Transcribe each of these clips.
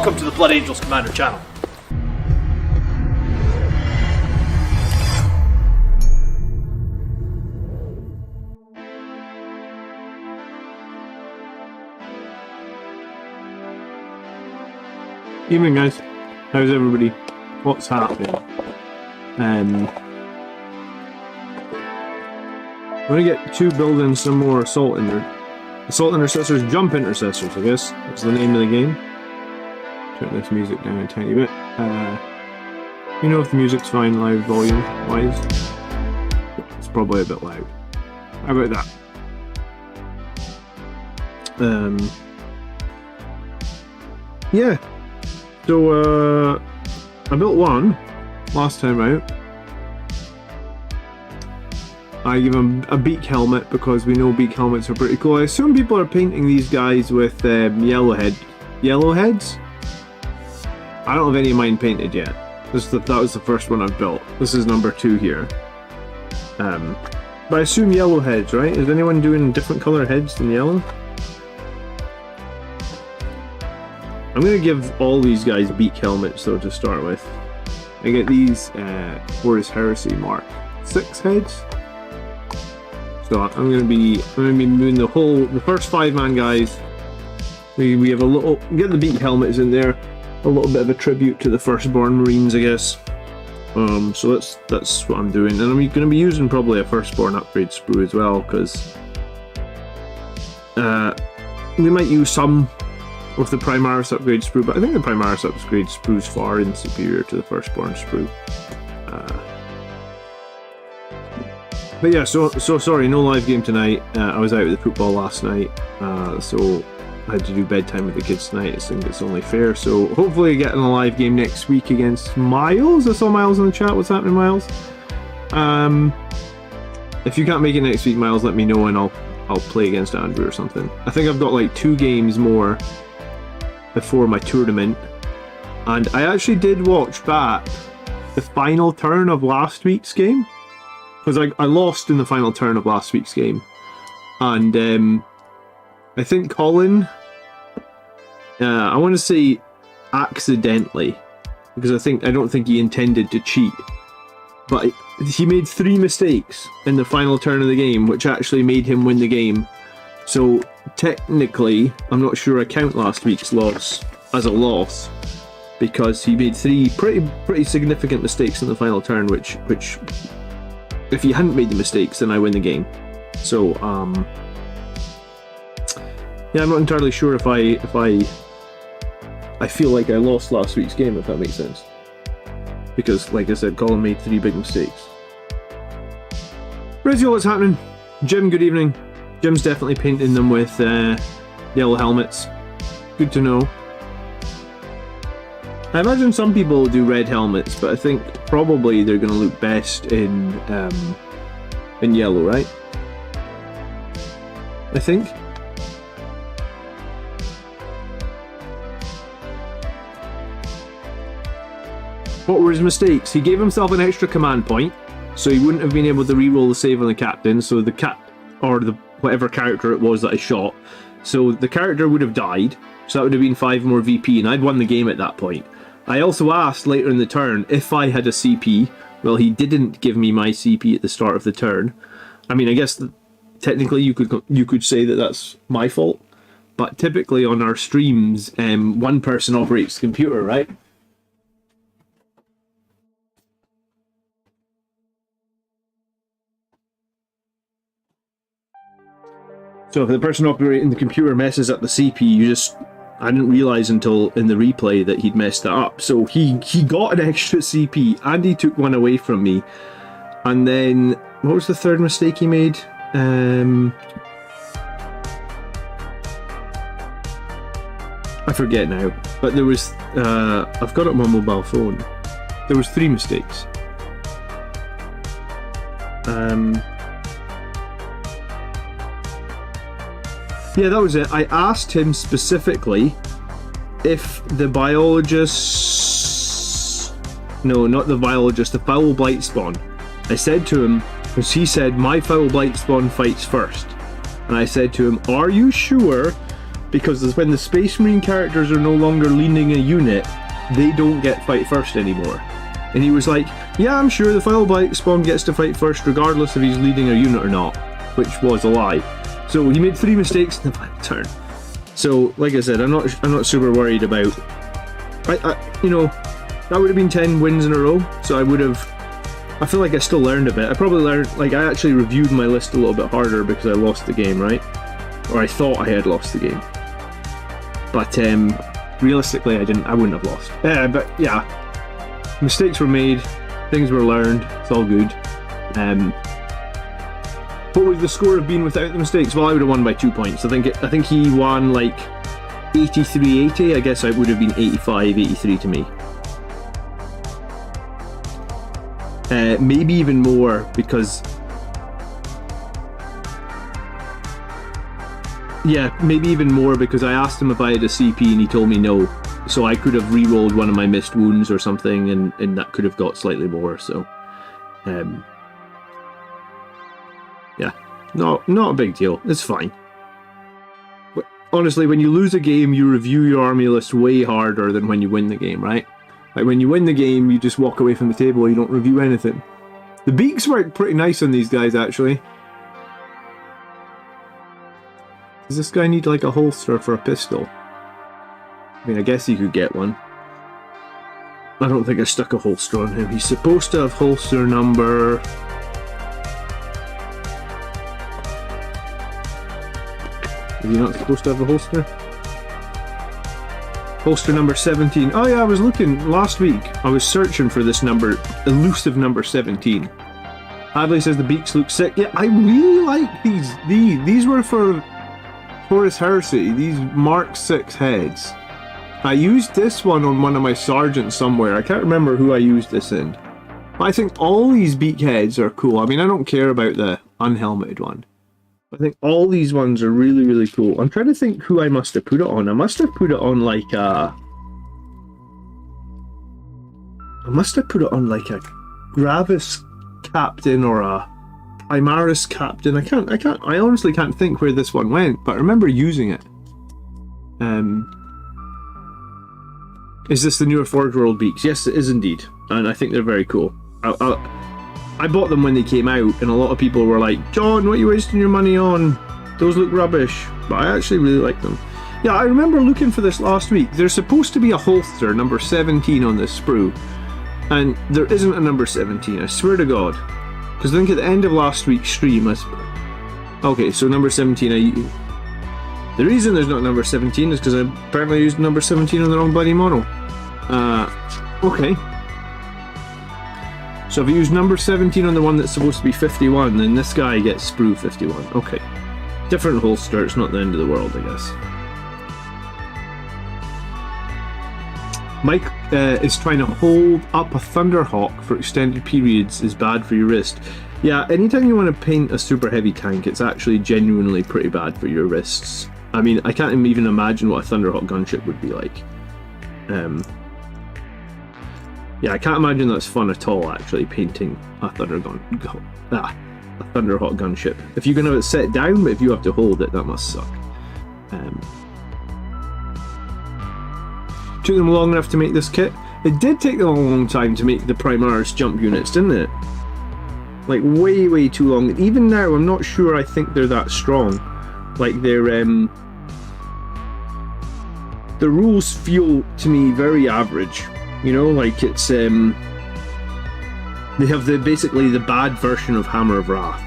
welcome to the Blood Angels Commander channel. Evening guys, how's everybody? What's happening? I'm gonna get to building some more Assault Intercessors, Jump Intercessors, I guess. That's the name of the game. Turn this music down a tiny bit. You know if the music's fine live volume wise? It's probably a bit loud. How about that? Yeah. So, I built one last time out. I give him a beak helmet because we know beak helmets are pretty cool. I assume people are painting these guys with yellow heads. I don't have any of mine painted yet. That was the first one I've built. This is number 2 here. But I assume yellow heads, right? Is anyone doing different color heads than yellow? I'm going to give all these guys beak helmets though to start with. I get these Horus Heresy Mark 6 heads. So I'm going to be moving the first 5-man guys. We have a little, get the beak helmets in there, a little bit of a tribute to the Firstborn Marines, I guess. So that's what I'm doing, and I'm going to be using probably a Firstborn upgrade sprue as well, because we might use some with the Primarchs upgrade sprue, but I think the Primarchs upgrade sprue is far superior to the Firstborn sprue. But yeah, so sorry, no live game tonight. I was out with the football last night, so I had to do bedtime with the kids tonight. I think it's only fair. So hopefully getting a live game next week against Miles. I saw Miles in the chat. What's happening, Miles? If you can't make it next week, Miles, let me know and I'll play against Andrew or something. I think I've got like 2 games more before my tournament, and I actually did watch back the final turn of last week's game, because I lost in the final turn of last week's game, and I think Colin, I want to say accidentally, because I don't think he intended to cheat, but he made 3 mistakes in the final turn of the game, which actually made him win the game. So technically, I'm not sure I count last week's loss as a loss, because he made 3 pretty significant mistakes in the final turn, which if he hadn't made the mistakes, then I win the game. So yeah, I'm not entirely sure if I feel like I lost last week's game, if that makes sense, because like I said, Colin made 3 big mistakes. Rizio, what's happening? Jim, good evening. Jim's definitely painting them with yellow helmets. Good to know. I imagine some people will do red helmets, but I think probably they're going to look best in yellow, right? I think. What were his mistakes? He gave himself an extra command point, so he wouldn't have been able to reroll the save on the captain, so the whatever character it was that I shot, so the character would have died, so that would have been 5 more VP, and I'd won the game at that point. I also asked later in the turn if I had a CP. Well, he didn't give me my CP at the start of the turn. I mean, I guess technically you could say that that's my fault, but typically on our streams, one person operates the computer, right? So if the person operating the computer messes up the CP, I didn't realise until in the replay that he'd messed that up. So he got an extra CP and he took one away from me. And then, what was the third mistake he made? I forget now. But there was, I've got it on my mobile phone. There was 3 mistakes. Yeah, that was it. I asked him specifically if the biologist... No, not the biologist, the foul blight spawn. I said to him, because he said, my foul blight spawn fights first. And I said to him, are you sure because when the Space Marine characters are no longer leading a unit, they don't get fight first anymore. And he was like, yeah, I'm sure the Fileblight spawn gets to fight first regardless if he's leading a unit or not, which was a lie. So he made 3 mistakes in the final turn. So, like I said, I'm not super worried about... you know, that would have been 10 wins in a row, so I would have... I feel like I still learned a bit. I probably learned... Like, I actually reviewed my list a little bit harder because I lost the game, right? Or I thought I had lost the game. But, realistically, I wouldn't have lost. But, yeah. Mistakes were made. Things were learned. It's all good. What would the score have been without the mistakes? Well, I would have won by 2 points. I think he won, like, 83-80. I guess it would have been 85-83 to me. Maybe even more, because... Yeah, maybe even more, because I asked him if I had a CP and he told me no. So I could have re-rolled one of my missed wounds or something, and that could have got slightly more, so... yeah, not a big deal. It's fine. But honestly, when you lose a game, you review your army list way harder than when you win the game, right? Like, when you win the game, you just walk away from the table, you don't review anything. The beaks work pretty nice on these guys, actually. Does this guy need, like, a holster for a pistol? I mean, I guess he could get one. I don't think I stuck a holster on him. He's supposed to have holster number... Is he not supposed to have a holster? Holster number 17. Oh yeah, I was looking last week. I was searching for this number, elusive number 17. Hadley says the beaks look sick. Yeah, I really like these. These were for Horus Heresy. These Mark 6 heads. I used this one on one of my sergeants somewhere. I can't remember who I used this in. But I think all these beak heads are cool. I mean, I don't care about the unhelmeted one. I think all these ones are really, really cool. I'm trying to think who I must have put it on. I must have put it on like a... Gravis captain or a Primarchs captain. I honestly can't think where this one went, but I remember using it. Is this the newer Forge World beaks? Yes, it is indeed. And I think they're very cool. I bought them when they came out, and a lot of people were like, John, what are you wasting your money on? Those look rubbish. But I actually really like them. Yeah, I remember looking for this last week. There's supposed to be a holster, number 17, on this sprue. And there isn't a number 17, I swear to God. Because I think at the end of last week's stream, okay, so number 17, the reason there's not number 17 is because I apparently used number 17 on the wrong bloody model. Okay. So if I use number 17 on the one that's supposed to be 51, then this guy gets sprue 51. Okay. Different holster, it's not the end of the world, I guess. Mike is trying to hold up a Thunderhawk for extended periods is bad for your wrist. Yeah, anytime you want to paint a super heavy tank, it's actually genuinely pretty bad for your wrists. I mean, I can't even imagine what a Thunderhawk gunship would be like. Yeah, I can't imagine that's fun at all, actually, painting a Thunderhawk gunship. If you can have it set down, but if you have to hold it, that must suck. Took them long enough to make this kit. It did take them a long time to make the Primarchs jump units, didn't it? Like, way, way too long. Even now, I'm not sure I think they're that strong. Like, they're, the rules feel, to me, very average. You know, like, it's, they have basically the bad version of Hammer of Wrath.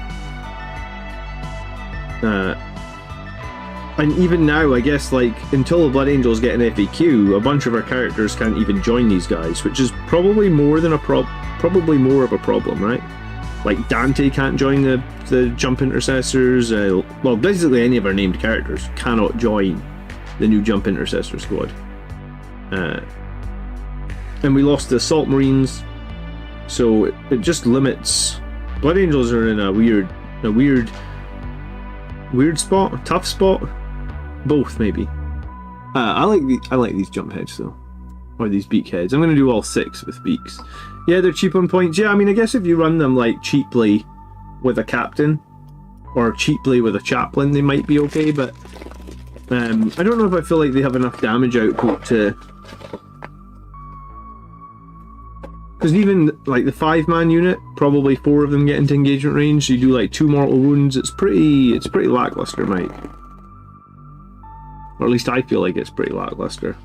And even now, I guess, like, until the Blood Angels get an FAQ, a bunch of our characters can't even join these guys, which is probably more than probably more of a problem, right? Like, Dante can't join the Jump Intercessors. Well, basically any of our named characters cannot join the new Jump Intercessor squad. And we lost the Assault Marines, so it just limits. Blood Angels are in a weird spot, tough spot. Both, maybe. I like these jump heads though, or these beak heads. I'm going to do all 6 with beaks. Yeah, they're cheap on points. Yeah, I mean, I guess if you run them like cheaply with a captain or cheaply with a chaplain, they might be okay. But I don't know if I feel like they have enough damage output to... Because even like the 5-man unit, probably 4 of them get into engagement range, so you do like 2 mortal wounds. It's pretty lackluster, mate. Or at least I feel like it's pretty lackluster.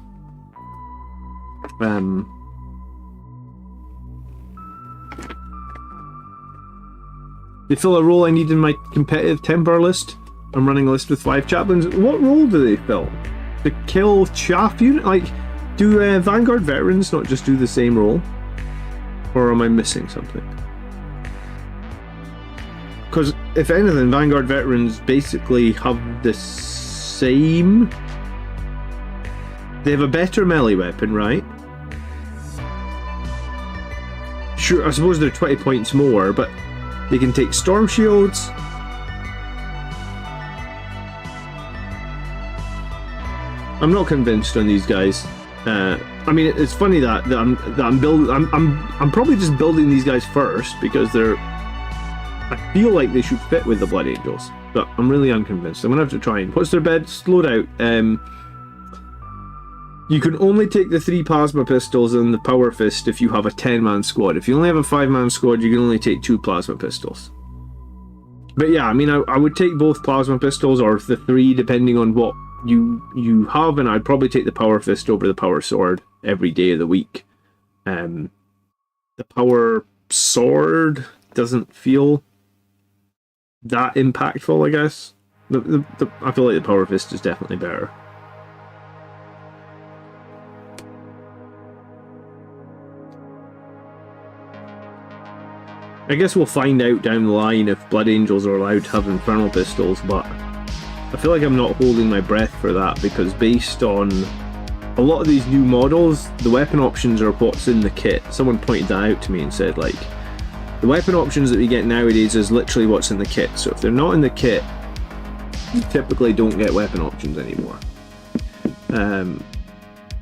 They fill a role I need in my competitive Templar list. I'm running a list with 5 chaplains. What role do they fill? The kill chaff unit? Like, do Vanguard veterans not just do the same role? Or am I missing something? Because if anything, Vanguard veterans basically have the same... They have a better melee weapon, right? Sure, I suppose they're 20 points more, but they can take storm shields. I'm not convinced on these guys. I mean, it's funny that I'm probably just building these guys first because I feel like they should fit with the Blood Angels, but I'm really unconvinced. I'm gonna have to try and... What's their bed loadout? You can only take the 3 plasma pistols and the power fist if you have a 10-man squad. If you only have a 5-man squad, you can only take 2 plasma pistols. But yeah, I mean, I would take both plasma pistols or the 3 depending on what you have, and I'd probably take the power fist over the power sword every day of the week. The power sword doesn't feel that impactful, I guess. I feel like the power fist is definitely better. I guess we'll find out down the line if Blood Angels are allowed to have Infernal Pistols, but I feel like I'm not holding my breath for that, because based on a lot of these new models, the weapon options are what's in the kit. Someone pointed that out to me and said, like, the weapon options that we get nowadays is literally what's in the kit. So if they're not in the kit, you typically don't get weapon options anymore.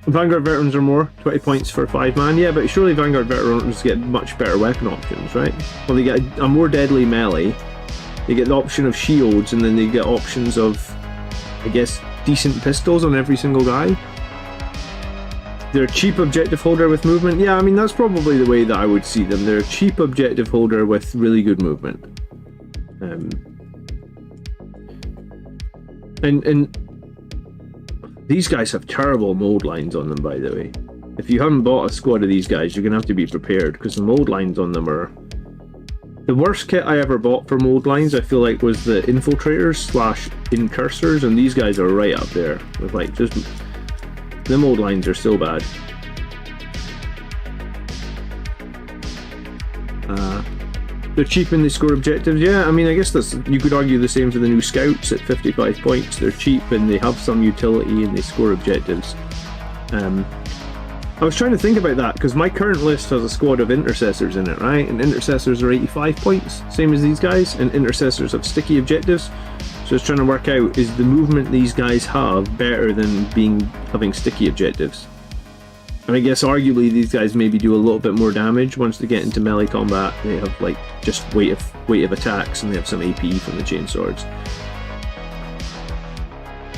Vanguard veterans are more, 20 points for 5-man. Yeah, but surely Vanguard veterans get much better weapon options, right? Well, they get a more deadly melee, they get the option of shields, and then they get options of, I guess, decent pistols on every single guy. They're a cheap objective holder with movement. Yeah, I mean, that's probably the way that I would see them. They're a cheap objective holder with really good movement. And these guys have terrible mold lines on them, by the way. If you haven't bought a squad of these guys, you're going to have to be prepared, because the mold lines on them are... The worst kit I ever bought for mold lines, I feel like, was the Infiltrators / Intercessors, and these guys are right up there. With like, just... The mold lines are so bad. They're cheap and they score objectives. Yeah, I mean, I guess that's, you could argue the same for the new scouts at 55 points. They're cheap and they have some utility and they score objectives. I was trying to think about that, because my current list has a squad of Intercessors in it, right? And Intercessors are 85 points, same as these guys, and Intercessors have sticky objectives. So I was trying to work out, is the movement these guys have better than having sticky objectives? And I guess arguably these guys maybe do a little bit more damage once they get into melee combat. They have like just weight of attacks, and they have some AP from the chainswords.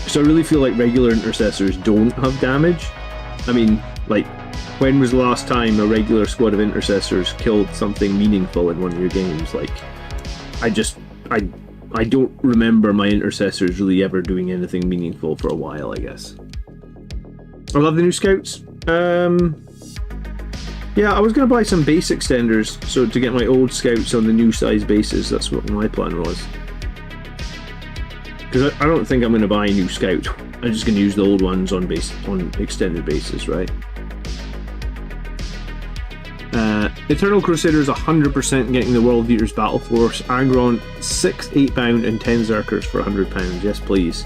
So I really feel like regular Intercessors don't have damage. I mean, like, when was the last time a regular squad of Intercessors killed something meaningful in one of your games? Like, I don't remember my Intercessors really ever doing anything meaningful for a while, I guess. I love the new scouts. Yeah, I was going to buy some base extenders, so to get my old scouts on the new size bases. That's what my plan was. Because I don't think I'm going to buy a new scout. I'm just going to use the old ones on extended bases, right? Eternal Crusaders 100% getting the World Eaters Battle Force. Agron 6 8-pound and 10 Zerkers for £100. Yes, please.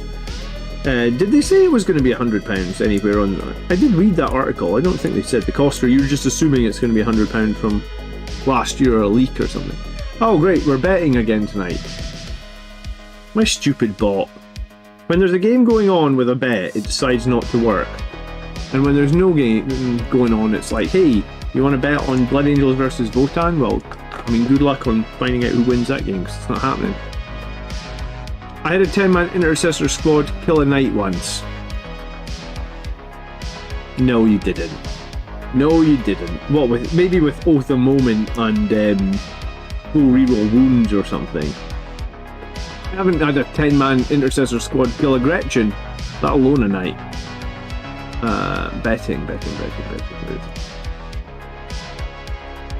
Did they say it was going to be £100 anywhere on that? I did read that article. I don't think they said the cost, or you're just assuming it's going to be £100 from last year or a leak or something. Oh great, we're betting again tonight. My stupid bot. When there's a game going on with a bet, it decides not to work. And when there's no game going on, it's like, hey, you want to bet on Blood Angels versus Votann? Well, I mean, good luck on finding out who wins that game, because it's not happening. I had a 10-man Intercessor squad kill a knight once. No, you didn't. No, you didn't. What, with maybe with Oath of Moment and full reroll wounds or something. I haven't had a 10-man Intercessor squad kill a Gretchen, let alone a knight. Betting.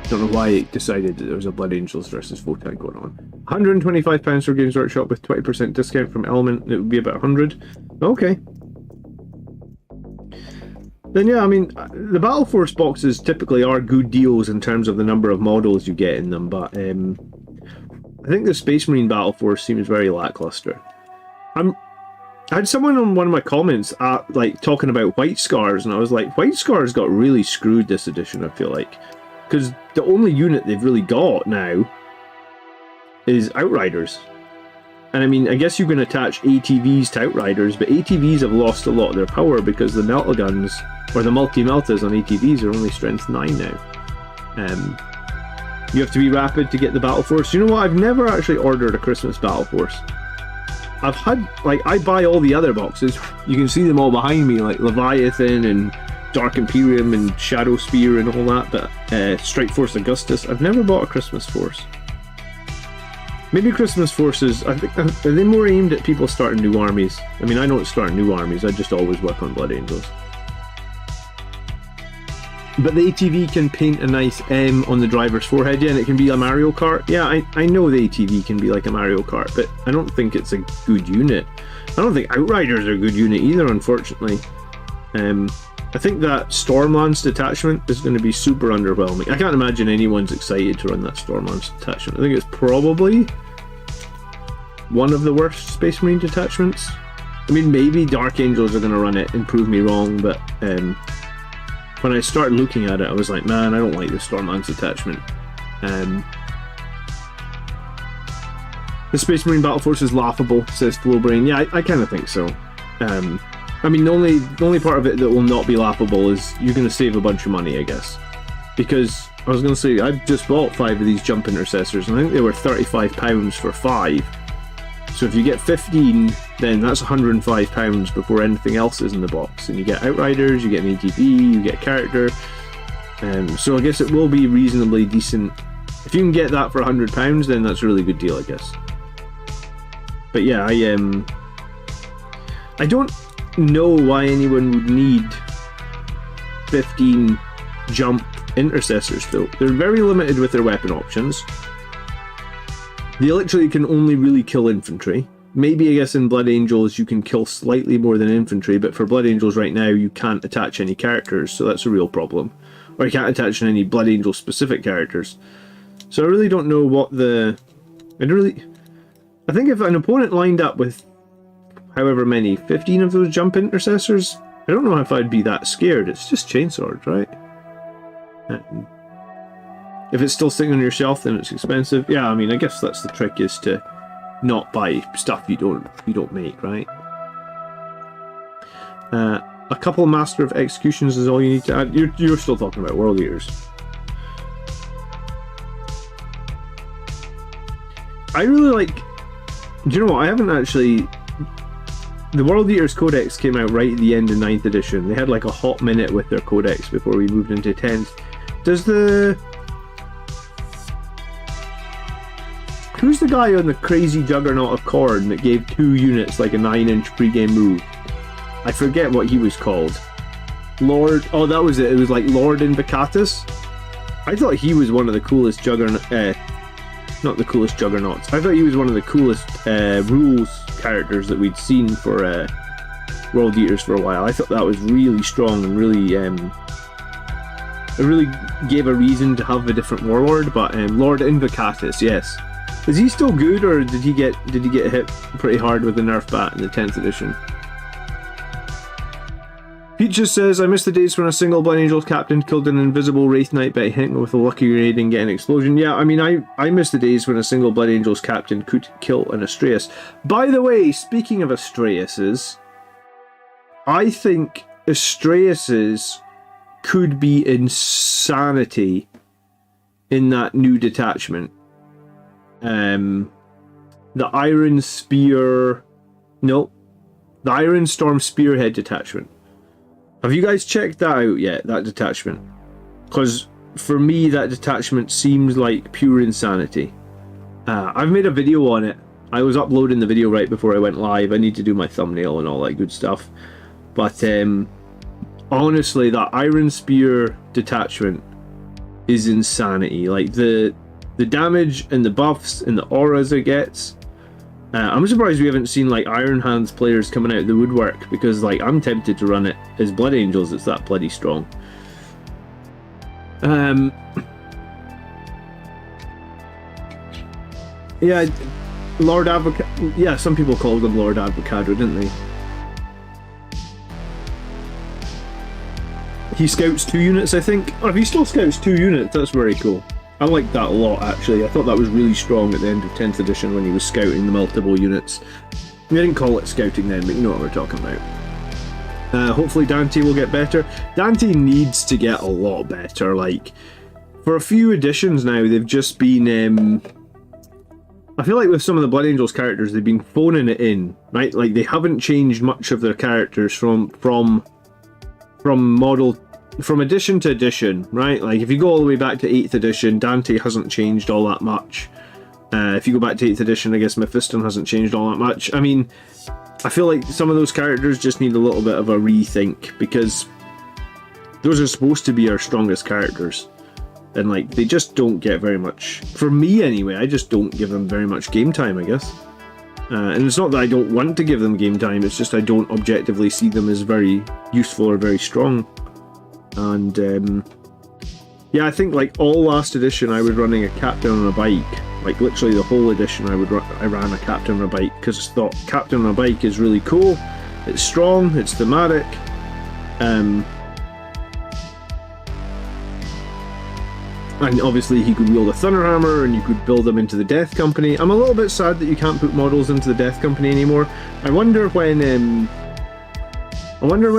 Don't know why it decided that there was a Blood Angels versus Votank going on. £125 for Games Workshop with 20% discount from Element. It would be about 100. Okay. Then yeah, I mean, the Battle Force boxes typically are good deals in terms of the number of models you get in them, but I think the Space Marine Battle Force seems very lackluster. I had someone on one of my comments like talking about White Scars, and I was like, White Scars got really screwed this edition, I feel like. Because the only unit they've really got now is Outriders. And I mean, I guess you can attach ATVs to Outriders, but ATVs have lost a lot of their power because the Melta-Guns, or the multi-Meltas on ATVs, are only strength 9 now. You have to be rapid to get the Battle Force. You know what? I've never actually ordered a Christmas Battle Force. I've had, like, I buy all the other boxes. You can see them all behind me, like Leviathan and Dark Imperium and Shadow Spear and all that, but Strike Force Augustus. I've never bought a Christmas Force. Maybe Christmas Forces, I think, are they more aimed at people starting new armies? I mean, I don't start new armies, I just always work on Blood Angels. But the ATV can paint a nice M on the driver's forehead, yeah, and it can be a Mario Kart. Yeah, I know the ATV can be like a Mario Kart, but I don't think it's a good unit. I don't think Outriders are a good unit either, unfortunately. I think that Stormlance detachment is going to be super underwhelming. I can't imagine anyone's excited to run that Stormlance detachment. I think it's probably one of the worst Space Marine detachments. I mean, maybe Dark Angels are going to run it and prove me wrong, but when I started looking at it, I was like, man, I don't like the Stormlance detachment. The Space Marine Battle Force is laughable, says Flowbrain. Yeah, I kind of think so. I mean, the only part of it that will not be laughable is you're going to save a bunch of money, I guess. Because, I was going to say, I've just bought 5 of these Jump Intercessors, and I think they were £35 for 5. So if you get 15, then that's £105 before anything else is in the box. And you get Outriders, you get an ATV, you get a character. So I guess it will be reasonably decent. If you can get that for £100, then that's a really good deal, I guess. But yeah, I don't know why anyone would need 15 Jump Intercessors, though. They're very limited with their weapon options. They literally can only really kill infantry. Maybe, I guess, in Blood Angels you can kill slightly more than infantry, but for Blood Angels right now you can't attach any characters, so that's a real problem. Or you can't attach any Blood Angel specific characters. So I really don't know what the... I think if an opponent lined up with however many, 15 of those Jump Intercessors, I don't know if I'd be that scared. It's just chainswords, right? If it's still sitting on your shelf, then it's expensive. Yeah, I mean, I guess that's the trick, is to not buy stuff you don't make, right? A couple of Master of Executions is all you need to add. You're still talking about World Eaters. I really like... Do you know what? I haven't actually... The World Eaters Codex came out right at the end of 9th edition. They had like a hot minute with their Codex before we moved into 10th. Does the... Who's the guy on the crazy Juggernaut of Khorne that gave 2 units like a 9-inch pre-game move? I forget what he was called. Lord... Oh, that was it. It was like Lord Invocatus. I thought he was one of the coolest Juggernaut... not the coolest Juggernauts. I thought he was one of the coolest rules characters that we'd seen for World Eaters for a while. I thought that was really strong and really... it really gave a reason to have a different warlord, but Lord Invocatus, yes. Is he still good, or did he get hit pretty hard with the nerf bat in the 10th edition? Pete just says, I miss the days when a single Blood Angels captain killed an invisible Wraith Knight by hitting with a lucky grenade and getting an explosion. Yeah, I mean, I miss the days when a single Blood Angels captain could kill an Astraeus. By the way, speaking of Astraeuses, I think Astraeuses could be insanity in that new detachment. the Iron Spear... No. The Iron Storm Spearhead detachment. Have you guys checked that out yet, that detachment? Because for me, that detachment seems like pure insanity. I've made a video on it. I was uploading the video right before I went live. I need to do my thumbnail and all that good stuff. But honestly, that Iron Spear detachment is insanity. Like the damage and the buffs and the auras it gets. I'm surprised we haven't seen like Iron Hands players coming out of the woodwork, because like I'm tempted to run it as Blood Angels. It's that bloody strong. Yeah, Lord Avocado. Yeah, some people called him Lord Avocado, didn't they? He scouts 2 units, I think. Oh, if he still scouts 2 units, that's very cool. I like that a lot, actually. I thought that was really strong at the end of 10th edition when he was scouting the multiple units. We didn't call it scouting then, but you know what we're talking about. Hopefully Dante will get better. Dante needs to get a lot better. Like, for a few editions now, they've just been... I feel like with some of the Blood Angels characters, they've been phoning it in, right? Like, they haven't changed much of their characters from edition to edition, right? Like, if you go all the way back to 8th edition, Dante hasn't changed all that much. If you go back to 8th edition, I guess Mephiston hasn't changed all that much. I mean, I feel like some of those characters just need a little bit of a rethink, because those are supposed to be our strongest characters. And, like, they just don't get very much... For me, anyway, I just don't give them very much game time, I guess. And it's not that I don't want to give them game time, it's just I don't objectively see them as very useful or very strong. And, yeah, I think, like, all last edition I was running a captain on a bike. Like, literally the whole edition I ran a captain on a bike, because I thought captain on a bike is really cool, it's strong, it's thematic. And obviously he could wield a Thunderhammer, and you could build them into the Death Company. I'm a little bit sad that you can't put models into the Death Company anymore. I wonder when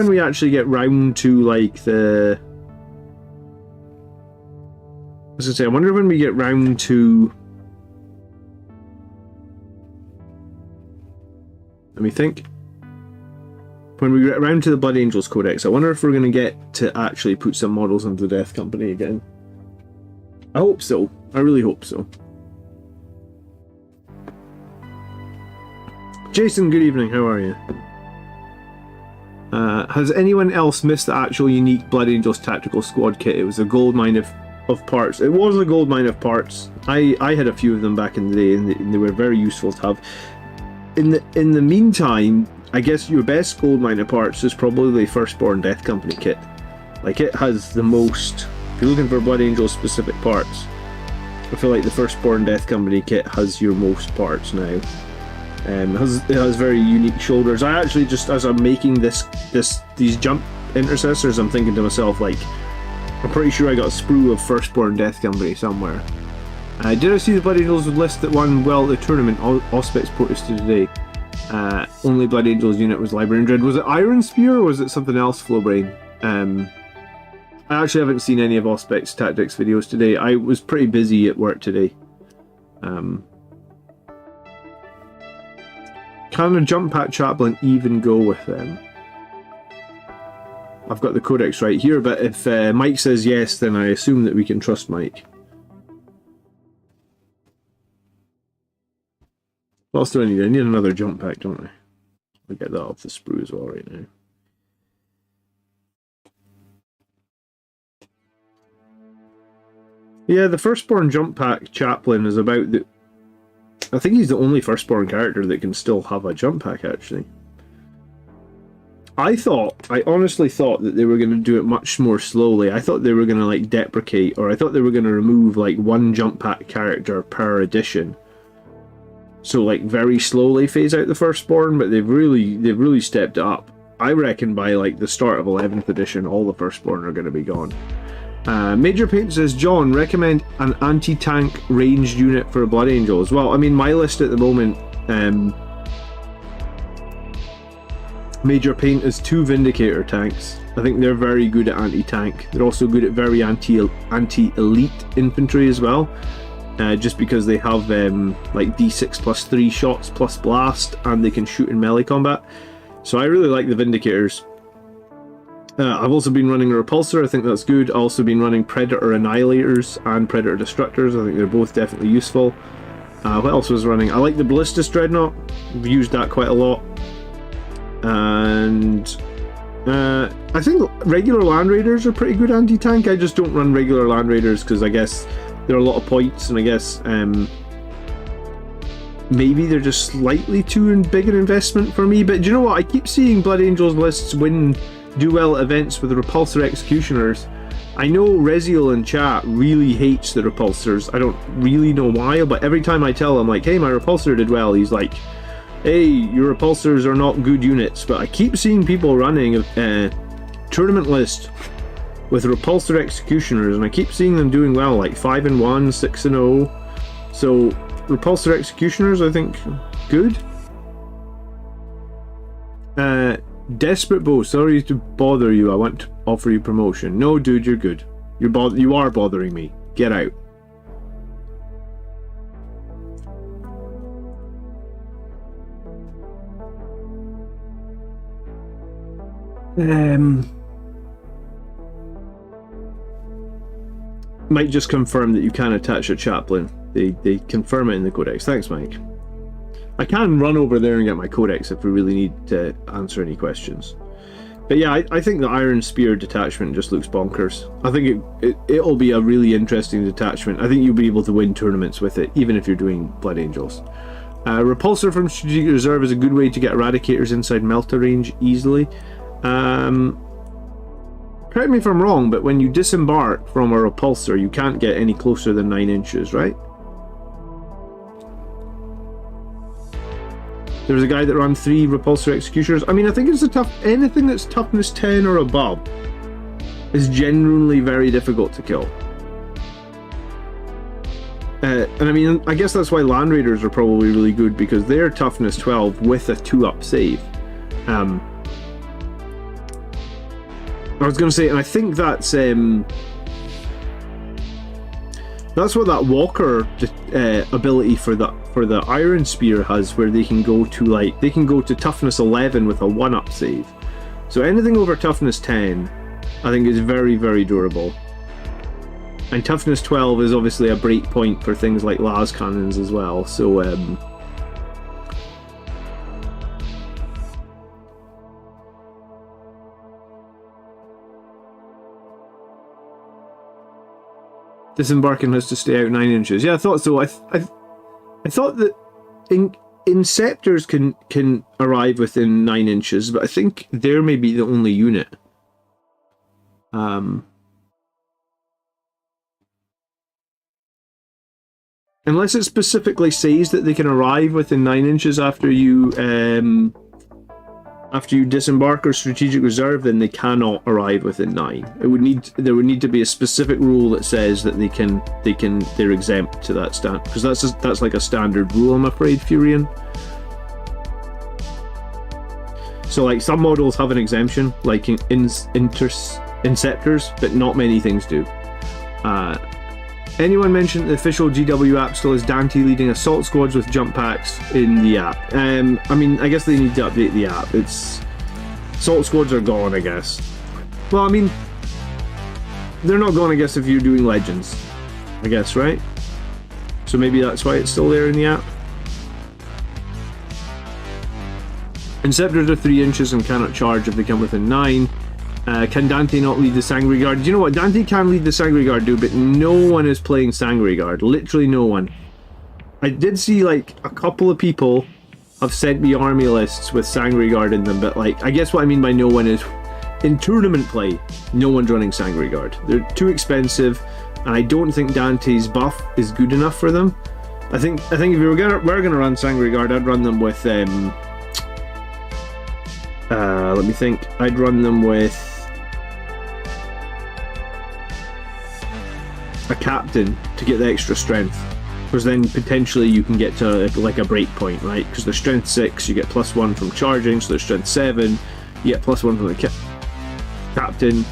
we actually get round to, like, the... I was gonna say, I wonder when we get round to... Let me think. When we get round to the Blood Angels Codex, I wonder if we're going to get to actually put some models into the Death Company again. I hope so. I really hope so. Jason, good evening. How are you? Has anyone else missed the actual unique Blood Angels Tactical Squad kit? It was a goldmine of parts. It was a goldmine of parts. I had a few of them back in the day, and they were very useful to have. In the meantime, I guess your best goldmine of parts is probably the Firstborn Death Company kit. Like, it has the most... If you're looking for Blood Angel specific parts, I feel like the Firstborn Death Company kit has your most parts now. It has very unique shoulders. I actually just, as I'm making these jump intercessors, I'm thinking to myself, like, I'm pretty sure I got a sprue of Firstborn Death Company somewhere. Did I see the Blood Angels list that won well the tournament? Auspex protested today. Only Blood Angels unit was Librarian Dread. Was it Iron Spear or was it something else, Flowbrain? I actually haven't seen any of Auspex tactics videos today. I was pretty busy at work today. Can a jump pack chaplain even go with them? I've got the codex right here, but if Mike says yes, then I assume that we can trust Mike. What else do I need? I need another jump pack, don't I? I'll get that off the sprue as well right now. Yeah, the Firstborn Jump Pack Chaplain is about the... I think he's the only Firstborn character that can still have a jump pack, actually. I honestly thought that they were going to do it much more slowly. I thought they were going to, like, deprecate, or I thought they were going to remove, like, one jump pack character per edition. So, like, very slowly phase out the Firstborn, but they've really stepped it up. I reckon by, like, the start of 11th edition, all the Firstborn are going to be gone. Major Paint says, John, recommend an anti-tank ranged unit for Blood Angels. Well, I mean, my list at the moment, Major Paint is 2 Vindicator tanks. I think they're very good at anti-tank. They're also good at very anti-elite infantry as well. just because they have like D6 plus 3 shots plus blast, and they can shoot in melee combat. So I really like the Vindicators. I've also been running a Repulsor, I think that's good. I've also been running Predator Annihilators and Predator Destructors, I think they're both definitely useful. What else was running? I like the Ballistus Dreadnought, I've used that quite a lot. And I think regular Land Raiders are pretty good anti-tank. I just don't run regular Land Raiders because I guess there are a lot of points, and I guess maybe they're just slightly too big an investment for me. But do you know what? I keep seeing Blood Angels lists do well at events with the Repulsor Executioners. I know Reziel in chat really hates the Repulsors. I don't really know why, but every time I tell him, like, hey, my Repulsor did well, he's like, hey, your Repulsors are not good units. But I keep seeing people running a tournament list with Repulsor Executioners, and I keep seeing them doing well, like 5-1, 6-0. So Repulsor Executioners, I think, good. Desperate Bow, sorry to bother you. I want to offer you promotion. No, dude, you're good. You are bothering me. Get out. Might just confirm that you can attach a chaplain. They confirm it in the codex. Thanks, Mike. I can run over there and get my codex if we really need to answer any questions. But yeah, I think the Iron Spear detachment just looks bonkers. I think it'll be a really interesting detachment. I think you'll be able to win tournaments with it, even if you're doing Blood Angels. Repulsor from Strategic Reserve is a good way to get Eradicators inside Melta range easily. Correct me if I'm wrong, but when you disembark from a Repulsor, you can't get any closer than 9 inches, right? There's a guy that ran 3 Repulsor Executioners. I mean, I think it's anything that's toughness 10 or above is generally very difficult to kill. And I mean, I guess that's why Land Raiders are probably really good, because they're toughness 12 with a 2-up save. I was going to say, and I think that's what that Walker ability for the Iron Spear has, where they can go to toughness 11 with a 1-up save. So anything over toughness 10, I think, is very, very durable. And toughness 12 is obviously a break point for things like las cannons as well. So disembarking has to stay out 9 inches. Yeah, I thought so. I thought that Inceptors can arrive within 9 inches, but I think they're maybe the only unit. Unless it specifically says that they can arrive within 9 inches after you disembark or strategic reserve, then they cannot arrive within 9. There would need to be a specific rule that says that they're exempt to that stand, because that's like a standard rule, I'm afraid, Furion. So like some models have an exemption, like Inceptors, but not many things do. Anyone mentioned the official GW app still has Dante leading assault squads with jump packs in the app? I mean, I guess they need to update the app. Assault squads are gone, I guess. Well, I mean, they're not gone, I guess, if you're doing Legends, I guess, right? So maybe that's why it's still there in the app. Inceptors are 3 inches and cannot charge if they come within 9. Can Dante not lead the Sangre Guard? Do you know what? Dante can lead the Sangre Guard, dude, but no one is playing Sangre Guard. Literally no one. I did see, like, a couple of people have sent me army lists with Sangre Guard in them, but, like, I guess what I mean by no one is, in tournament play, no one's running Sangre Guard. They're too expensive, and I don't think Dante's buff is good enough for them. I think if we were gonna run Sangre Guard, I'd run them with, let me think. I'd run them with a captain to get the extra strength, because then potentially you can get to like a break point, right? Because they're strength 6, you get +1 from charging, so they're strength 7, you get +1 from the captain,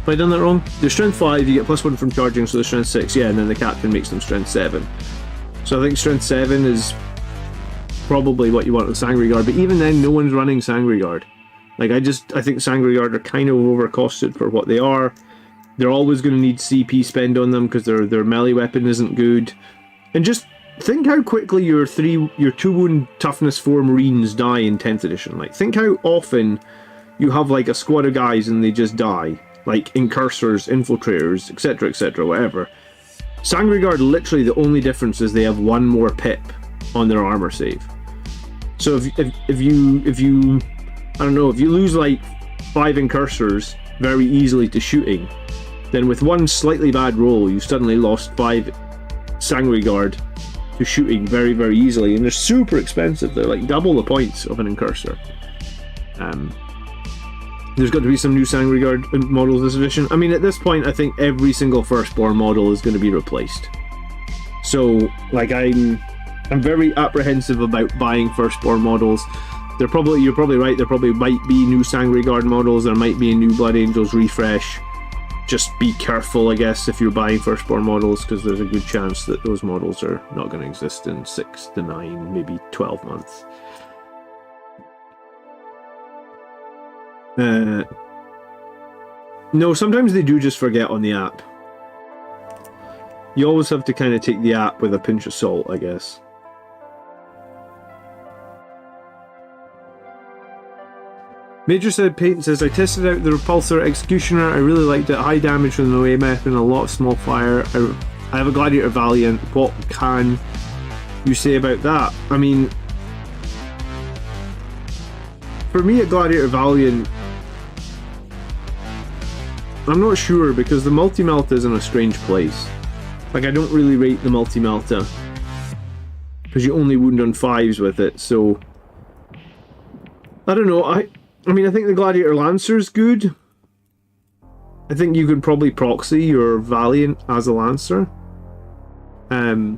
Have I done that wrong? They're strength 5, you get +1 from charging, so they're strength 6, yeah, and then the captain makes them strength 7. So I think strength 7 is probably what you want with Sangry Guard, but even then, no one's running Sangry Guard. Like, I think Sangry Guard are kind of overcosted for what they are. They're always going to need CP spend on them because their melee weapon isn't good. And just think how quickly your 2 wound toughness 4 Marines die in 10th edition. Like, think how often you have like a squad of guys and they just die. Like Intercessors, Infiltrators, etc., whatever. Sangry Guard, literally the only difference is they have 1 more pip on their armor save. So if you I don't know, if you lose like 5 Intercessors very easily to shooting, then with 1 slightly bad roll, you suddenly lost 5 Sangry Guard to shooting very, very easily, and they're super expensive. They're like double the points of an Incursor. There's got to be some new Sangry Guard models this edition. I mean, at this point, I think every single Firstborn model is going to be replaced. So, like, I'm very apprehensive about buying Firstborn models. You're probably right. There probably might be new Sangry Guard models. There might be a new Blood Angels refresh. Just be careful, I guess, if you're buying Firstborn models, because there's a good chance that those models are not going to exist in 6 to 9, maybe 12 months. No, sometimes they do just forget on the app. You always have to kind of take the app with a pinch of salt, I guess. Major Peyton says, I tested out the Repulsor Executioner. I really liked it. High damage from the AMF and a lot of small fire. I have a Gladiator Valiant. What can you say about that? I mean, for me, a Gladiator Valiant, I'm not sure, because the multi-melta is in a strange place. Like, I don't really rate the multi-melta because you only wound on 5s with it, so I don't know. I mean, I think the Gladiator Lancer's good. I think you could probably proxy your Valiant as a Lancer. But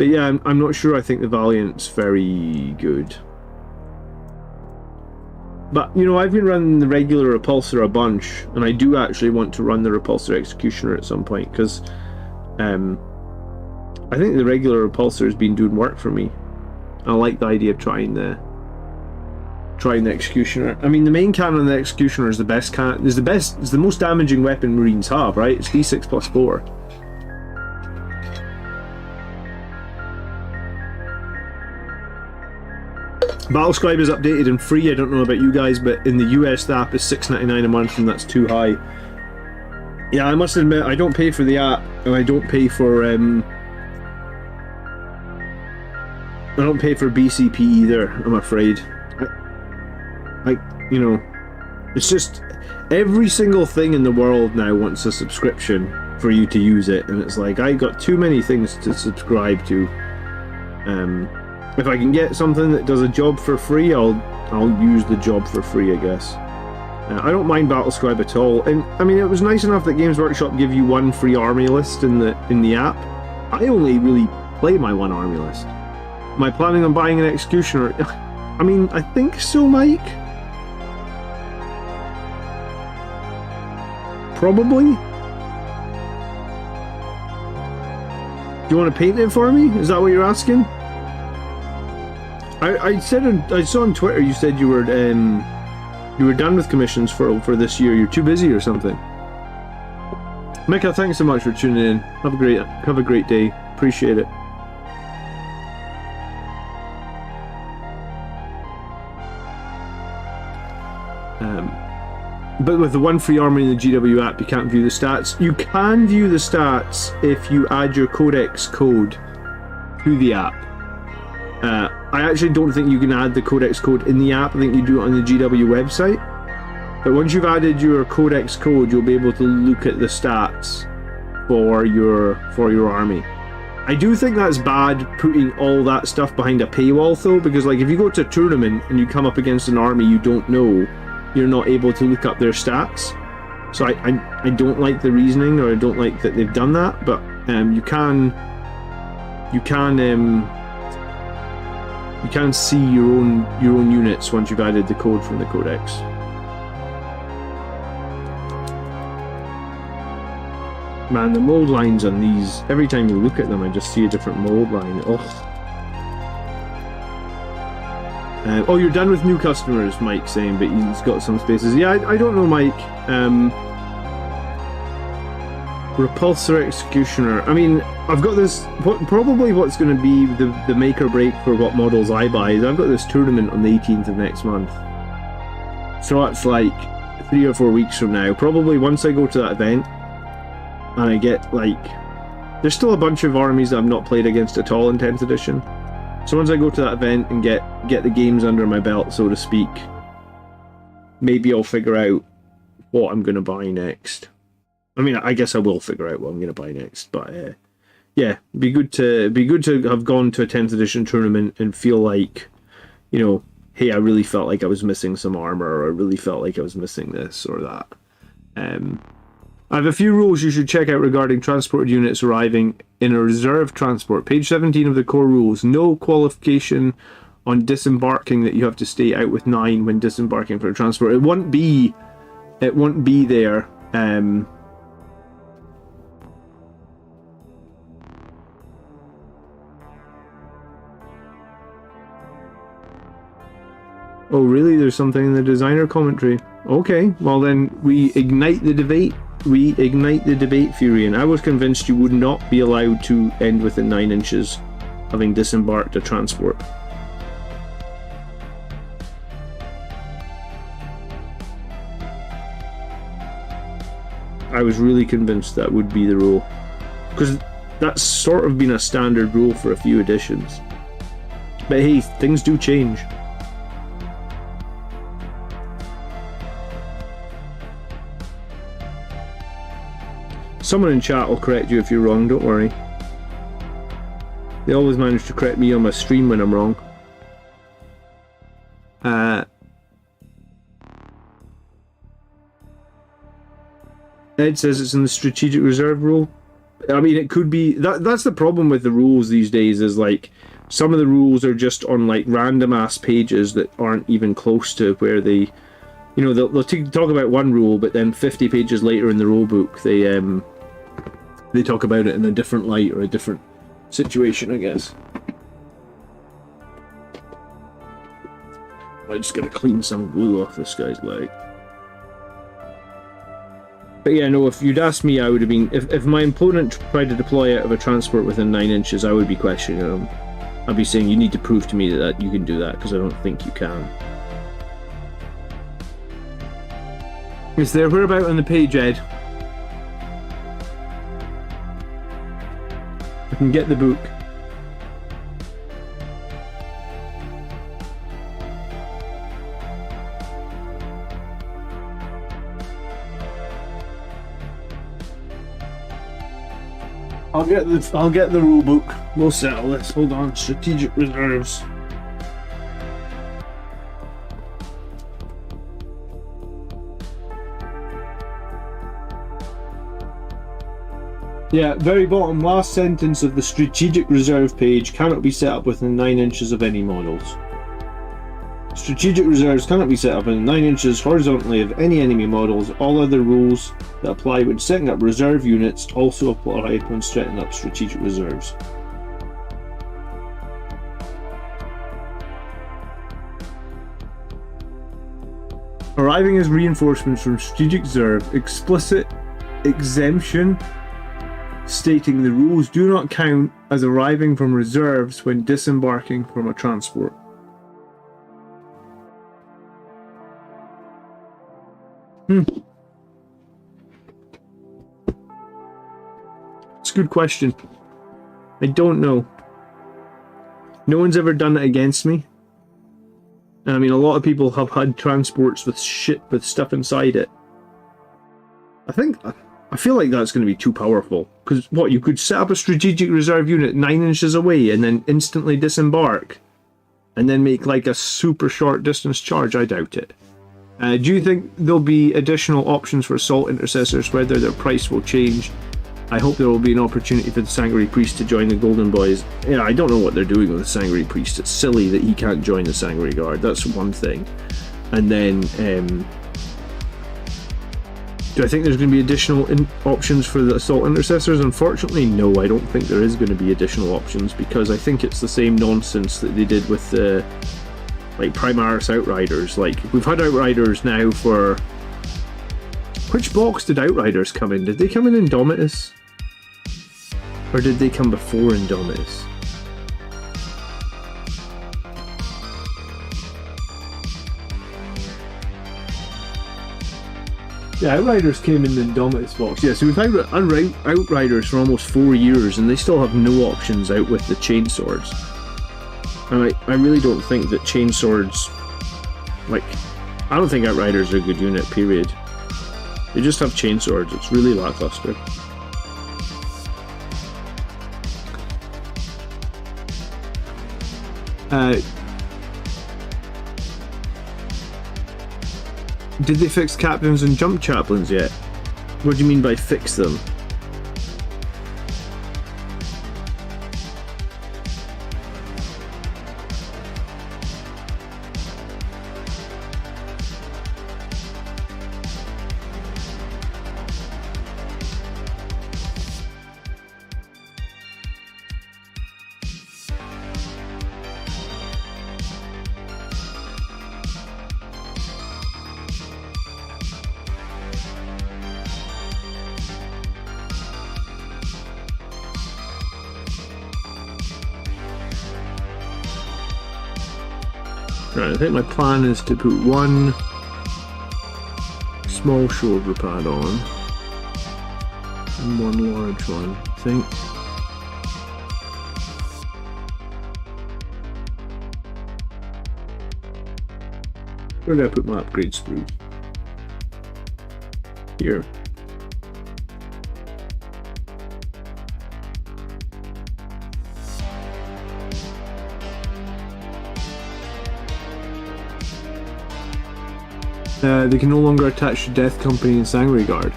yeah, I'm not sure I think the Valiant's very good. But, you know, I've been running the regular Repulsor a bunch, and I do actually want to run the Repulsor Executioner at some point, because I think the regular Repulsor has been doing work for me. I like the idea of trying the Executioner. I mean, the main cannon of the Executioner is the best cannon. Is the most damaging weapon Marines have, right? It's D6 plus 4. Battlescribe is updated and free. I don't know about you guys, but in the US the app is $6.99 a month, and that's too high. Yeah, I must admit, I don't pay for the app, and I don't pay for BCP either, I'm afraid. You know, it's just every single thing in the world now wants a subscription for you to use it, and it's like, I got too many things to subscribe to. If I can get something that does a job for free, I'll use the job for free, I guess. I don't mind Battlescribe at all, and I mean, it was nice enough that Games Workshop give you 1 free army list in the app. I only really play my 1 army list. Am I planning on buying an Executioner? I mean, I think so, Mike. Probably. Do you want to paint it for me? Is that what you're asking? I saw on Twitter you said you were done with commissions for this year. You're too busy or something. Micah, thanks so much for tuning in. Have a great day. Appreciate it. But with the 1 free army in the GW app, you can't view the stats. You can view the stats if you add your Codex code to the app. I actually don't think you can add the Codex code in the app. I think you do it on the GW website. But once you've added your Codex code, you'll be able to look at the stats for your army. I do think that's bad putting all that stuff behind a paywall though, because like if you go to a tournament and you come up against an army you don't know, you're not able to look up their stats. So I don't like the reasoning, or I don't like that they've done that, but you can see your own units once you've added the code from the Codex. Man, the mold lines on these, every time you look at them, I just see a different mold line. Oh. Oh, you're done with new customers, Mike's saying, but he's got some spaces. Yeah, I don't know, Mike. Repulsor Executioner. I mean, I've got this. Probably what's going to be the make or break for what models I buy is I've got this tournament on the 18th of next month. So that's like 3 or 4 weeks from now. Probably once I go to that event and I get like. There's still a bunch of armies that I've not played against at all in 10th edition. So once I go to that event and get the games under my belt, so to speak, maybe I'll figure out what I'm going to buy next. I mean, I guess I will figure out what I'm going to buy next, but yeah, be good to have gone to a 10th edition tournament and feel like, you know, hey, I really felt like I was missing some armor, or I really felt like I was missing this or that. I have a few rules you should check out regarding transport units arriving in a reserve transport. Page 17 of the core rules. No qualification on disembarking that you have to stay out with 9 when disembarking for a transport. It won't be there. Oh, really? There's something in the designer commentary. Okay, well then we ignite the debate. We ignite the debate, Furion. I was convinced you would not be allowed to end within 9 inches, having disembarked a transport. I was really convinced that would be the rule, because that's sort of been a standard rule for a few editions. But hey, things do change. Someone in chat will correct you if you're wrong, don't worry. They always manage to correct me on my stream when I'm wrong. Ed says it's in the strategic reserve rule. I mean, it could be... That's the problem with the rules these days, is like, some of the rules are just on like random ass pages that aren't even close to where they... You know, they'll talk about one rule, but then 50 pages later in the rule book, they talk about it in a different light or a different situation, I guess. I just gotta clean some glue off this guy's leg. But yeah, no, if you'd asked me, I would have been... If my opponent tried to deploy out of a transport within 9 inches, I would be questioning him. I'd be saying, you need to prove to me that you can do that, because I don't think you can. Is there whereabout on the page, Ed? I can get the book. I'll get the rule book. We'll settle this. Hold on. Strategic reserves. Yeah, very bottom, last sentence of the strategic reserve page cannot be set up within 9 inches of any models. Strategic reserves cannot be set up within 9 inches horizontally of any enemy models. All other rules that apply when setting up reserve units also apply when setting up strategic reserves. Arriving as reinforcements from strategic reserve, explicit exemption stating the rules do not count as arriving from reserves when disembarking from a transport. It's a good question. I don't know. No one's ever done it against me. I mean, a lot of people have had transports with stuff inside it. I feel like that's going to be too powerful. Because what, you could set up a strategic reserve unit 9 inches away and then instantly disembark? And then make like a super short distance charge? I doubt it. Do you think there'll be additional options for assault intercessors, whether their price will change? I hope there will be an opportunity for the Sangreal Priest to join the Golden Boys. Yeah, I don't know what they're doing with the Sangreal Priest. It's silly that he can't join the Sangreal Guard. That's one thing. And then Do I think there's going to be additional options for the Assault Intercessors? Unfortunately, no, I don't think there is going to be additional options, because I think it's the same nonsense that they did with the like Primarchs Outriders. Like, we've had Outriders now for... Which box did Outriders come in? Did they come in Indomitus? Or did they come before Indomitus? Yeah, Outriders came in the Indomitus box. Yeah, so we've had Outriders for almost 4 years, and they still have no options out with the chainswords. And I really don't think that chainswords... Like, I don't think Outriders are a good unit, period. They just have chainswords. It's really lackluster. Did they fix captains and jump chaplains yet? What do you mean by fix them? Right, I think my plan is to put one small shoulder pad on and one large one, I think. Where did I put my upgrade screws? Here. They can no longer attach to Death Company and Sanguinary Guard.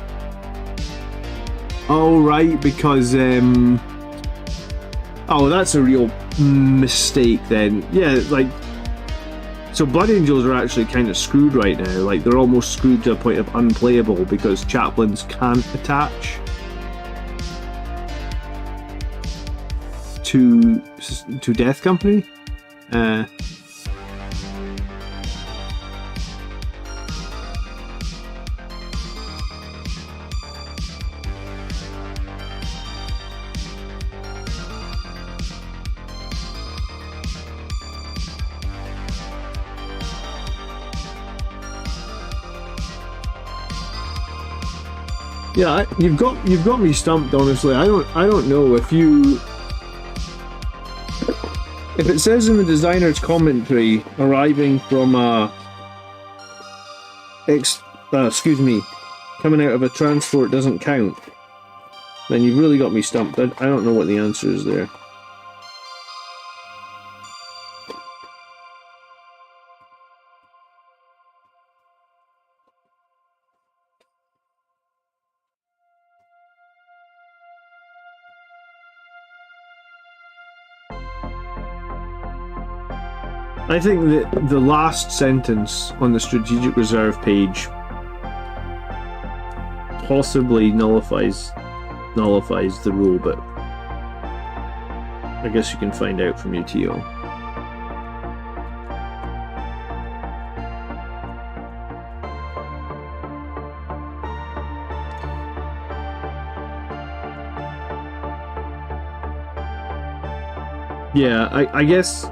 Oh, right, because... Oh, that's a real mistake then. Yeah, like... So Blood Angels are actually kind of screwed right now. Like, they're almost screwed to a point of unplayable because chaplains can't attach to Death Company. Yeah, you've got me stumped. Honestly, I don't know if it says in the designer's commentary arriving from coming out of a transport doesn't count, then you've really got me stumped. I don't know what the answer is there. I think that the last sentence on the strategic reserve page possibly nullifies the rule, but I guess you can find out from your TO. Yeah, I guess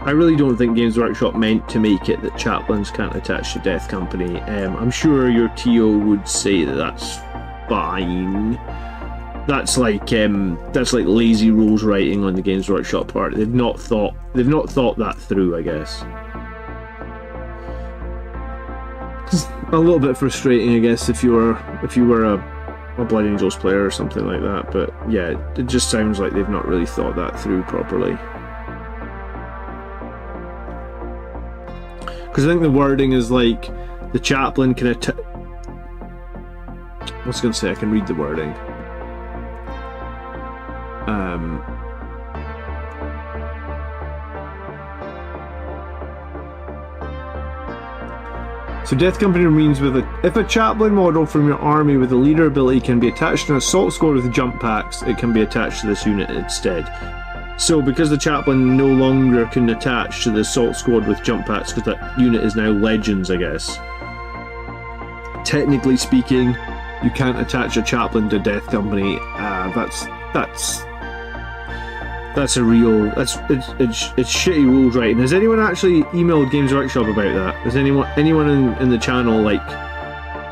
I really don't think Games Workshop meant to make it that chaplains can't attach to Death Company. I'm sure your TO would say that that's fine. That's like lazy rules writing on the Games Workshop part. They've not thought that through, I guess. It's a little bit frustrating, I guess, if you were a Blood Angels player or something like that. But yeah, it just sounds like they've not really thought that through properly. Because I think the wording is like the chaplain can I was going to say I can read the wording. So Death Company Marines with if a chaplain model from your army with a leader ability can be attached to an assault squad with jump packs, it can be attached to this unit instead. So because the chaplain no longer can attach to the assault squad with jump packs, because that unit is now legends, I guess. Technically speaking, you can't attach a chaplain to Death Company. That's a real. It's shitty rules writing. Has anyone actually emailed Games Workshop about that? Has anyone in the channel like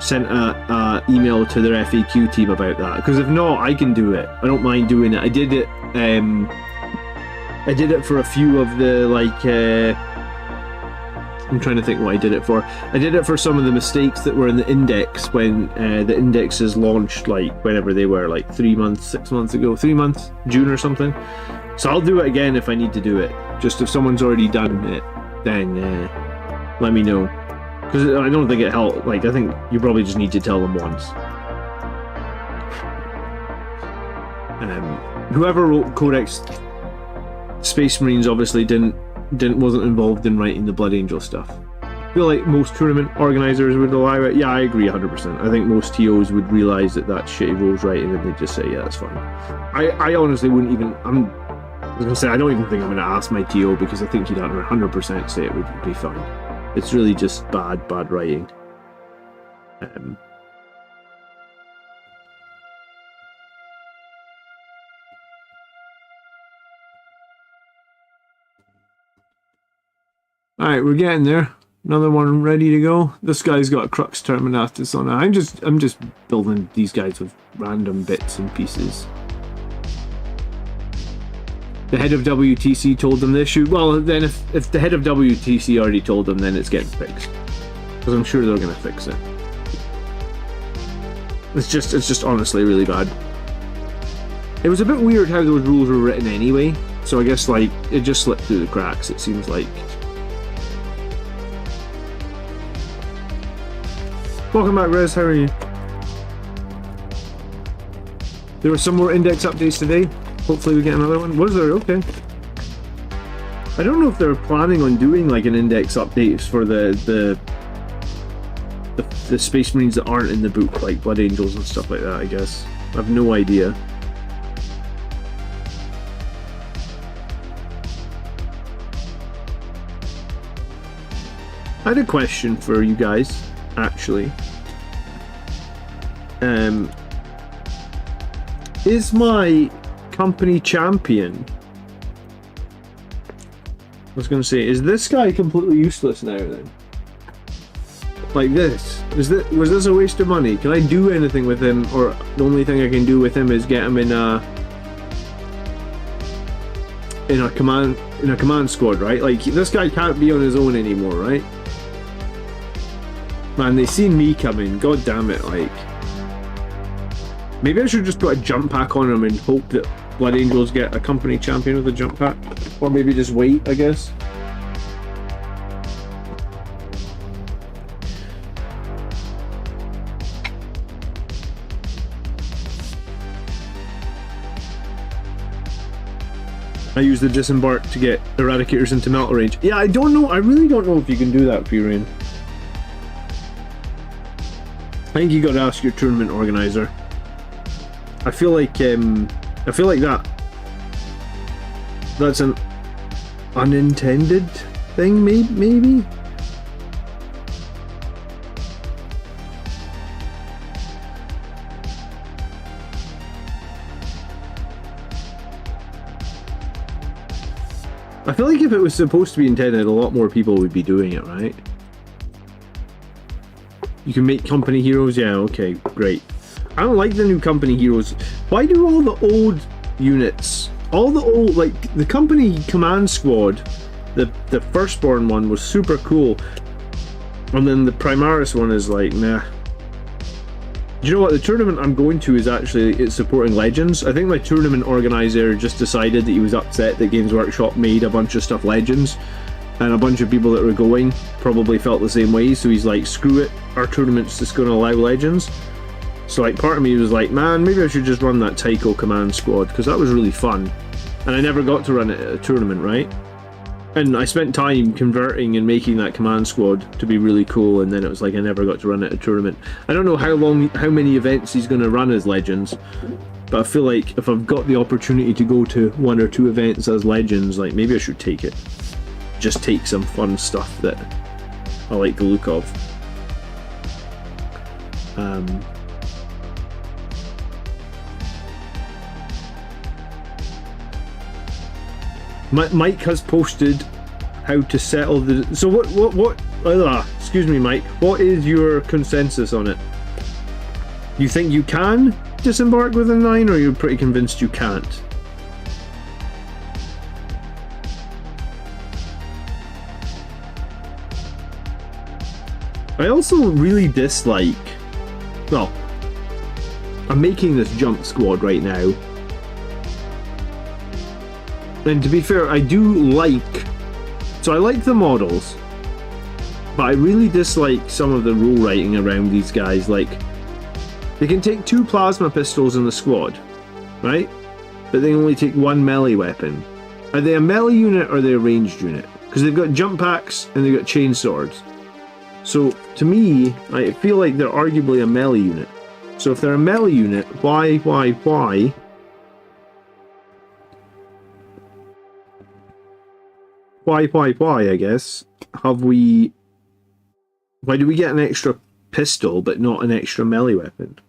sent a email to their FAQ team about that? Because if not, I can do it. I don't mind doing it. I did it. I did it for a few of the like. I'm trying to think what I did it for. I did it for some of the mistakes that were in the index when the indexes launched, like whenever they were, like 3 months, 6 months ago, 3 months, June or something. So I'll do it again if I need to do it. Just if someone's already done it, then let me know. Because I don't think it helped. Like, I think you probably just need to tell them once. Whoever wrote Codex Space Marines obviously wasn't involved in writing the Blood Angel stuff. I feel like most tournament organisers would allow it. Yeah, I agree 100%. I think most TOs would realise that that's shitty rules writing and they'd just say, yeah, that's fine. I honestly wouldn't even... I was going to say, I don't even think I'm going to ask my TO because I think he'd 100% say it would be fine. It's really just bad writing. Alright, we're getting there. Another one ready to go. This guy's got a Crux Terminatus on it. I'm just building these guys with random bits and pieces. The head of WTC told them this should... Well, then if the head of WTC already told them, then it's getting fixed. Because I'm sure they're going to fix it. It's just honestly really bad. It was a bit weird how those rules were written anyway. So I guess, like, it just slipped through the cracks, it seems like. Welcome back, Rez. How are you? There were some more index updates today. Hopefully we get another one. Was there? Okay. I don't know if they're planning on doing like an index updates for the Space Marines that aren't in the book, like Blood Angels and stuff like that, I guess. I have no idea. I had a question for you guys, actually. Is my company champion... I was going to say, is this guy completely useless now then? Like this? Was this a waste of money? Can I do anything with him, or the only thing I can do with him is get him in a command squad, right? Like, this guy can't be on his own anymore, right? Man, they seen me coming. God damn it, like. Maybe I should just put a jump pack on him and hope that Blood Angels get a company champion with a jump pack. Or maybe just wait, I guess. I use the disembark to get eradicators into melter range. Yeah, I don't know. I really don't know if you can do that, Furian. I think you got to ask your tournament organizer. I feel like that's an unintended thing, maybe. I feel like if it was supposed to be intended, a lot more people would be doing it, right? You can make company heroes? Yeah, okay, great. I don't like the new company heroes. Why do all the old units, all the old, like, the company command squad, the firstborn one was super cool, and then the Primarchs one is like, nah. Do you know what? The tournament I'm going to is actually, it's supporting Legends. I think my tournament organizer just decided that he was upset that Games Workshop made a bunch of stuff Legends, and a bunch of people that were going probably felt the same way, so he's like, screw it, our tournament's just going to allow Legends. So like, part of me was like, man, maybe I should just run that Tycho command squad, because that was really fun. And I never got to run it at a tournament, right? And I spent time converting and making that command squad to be really cool, and then it was like I never got to run it at a tournament. I don't know how many events he's going to run as Legends, but I feel like if I've got the opportunity to go to 1 or 2 events as Legends, like maybe I should take it. Just take some fun stuff that I like the look of. Mike has posted how to settle the... So what excuse me, Mike. What is your consensus on it? You think you can disembark with a 9, or you're pretty convinced you can't? I also really dislike... Well, I'm making this jump squad right now. And to be fair, I do like... So I like the models, but I really dislike some of the rule writing around these guys. Like, they can take 2 plasma pistols in the squad, right? But they only take 1 melee weapon. Are they a melee unit or are they a ranged unit? Because they've got jump packs and they've got chain swords. So, to me, I feel like they're arguably a melee unit. So if they're a melee unit, why, I guess, have we... Why do we get an extra pistol but not an extra melee weapon?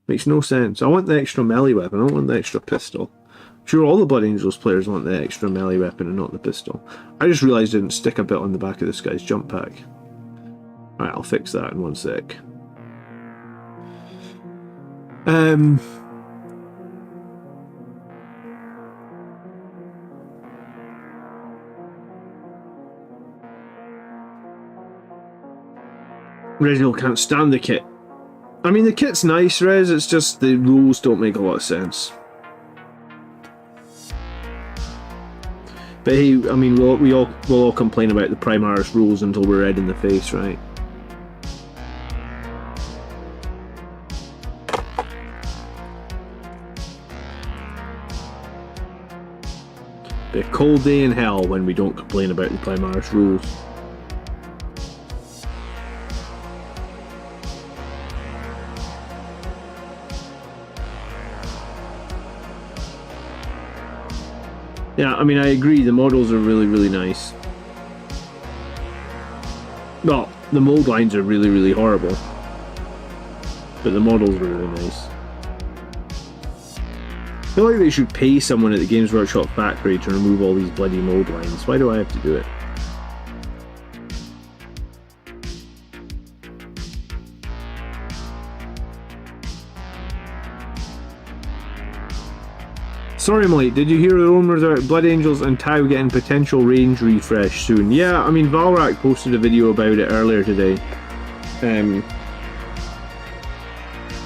Makes no sense. I want the extra melee weapon, I don't want the extra pistol. I'm sure all the Blood Angels players want the extra melee weapon and not the pistol. I just realised I didn't stick a bit on the back of this guy's jump pack. Alright, I'll fix that in 1 sec. Reginald can't stand the kit. I mean, the kit's nice, Rez, it's just the rules don't make a lot of sense. But hey, I mean, we'll all complain about the Primarchs rules until we're red in the face, right? Be a cold day in hell when we don't complain about the Primarchs rules. Yeah, I mean, I agree, the models are really, really nice. Well, the mold lines are really, really horrible. But the models are really nice. I feel like they should pay someone at the Games Workshop factory to remove all these bloody mold lines. Why do I have to do it? Sorry, Mike, did you hear the rumors about Blood Angels and Tau getting potential range refresh soon? Yeah, I mean, Valrak posted a video about it earlier today.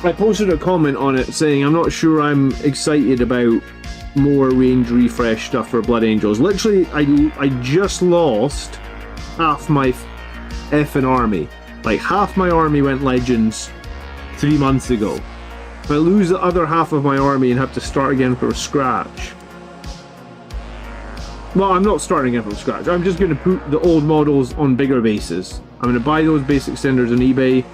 I posted a comment on it saying I'm not sure I'm excited about more range refresh stuff for Blood Angels. Literally, I just lost half my effing army. Like, half my army went Legends 3 months ago. If I lose the other half of my army and have to start again from scratch... Well, I'm not starting again from scratch. I'm just going to put the old models on bigger bases. I'm going to buy those basic extenders on eBay.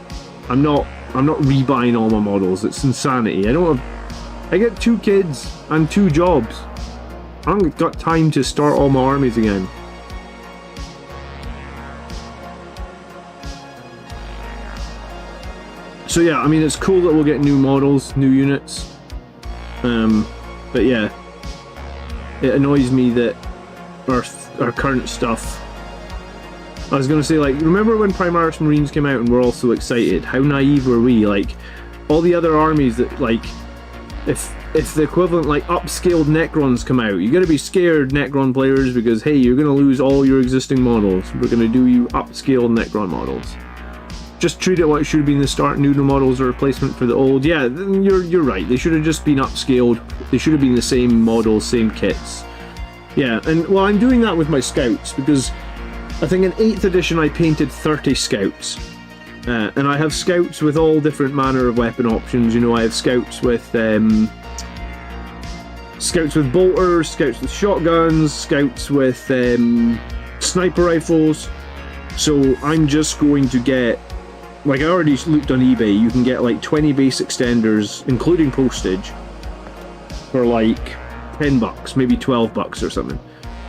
I'm not rebuying all my models. It's insanity. I get 2 kids and 2 jobs. I haven't got time to start all my armies again. So yeah, I mean, it's cool that we'll get new models, new units. But yeah, it annoys me that our current stuff... I was gonna say, like, remember when Primarchs Marines came out and we're all so excited? How naive were we? Like, all the other armies that, like, if the equivalent, like, upscaled Necrons come out, you gotta be scared, Necron players, because, hey, you're gonna lose all your existing models. We're gonna do you upscaled Necron models. Just treat it like it should have been the start new models or replacement for the old. Yeah, you're right. They should have just been upscaled. They should have been the same models, same kits. Yeah, and well, I'm doing that with my scouts because I think in 8th edition I painted 30 scouts. And I have scouts with all different manner of weapon options. You know, I have scouts with scouts with bolters, scouts with shotguns, scouts with sniper rifles. So I'm just going to get, like I already looked on eBay, you can get like 20 base extenders, including postage, for like $10, maybe $12 or something.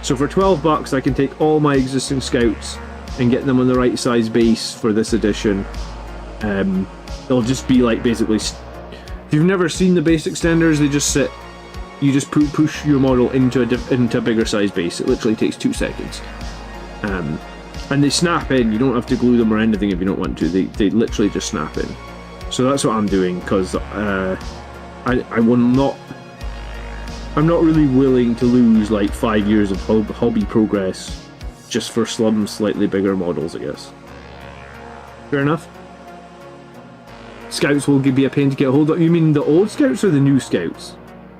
So for $12 I can take all my existing scouts and get them on the right size base for this edition. They'll just be like basically, if you've never seen the base extenders, they just sit, you just push your model into a bigger size base. It literally takes 2 seconds. And they snap in, you don't have to glue them or anything if you don't want to, they literally just snap in. So that's what I'm doing, because I'm not really willing to lose like 5 years of hobby progress just for some slightly bigger models, I guess. Fair enough. Scouts will be a pain to get hold of. You mean the old scouts or the new scouts?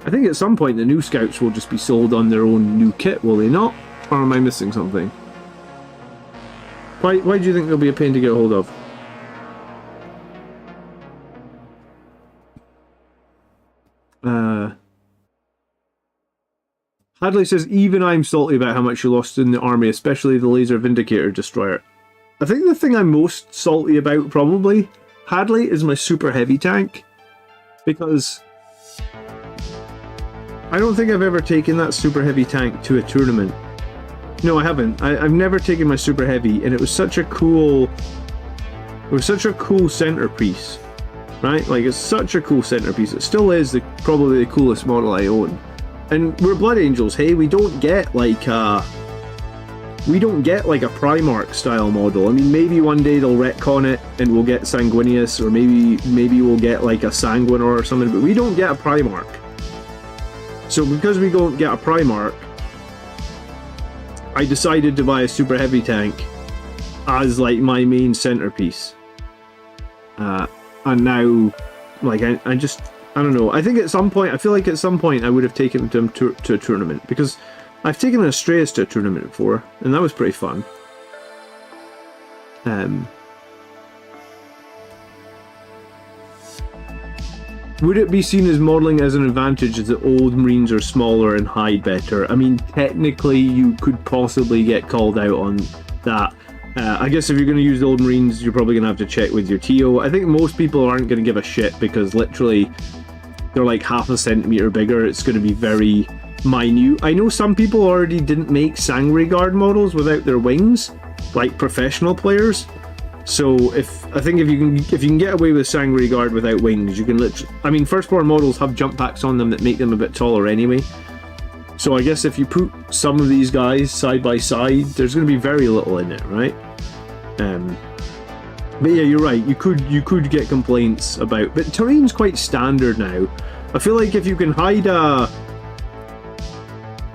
I think at some point the new scouts will just be sold on their own new kit, will they not? Or am I missing something? Why do you think they'll be a pain to get hold of? Hadley says, even I'm salty about how much you lost in the army, especially the laser Vindicator destroyer. I think the thing I'm most salty about, probably, Hadley, is my super heavy tank. Because I don't think I've ever taken that super heavy tank to a tournament. No, I haven't. I've never taken my super heavy, and it was such a cool... It was such a cool centerpiece. Right? Like, it's such a cool centerpiece. It still is probably the coolest model I own. And we're Blood Angels, hey? We don't get like a Primarch style model. I mean, maybe one day they'll retcon it and we'll get Sanguinius, or maybe we'll get like a Sanguinor or something, but we don't get a Primarch. So because we don't get a Primarch, I decided to buy a super heavy tank as like my main centerpiece. And now, like, I don't know. I think at some point, I feel like at some point I would have taken them to a tournament, because I've taken an Astraeus to a tournament before, and that was pretty fun. Would it be seen as modelling as an advantage as the old Marines are smaller and hide better? I mean, technically you could possibly get called out on that. I guess if you're going to use the old Marines, you're probably going to have to check with your TO. I think most people aren't going to give a shit, because literally they're like half a centimetre bigger. It's going to be very minute. I know some people already didn't make Sangre Guard models without their wings, like professional players. So I think if you can get away with Sangre Guard without wings, you can literally... I mean, firstborn models have jump packs on them that make them a bit taller anyway. So I guess if you put some of these guys side by side, there's going to be very little in it, right? But yeah, you're right. You could get complaints about... But terrain's quite standard now. I feel like if you can hide a...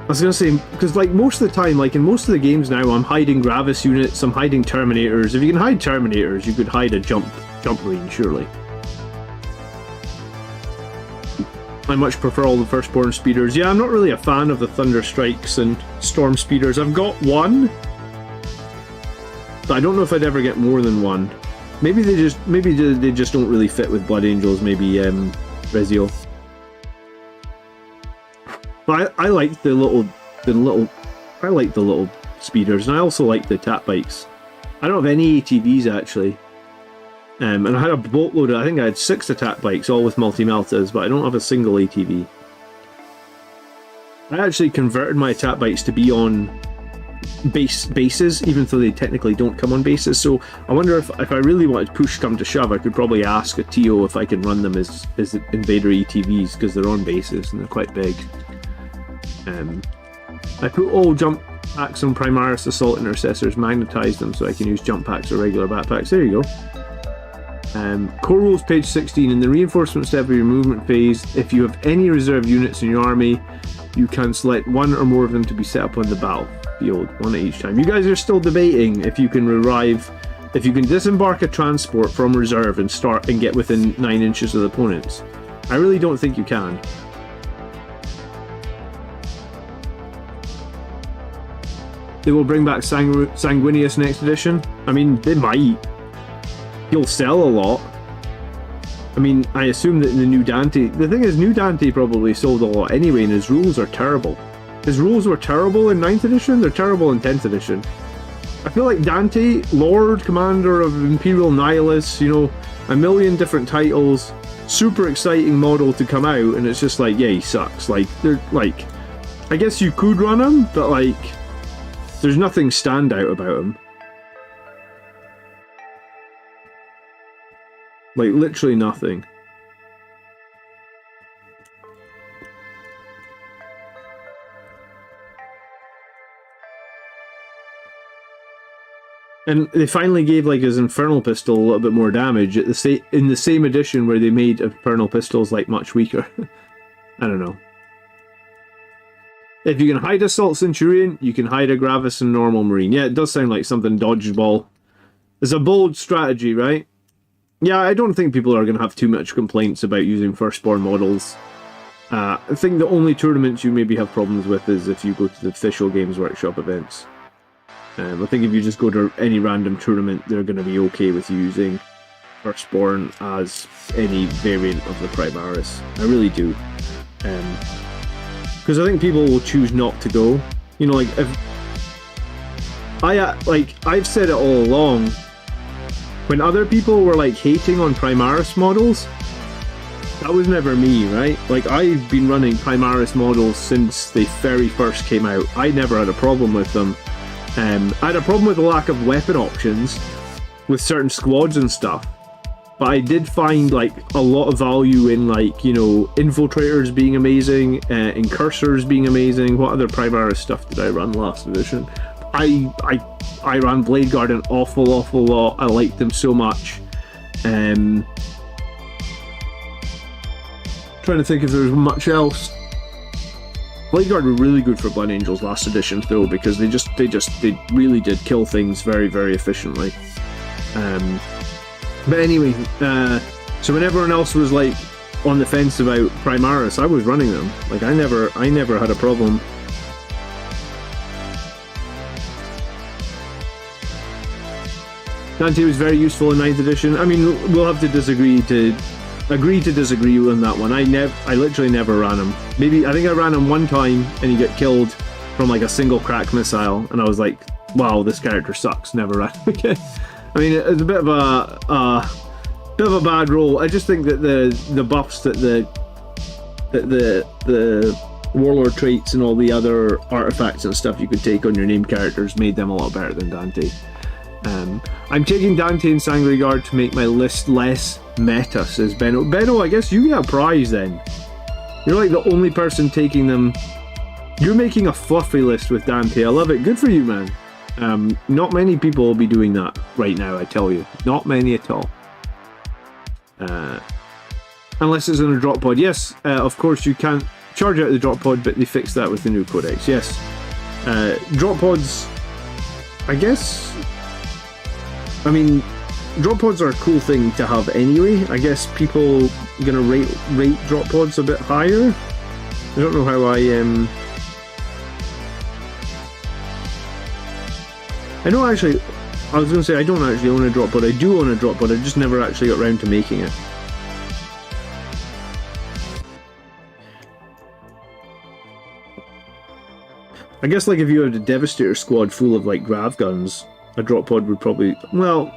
I was going to say, because like most of the time, like in most of the games now, I'm hiding Gravis units, I'm hiding Terminators. If you can hide Terminators, you could hide a jump range, surely. I much prefer all the firstborn speeders. Yeah, I'm not really a fan of the Thunder Strikes and Storm Speeders. I've got one, but I don't know if I'd ever get more than one. Maybe they just don't really fit with Blood Angels. Maybe Rezio. But I like the little speeders, and I also like the attack bikes. I don't have any ATVs actually. And I had a boatload. I think I had 6 attack bikes, all with multi-meltas, but I don't have a single ATV. I actually converted my attack bikes to be on bases, even though they technically don't come on bases. So I wonder if I really wanted push come to shove, I could probably ask a TO if I can run them as Invader ATVs, because they're on bases and they're quite big. I put all jump packs on Primarchs Assault Intercessors, magnetized them so I can use jump packs or regular backpacks. There you go. Core rules, page 16. In the reinforcement step of your movement phase, if you have any reserve units in your army, you can select one or more of them to be set up on the battlefield, one at each time. You guys are still debating if you can disembark a transport from reserve and start and get within 9 inches of the opponents. I really don't think you can. They will bring back Sanguinius next edition. I mean, they might. He'll sell a lot. I mean, I assume that the new Dante... The thing is, new Dante probably sold a lot anyway, and his rules are terrible. His rules were terrible in 9th edition, they're terrible in 10th edition. I feel like Dante, Lord, Commander of Imperial Nihilists, you know, a million different titles, super exciting model to come out, and it's just like, yeah, he sucks. Like, they're like... I guess you could run him, but like... There's nothing standout about him. Like, literally nothing. And they finally gave like his Infernal Pistol a little bit more damage at the in the same edition where they made Infernal Pistols like much weaker. I don't know. If you can hide Assault Centurion, you can hide a Gravis and normal Marine. Yeah, it does sound like something dodgeable. It's a bold strategy, right? Yeah, I don't think people are going to have too much complaints about using Firstborn models. I think the only tournaments you maybe have problems with is if you go to the official Games Workshop events. I think if you just go to any random tournament, they're going to be okay with using Firstborn as any variant of the Primarchs. I really do. Because I think people will choose not to go. You know, like, if... I've said it all along. When other people were, like, hating on Primaris models, that was never me, right? Like, I've been running Primaris models since they very first came out. I never had a problem with them. I had a problem with the lack of weapon options with certain squads and stuff. But I did find, like, a lot of value in, like, you know, Infiltrators being amazing, Incursors being amazing. What other Primaris stuff did I run last edition? I ran Blade Guard an awful lot. I liked them so much. Trying to think if there was much else. Blade Guard were really good for Blood Angels last edition though, because they really did kill things very, very efficiently. But anyway, so when everyone else was like on the fence about Primaris, I was running them. Like I never had a problem. Dante was very useful in 9th edition. I mean, we'll have to agree to disagree on that one. I literally never ran him. I think I ran him one time and he got killed from like a single crack missile, and I was like, wow, this character sucks. Never ran him again. I mean, it's a bit of a bad roll. I just think that the buffs that the warlord traits and all the other artifacts and stuff you could take on your named characters made them a lot better than Dante. I'm taking Dante and Sanguinary Guard to make my list less meta, says Benno. Benno, I guess you get a prize then. You're like the only person taking them. You're making a fluffy list with Dante. I love it. Good for you, man. Not many people will be doing that right now, I tell you. Not many at all. Unless it's in a drop pod. Yes, of course you can't charge out the drop pod, but they fixed that with the new codex. Yes. Drop pods, I guess... I mean, drop pods are a cool thing to have anyway. I guess people are gonna rate drop pods a bit higher. I don't know how I don't actually... I was gonna say I don't actually own a drop pod. I do own a drop pod, I just never actually got around to making it. I guess like if you had a Devastator squad full of like grav guns, a drop pod would probably... Well,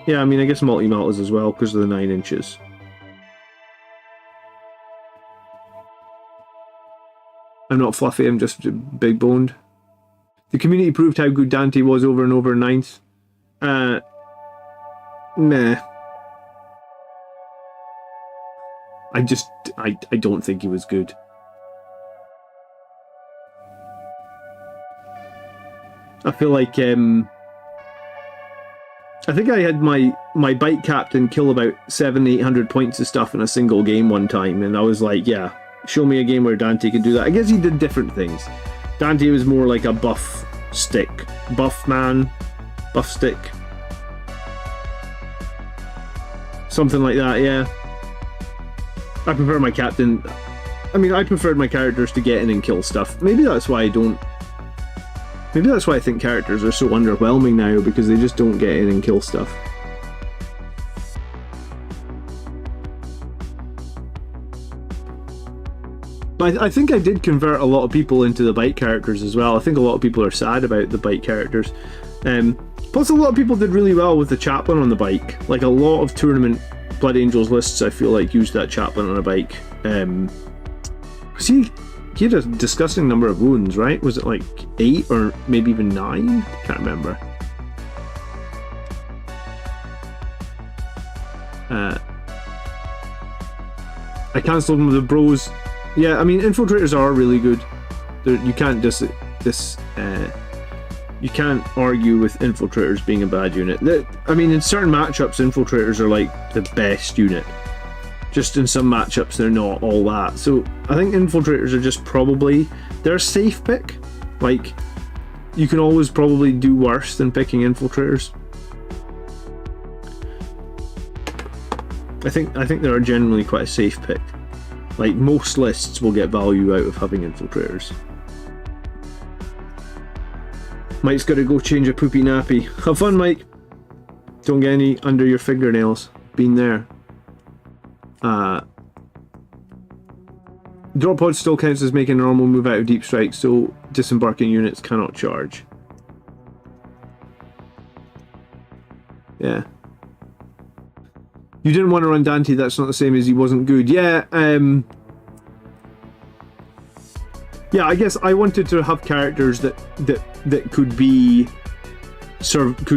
yeah, I mean, I guess multi-maltas as well, because of the 9 inches. I'm not fluffy, I'm just big-boned. The community proved how good Dante was over and over in 9th. Meh. I don't think he was good. I feel like, I think I had my bike captain kill about 700-800 points of stuff in a single game one time, and I was like, yeah, show me a game where Dante could do that. I guess he did different things. Dante was more like a buff stick. Buff man. Buff stick. Something like that, yeah. I prefer my captain... I mean, I preferred my characters to get in and kill stuff. Maybe that's why I don't... Maybe that's why I think characters are so underwhelming now, because they just don't get in and kill stuff. But I think I did convert a lot of people into the bike characters as well. I think a lot of people are sad about the bike characters. Plus, a lot of people did really well with the chaplain on the bike. Like, a lot of tournament Blood Angels lists, I feel like, used that chaplain on a bike. He had a disgusting number of wounds, right? Was it like 8 or maybe even 9? Can't remember. I cancelled them with the bros. Yeah, I mean, infiltrators are really good. You can't you can't argue with infiltrators being a bad unit. I mean, in certain matchups, infiltrators are like the best unit. Just in some matchups, they're not all that. So I think infiltrators are just they're a safe pick. Like, you can always probably do worse than picking infiltrators. I think they're generally quite a safe pick. Like, most lists will get value out of having infiltrators. Mike's got to go change a poopy nappy. Have fun, Mike. Don't get any under your fingernails. Been there. Drop pod still counts as making a normal move out of deep strike, so disembarking units cannot charge. Yeah. You didn't want to run Dante, that's not the same as he wasn't good. Yeah, yeah, I guess I wanted to have characters that could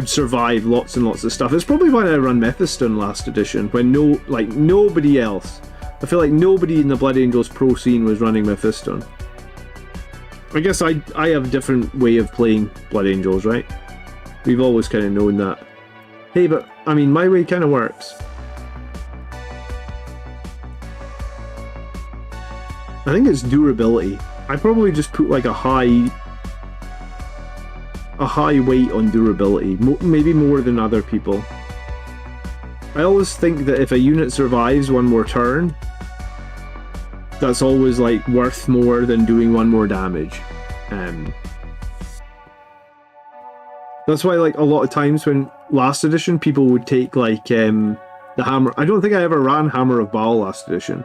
survive lots and lots of stuff. It's probably why I run Mephiston last edition, when nobody else. I feel like nobody in the Blood Angels pro scene was running Mephiston. I guess I have a different way of playing Blood Angels, right? We've always kind of known that. Hey, but I mean, my way kind of works. I think it's durability. I probably just put like a high weight on durability, maybe more than other people. I always think that if a unit survives one more turn, that's always like worth more than doing one more damage. That's why, like, a lot of times when last edition people would take like the hammer. I don't think I ever ran Hammer of Baal last edition,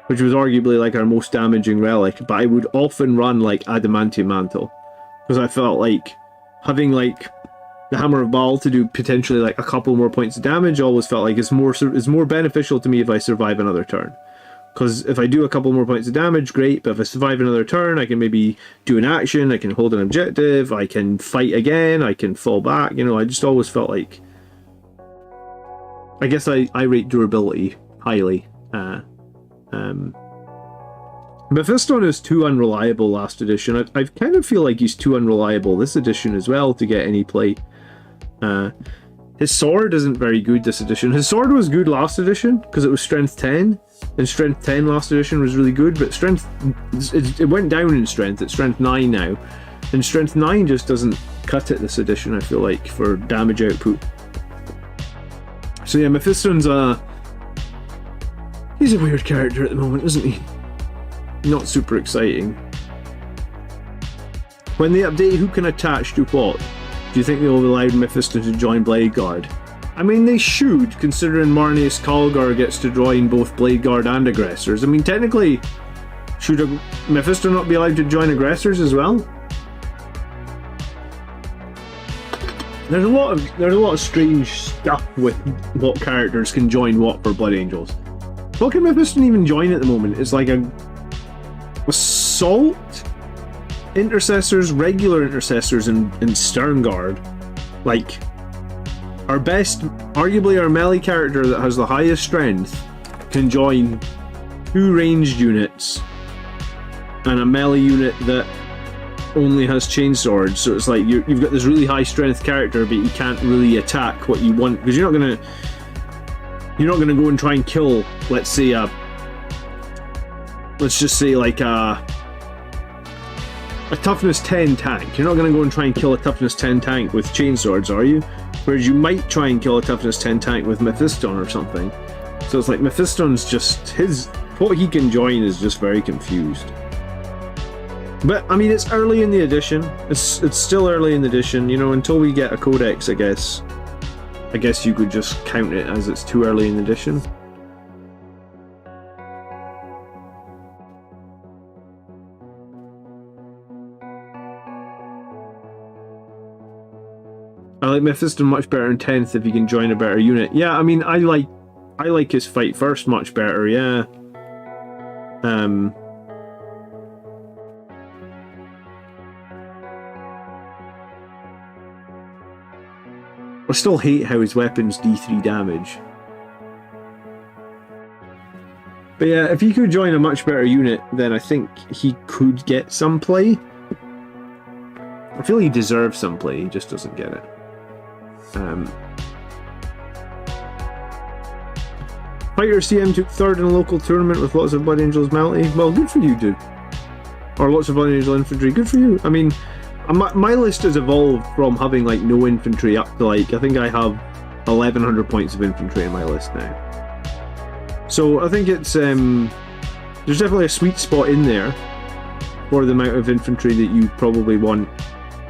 which was arguably like our most damaging relic, but I would often run like Adamantium Mantle, because I felt like having like the Hammer of Baal to do potentially like a couple more points of damage always felt like it's more beneficial to me if I survive another turn. Because if I do a couple more points of damage, great, but if I survive another turn, I can maybe do an action, I can hold an objective, I can fight again, I can fall back, you know. I just always felt like, I guess I rate durability highly. Mephiston is too unreliable last edition. I kind of feel like he's too unreliable this edition as well to get any play. His sword isn't very good this edition. His sword was good last edition because it was strength 10, and strength 10 last edition was really good, but strength, it went down in strength. It's strength 9 now, and strength 9 just doesn't cut it this edition, I feel like, for damage output. So yeah, Mephiston's he's a weird character at the moment, isn't he? Not super exciting. When they update who can attach to what, do you think they'll allow Mephiston to join Bladeguard? I mean, they should, considering Marneus Calgar gets to join both Bladeguard and Aggressors. I mean, technically, should Mephiston not be allowed to join Aggressors as well? There's a lot of strange stuff with what characters can join what for Blood Angels. What can Mephiston even join at the moment? It's like a Assault, Intercessors, regular Intercessors, and Sternguard. Like, arguably our melee character that has the highest strength can join 2 ranged units and a melee unit that only has chainswords. So it's like you've got this really high strength character, but you can't really attack what you want, because you're not gonna go and try and kill, let's just say like a toughness 10 tank. You're not going to go and try and kill a toughness 10 tank with chainswords, are you? Whereas you might try and kill a toughness 10 tank with Mephiston or something. So it's like Mephiston's just what he can join is just very confused. But I mean, it's early in the edition. It's still early in the edition, you know, until we get a codex, I guess. I guess you could just count it as it's too early in the edition. I like Mephisto much better in 10th if you can join a better unit. Yeah, I mean, I like his fight first much better, yeah. I still hate how his weapons D3 damage. But yeah, if he could join a much better unit, then I think he could get some play. I feel he deserves some play, he just doesn't get it. Fighter CM took 3rd in a local tournament with lots of Blood Angels melty. Well, good for you, dude. Or lots of Blood Angel infantry. Good for you. I mean, my list has evolved from having like no infantry up to like, I think I have 1100 points of infantry in my list now. So I think it's there's definitely a sweet spot in there for the amount of infantry that you probably want.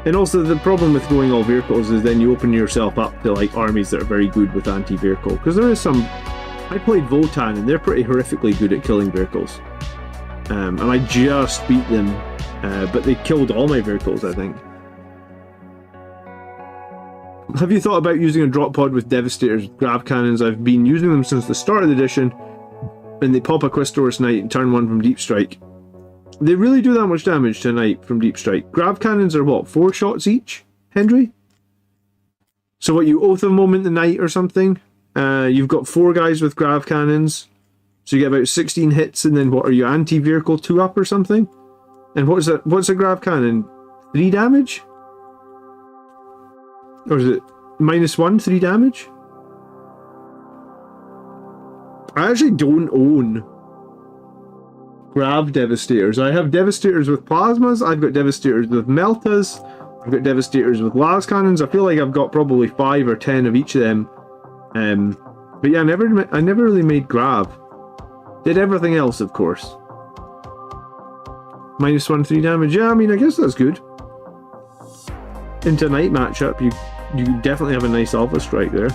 And also the problem with going all vehicles is then you open yourself up to like armies that are very good with anti-vehicle. Because there is some... I played Votan and they're pretty horrifically good at killing vehicles. And I just beat them, but they killed all my vehicles, I think. Have you thought about using a drop pod with Devastators, grav cannons? I've been using them since the start of the edition, and they pop a Quistor's Knight and turn 1 from Deep Strike. They really do that much damage to a Knight from Deep Strike. Grav cannons are what, 4 shots each, Hendry? So what, you Oath of Moment the Knight or something? You've got 4 guys with grav cannons, so you get about 16 hits, and then what are you, anti-vehicle 2-up or something? And what's a grav cannon? 3 damage? Or is it -1, 3 damage? I actually don't own grav Devastators. I have Devastators with plasmas, I've got Devastators with meltas, I've got Devastators with las cannons. I feel like I've got probably 5 or 10 of each of them. But yeah, I never really made grav. Did everything else, of course. -1, 3 damage. Yeah, I mean, I guess that's good. Into Knight matchup, you definitely have a nice Alpha Strike there.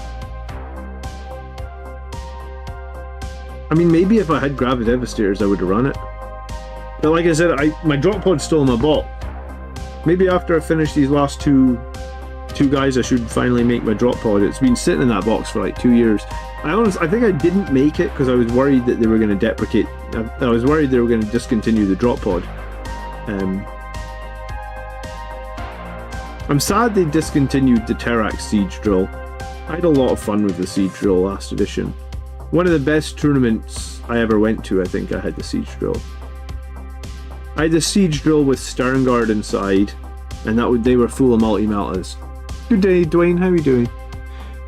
I mean, maybe if I had grav Devastators, I would have run it. But like I said, my drop pod's still in my box. Maybe after I finish these last two guys, I should finally make my drop pod. It's been sitting in that box for like 2 years. I think I didn't make it because I was worried that they were going to deprecate. I was worried they were going to discontinue the drop pod. I'm sad they discontinued the Terrax Siege Drill. I had a lot of fun with the Siege Drill last edition. One of the best tournaments I ever went to, I think I had the Siege Drill. I had the Siege Drill with Sterngard inside, and they were full of multi-meltas. Good day, Dwayne, how are you doing?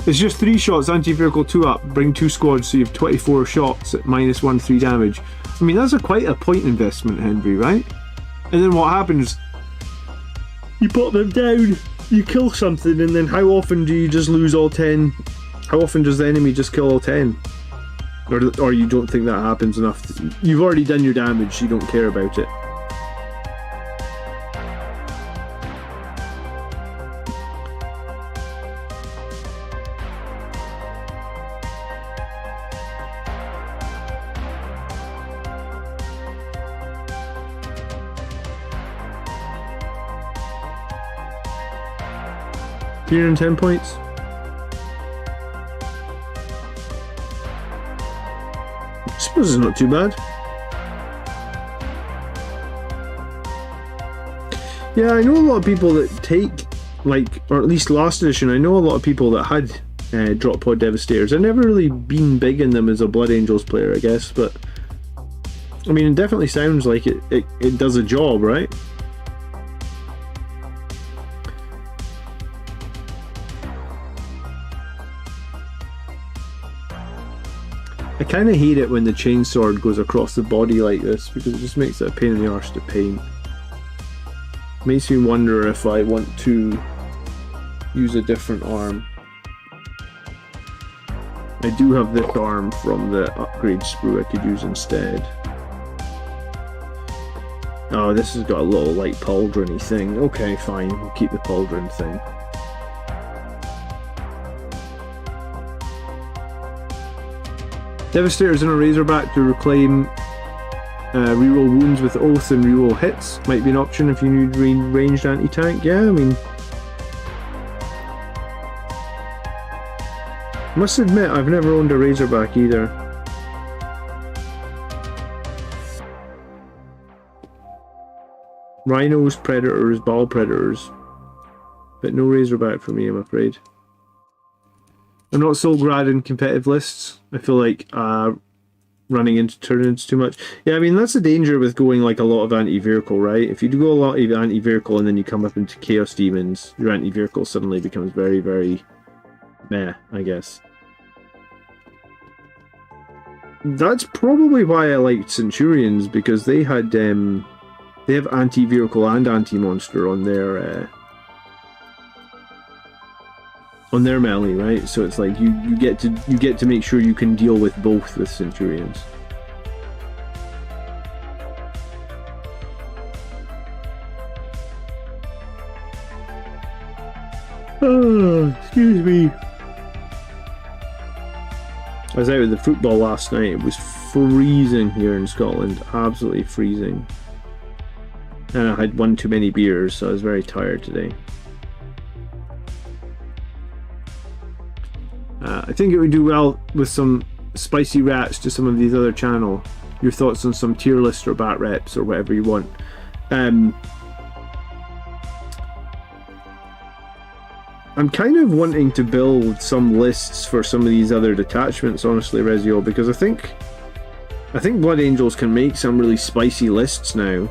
It's just 3 shots, anti-vehicle 2-up, bring 2 squads, so you have 24 shots at -1, 3 damage. I mean, that's quite a point investment, Henry, right? And then what happens? You put them down, you kill something, and then how often do you just lose all 10? How often does the enemy just kill all 10? Or you don't think that happens enough? You've already done your damage, so you don't care about it. Here in 10 points. I suppose it's not too bad. Yeah, I know a lot of people that take, like, or at least last edition, I know a lot of people that had drop pod Devastators. I've never really been big in them as a Blood Angels player, I guess, but I mean, it definitely sounds like it does a job, right? I kind of hate it when the chainsword goes across the body like this, because it just makes it a pain in the arse to paint. Makes me wonder if I want to use a different arm. I do have this arm from the upgrade sprue I could use instead. Oh, this has got a little like pauldron-y thing. Okay, fine, we'll keep the pauldron thing. Devastators in a Razorback to reclaim reroll wounds with Oath and reroll hits might be an option if you need ranged anti-tank. Yeah, I mean, I must admit, I've never owned a Razorback either. Rhinos, Predators, Ball Predators. But no Razorback for me, I'm afraid. I'm not so glad in competitive lists. I feel like running into tournaments too much. Yeah, I mean, that's the danger with going like a lot of anti-vehicle, right? If you do go a lot of anti-vehicle and then you come up into Chaos Demons, your anti-vehicle suddenly becomes very, very meh, I guess. That's probably why I liked Centurions, because they had they have anti-vehicle and anti-monster on their melee, right? So it's like you get to make sure you can deal with both with Centurions. Oh, excuse me. I was out with the football last night. It was freezing here in Scotland, absolutely freezing. And I had one too many beers, so I was very tired today. I think it would do well with some spicy rats to some of these other channel. Your thoughts on some tier list or bat reps or whatever you want. I'm kind of wanting to build some lists for some of these other detachments, honestly, Rezio, because I think Blood Angels can make some really spicy lists now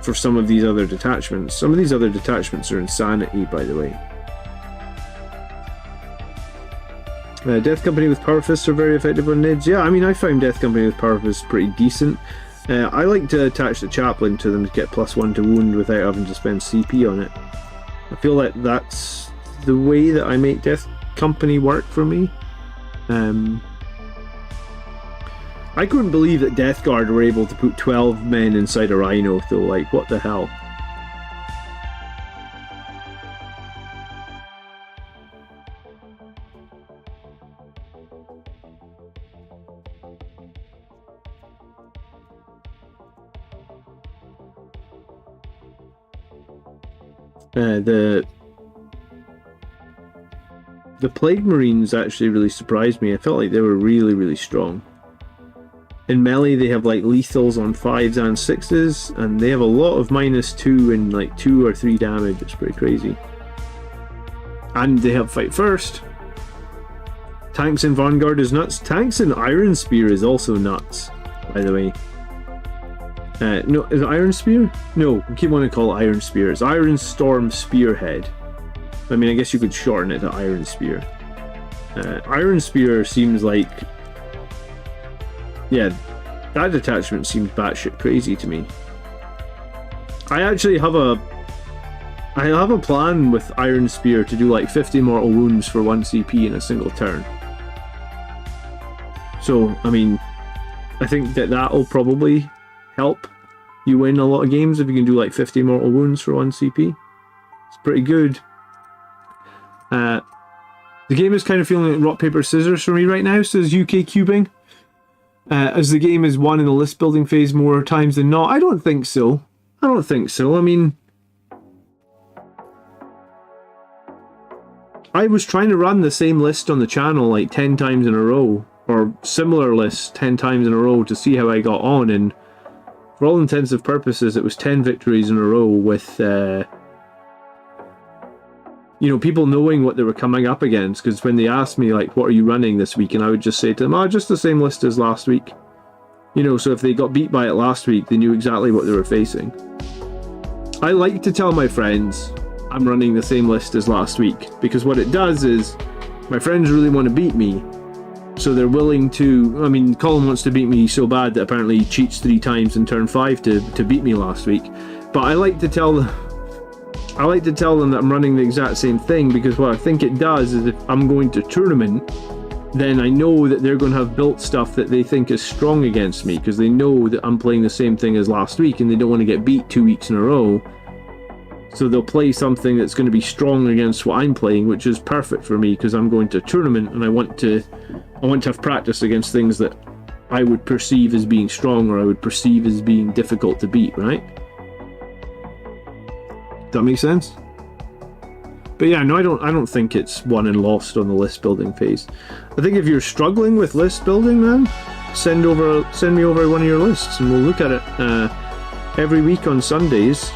for some of these other detachments. Some of these other detachments are insanity, by the way. Death Company with Power Fists are very effective on NIDs. Yeah, I mean, I found Death Company with Power Fists pretty decent. I like to attach the Chaplain to them to get +1 to wound without having to spend CP on it. I feel like that's the way that I make Death Company work for me. I couldn't believe that Death Guard were able to put 12 men inside a Rhino, though. Like, what the hell? The Plague Marines actually really surprised me. I felt like they were really, really strong. In melee, they have like lethals on 5s and 6s, and they have a lot of -2 and like 2 or 3 damage. It's pretty crazy. And they have fight first. Tanks in Vanguard is nuts. Tanks in Iron Spear is also nuts, by the way. No, is it Iron Spear? No, I keep wanting to call it Iron Spear. It's Iron Storm Spearhead. I mean, I guess you could shorten it to Iron Spear. Iron Spear seems like... Yeah, that detachment seems batshit crazy to me. I actually have a plan with Iron Spear to do like 50 mortal wounds for 1 CP in a single turn. So, I mean, I think that that'll probably help you win a lot of games if you can do like 50 mortal wounds for 1 CP. It's pretty good. The game is kind of feeling like rock, paper, scissors for me right now, says UK Cubing. As the game is won in the list building phase more times than not. I don't think so. I don't think so. I mean, I was trying to run the same list on the channel like 10 times in a row, or similar lists 10 times in a row to see how I got on, and for all intents and purposes it was 10 victories in a row with you know, people knowing what they were coming up against, because when they asked me like, what are you running this week, and I would just say to them, oh, just the same list as last week. You know, so if they got beat by it last week, they knew exactly what they were facing. I like to tell my friends I'm running the same list as last week, because what it does is my friends really want to beat me, so they're willing to... I mean, Colin wants to beat me so bad that apparently he cheats 3 times in turn 5 to beat me last week. But I like to tell them that I'm running the exact same thing, because what I think it does is if I'm going to tournament, then I know that they're going to have built stuff that they think is strong against me, because they know that I'm playing the same thing as last week and they don't want to get beat 2 weeks in a row. So they'll play something that's going to be strong against what I'm playing, which is perfect for me because I'm going to a tournament and I want to have practice against things that I would perceive as being strong, or I would perceive as being difficult to beat, right? Does that make sense? But yeah, no, I don't think it's won and lost on the list building phase. I think if you're struggling with list building, man, send me over one of your lists and we'll look at it. Every week on Sundays,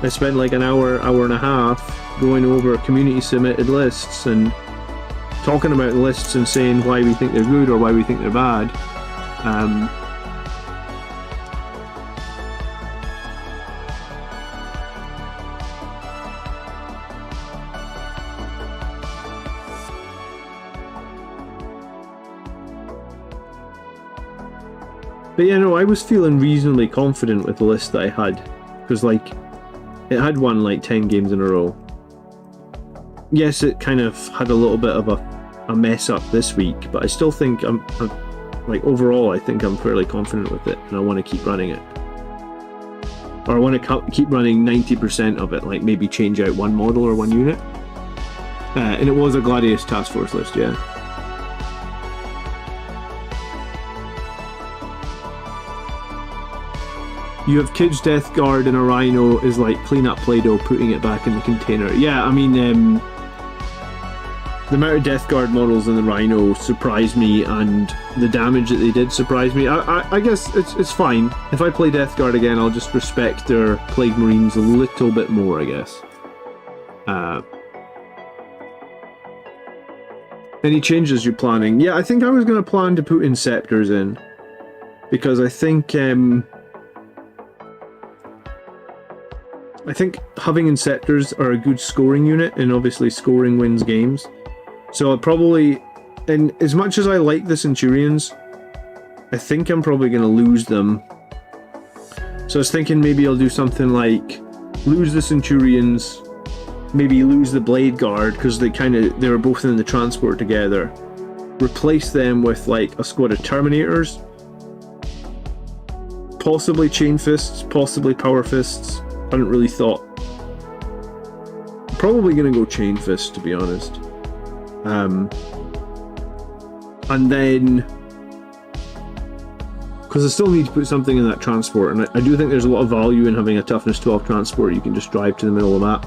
I spend like an hour and a half going over community submitted lists and talking about the lists and saying why we think they're good or why we think they're bad. But yeah, no, I was feeling reasonably confident with the list that I had, because like it had won like 10 games in a row. Yes, it kind of had a little bit of a mess up this week, but I still think I'm like overall I think I'm fairly confident with it, and I want to keep running it. Or I want to keep running 90% of it, like maybe change out one model or one unit. And it was a Gladius Task Force list, yeah. You have Kid's Death Guard and a Rhino is like clean up Play-Doh, putting it back in the container. Yeah, I mean, the amount of Death Guard models in the Rhino surprised me, and the damage that they did surprised me. I guess it's fine. If I play Death Guard again, I'll just respect their Plague Marines a little bit more, I guess. Any changes you're planning? Yeah, I think I was going to plan to put Inceptors in, because I think having Inceptors are a good scoring unit, and obviously scoring wins games. So I'll probably, and as much as I like the Centurions, I think I'm probably going to lose them. So I was thinking maybe I'll do something like lose the Centurions, maybe lose the Blade Guard, because they were both in the transport together. Replace them with like a squad of Terminators, possibly Chain Fists, possibly Power Fists. I hadn't really thought. I'm probably going to go Chain Fist, to be honest. And then, because I still need to put something in that transport, and I do think there's a lot of value in having a toughness 12 transport you can just drive to the middle of the map.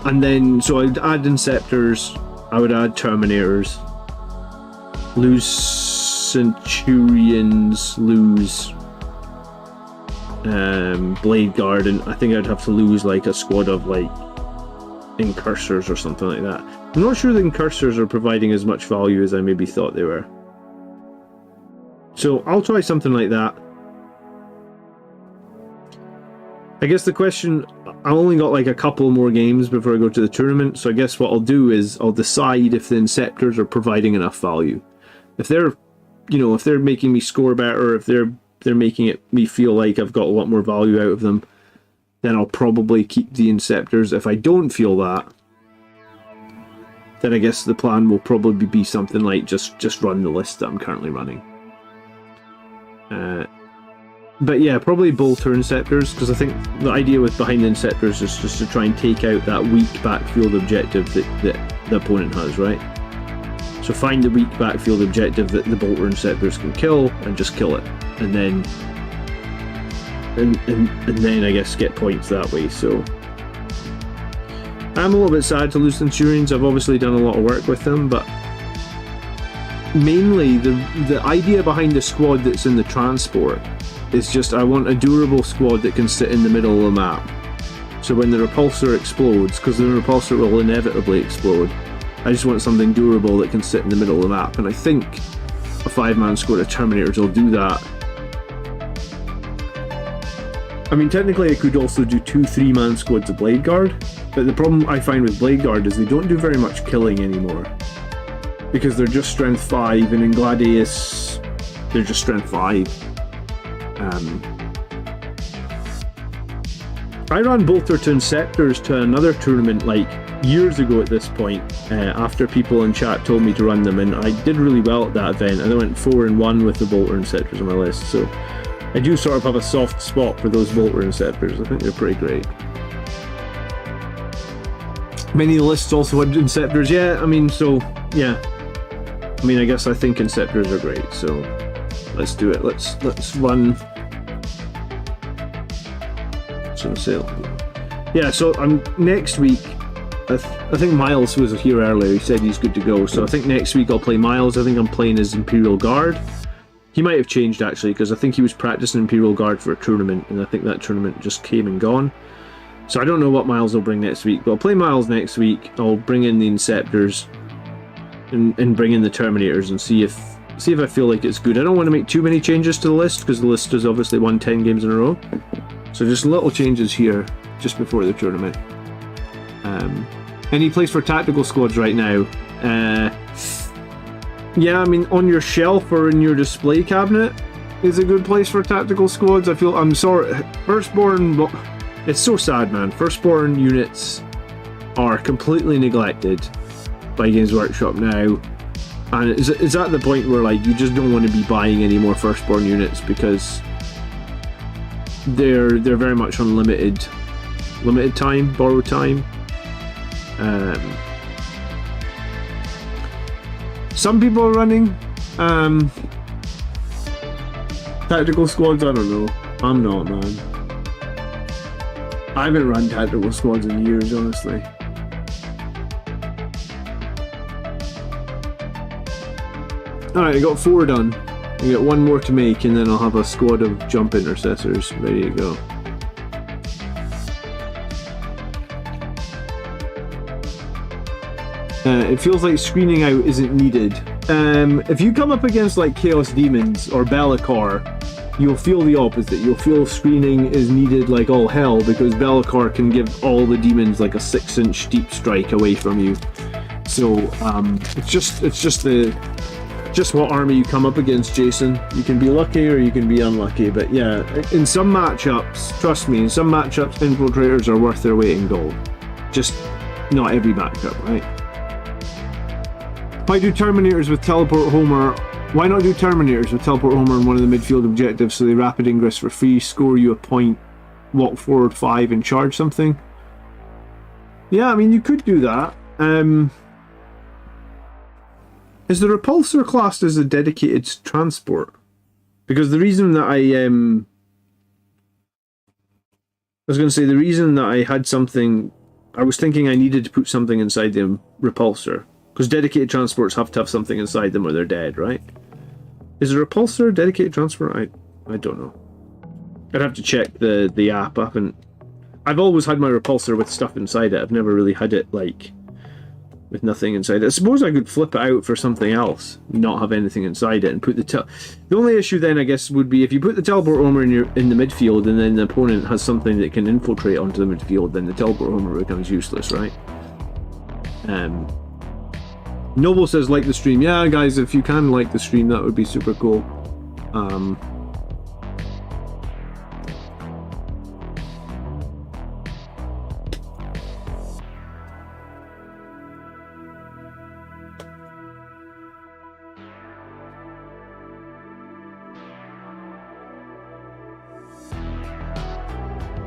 And then, so I'd add Inceptors, I would add Terminators, lose Centurions, lose Blade Guard, and I think I'd have to lose like a squad of like Incursors or something like that. I'm not sure the Incursors are providing as much value as I maybe thought they were. So I'll try something like that. I guess the question, I only got like a couple more games before I go to the tournament, so I guess what I'll do is I'll decide if the Inceptors are providing enough value. If they're, if they're making me score better, if they're making me feel like I've got a lot more value out of them, then I'll probably keep the Inceptors. If I don't feel that, then I guess the plan will probably be something like just run the list that I'm currently running. But yeah, probably Bolter Inceptors, because I think the idea behind the Inceptors is just to try and take out that weak backfield objective that the opponent has, right? So find the weak backfield objective that the Bolter Inceptors can kill, and just kill it. And then I guess get points that way. So I'm a little bit sad to lose Centurions. I've obviously done a lot of work with them, but mainly the idea behind the squad that's in the transport is just I want a durable squad that can sit in the middle of the map. So when the repulsor explodes, because the repulsor will inevitably explode, I just want something durable that can sit in the middle of the map, and I think a 5-man squad of Terminators will do that. I mean, technically I could also do 2 3-man squads of Blade Guard, but the problem I find with Blade Guard is they don't do very much killing anymore, because they're just strength 5, and in Gladius they're just strength 5. I ran Bolter to Inceptors to another tournament like years ago at this point, after people in chat told me to run them, and I did really well at that event, and I went 4-1 with the Bolter Inceptors on my list, so I do sort of have a soft spot for those Bolter Inceptors. I think they're pretty great. Many of the lists also had Inceptors, yeah, I mean, so, yeah. I mean, I guess I think Inceptors are great, so let's do it. Let's run some sale. yeah, so next week, I think Miles was here earlier. He said he's good to go. So I think next week I'll play Miles. I think I'm playing as Imperial Guard. He might have changed actually, because I think he was practicing Imperial Guard for a tournament, and I think that tournament just came and gone. So I don't know what Miles will bring next week, but I'll play Miles next week. I'll bring in the Inceptors and bring in the Terminators and see if I feel like it's good. I don't want to make too many changes to the list, because the list has obviously won 10 games in a row. So just little changes here just before the tournament. Any place for tactical squads right now? Yeah, I mean, on your shelf or in your display cabinet is a good place for tactical squads. I'm sorry, Firstborn, it's so sad, man. Firstborn units are completely neglected by Games Workshop now. And it's at the point where, like, you just don't want to be buying any more Firstborn units, because they're very much on limited time, borrowed time. Some people are running tactical squads. I don't know. I'm not, man. I haven't run tactical squads in years, honestly. Alright, I got 4 done. I got 1 more to make, and then I'll have a squad of jump intercessors ready to go. It feels like screening out isn't needed. If you come up against like Chaos Demons or Be'lakor, you'll feel the opposite. You'll feel screening is needed like all hell, because Be'lakor can give all the demons like a 6-inch deep strike away from you. So it's just what army you come up against, Jason. You can be lucky or you can be unlucky, but yeah, in some matchups, trust me, in some matchups, infiltrators are worth their weight in gold. Just not every matchup, right? Why do Terminators with Teleport Homer? Why not do Terminators with Teleport Homer in one of the midfield objectives, so they rapid ingress for free, score you a point, walk forward 5 and charge something? Yeah, I mean, you could do that. Is the Repulsor classed as a dedicated transport? Because the reason that I was going to say, the reason that I had something, I was thinking I needed to put something inside the Repulsor. Because dedicated transports have to have something inside them or they're dead, right? Is a Repulsor a dedicated transport? I don't know. I'd have to check the app. I've always had my Repulsor with stuff inside it. I've never really had it, like, with nothing inside it. I suppose I could flip it out for something else, not have anything inside it, and put the only issue then, I guess, would be if you put the Teleport Homer in the midfield, and then the opponent has something that can infiltrate onto the midfield, then the Teleport Homer becomes useless, right? Noble says, like the stream. Yeah, guys, if you can like the stream, that would be super cool.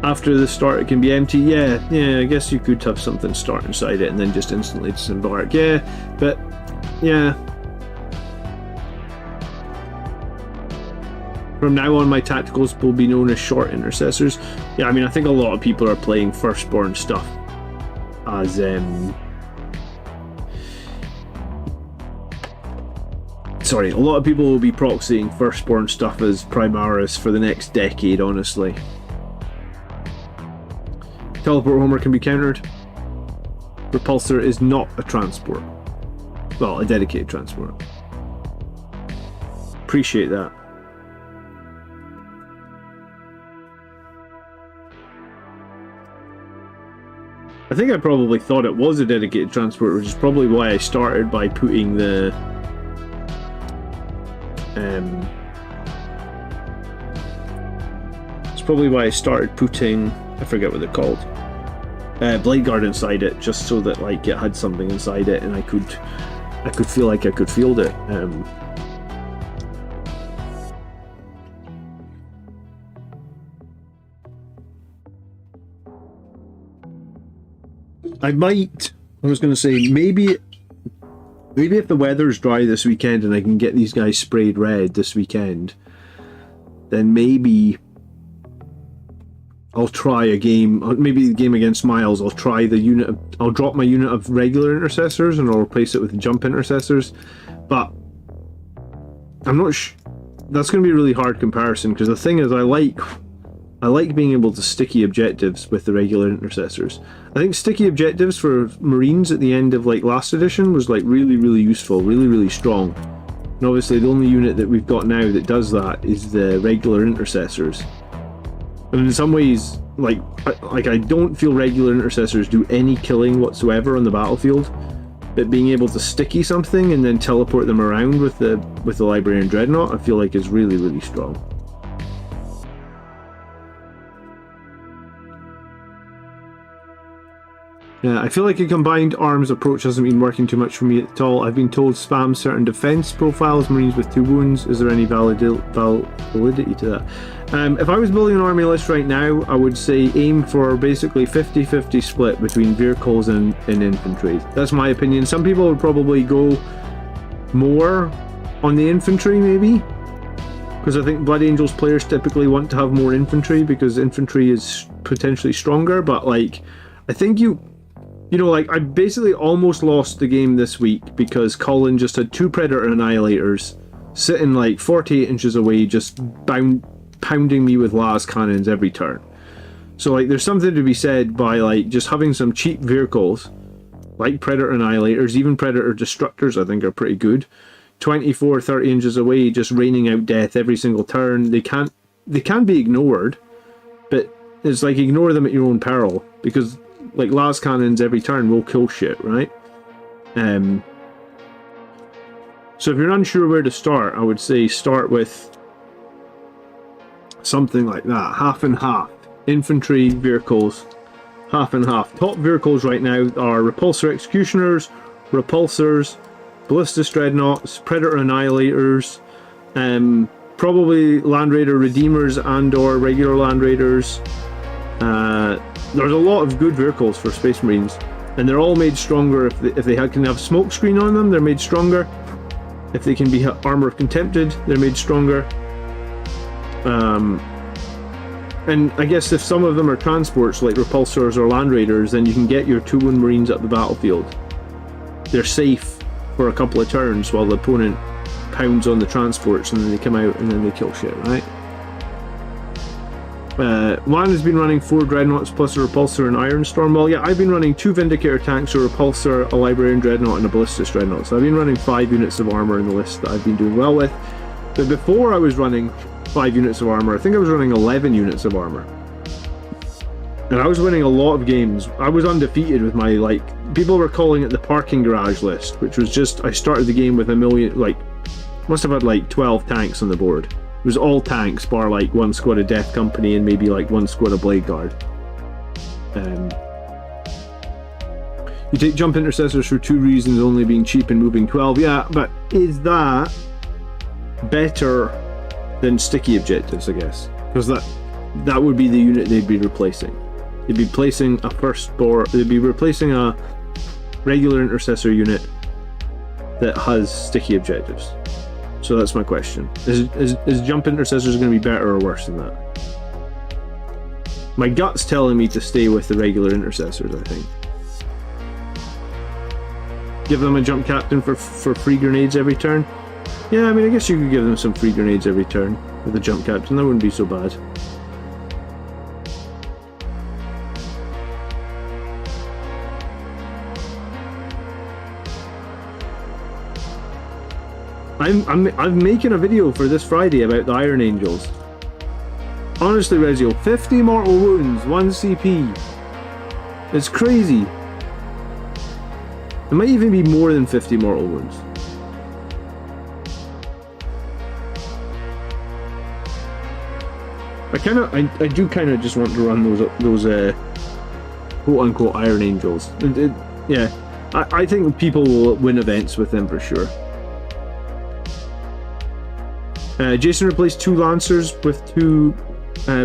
After the start, it can be empty. Yeah, I guess you could have something start inside it and then just instantly disembark. Yeah, but yeah. From now on, my tacticals will be known as short intercessors. Yeah, I mean, I think a lot of people are playing Firstborn stuff as sorry, a lot of people will be proxying Firstborn stuff as Primarchs for the next decade, honestly. Teleport Homer can be countered. Repulsor is not a transport. Well, a dedicated transport. Appreciate that. I think I probably thought it was a dedicated transport, which is probably why I started by putting the it's probably why I started putting, I forget what they're called, Blade Guard inside it, just so that like it had something inside it and I could feel like I could field it. I was going to say, maybe if the weather's dry this weekend and I can get these guys sprayed red this weekend, then maybe I'll try a game, maybe the game against Miles, I'll try the unit of, I'll drop my unit of regular intercessors and I'll replace it with jump intercessors. But I'm not that's going to be a really hard comparison, because the thing is, I like being able to sticky objectives with the regular intercessors. I think sticky objectives for Marines at the end of like last edition was like really, really useful, really, really strong. And obviously the only unit that we've got now that does that is the regular intercessors. And in some ways, like I don't feel regular intercessors do any killing whatsoever on the battlefield. But being able to sticky something and then teleport them around with the Librarian Dreadnought, I feel like is really, really strong. Yeah, I feel like a combined arms approach hasn't been working too much for me at all. I've been told spam certain defense profiles, Marines with 2 wounds. Is there any validity to that? If I was building an army list right now, I would say aim for basically 50-50 split between vehicles and infantry. That's my opinion. Some people would probably go more on the infantry, maybe, because I think Blood Angels players typically want to have more infantry because infantry is potentially stronger. But like, I think you know, like, I basically almost lost the game this week because Colin just had 2 Predator Annihilators sitting like 48 inches away, just pounding me with las cannons every turn. So like, there's something to be said by like just having some cheap vehicles like Predator Annihilators, even Predator Destructors I think are pretty good. 24-30 inches away, just raining out death every single turn. They can be ignored, but it's like, ignore them at your own peril, because like las cannons every turn will kill shit, right? So if you're unsure where to start, I would say start with something like that, half and half. Infantry, vehicles, half and half. Top vehicles right now are Repulsor Executioners, Repulsors, Ballistus Dreadnoughts, Predator Annihilators, probably Land Raider Redeemers and or regular Land Raiders. There's a lot of good vehicles for Space Marines, and they're all made stronger if they can have smoke screen on them. They're made stronger. If they can be armor of contempted, they're made stronger. And I guess if some of them are transports like Repulsors or Land Raiders, then you can get your 2-1 Marines up the battlefield. They're safe for a couple of turns while the opponent pounds on the transports, and then they come out and then they kill shit, right? Juan has been running 4 Dreadnoughts plus a Repulsor and Ironstorm. Well, yeah, I've been running 2 Vindicator tanks, a Repulsor, a Librarian Dreadnought, and a Ballistus Dreadnought. So I've been running 5 units of armor in the list that I've been doing well with. But before I was running 5 units of armor, I think I was running 11 units of armor. And I was winning a lot of games. I was undefeated with my, like, people were calling it the parking garage list, which was just, I started the game with a million, like, must have had like 12 tanks on the board. It was all tanks, bar like 1 squad of Death Company and maybe like 1 squad of Blade Guard. You take Jump Intercessors for 2 reasons, only being cheap and moving 12. Yeah, but is that better than sticky objectives, I guess? Because that would be the unit they'd be replacing. They'd be replacing a they'd be replacing a regular intercessor unit that has sticky objectives. So that's my question. Is Jump Intercessors going to be better or worse than that? My gut's telling me to stay with the regular Intercessors, I think. Give them a Jump Captain for free grenades every turn? Yeah, I mean, I guess you could give them some free grenades every turn with a Jump Captain. That wouldn't be so bad. I'm making a video for this Friday about the Iron Angels. Honestly, Rezio, 50 mortal wounds, 1 CP. It's crazy. It might even be more than 50 mortal wounds. I do kind of just want to run those quote-unquote Iron Angels. Yeah, I think people will win events with them for sure. Jason replaced 2 Lancers with 2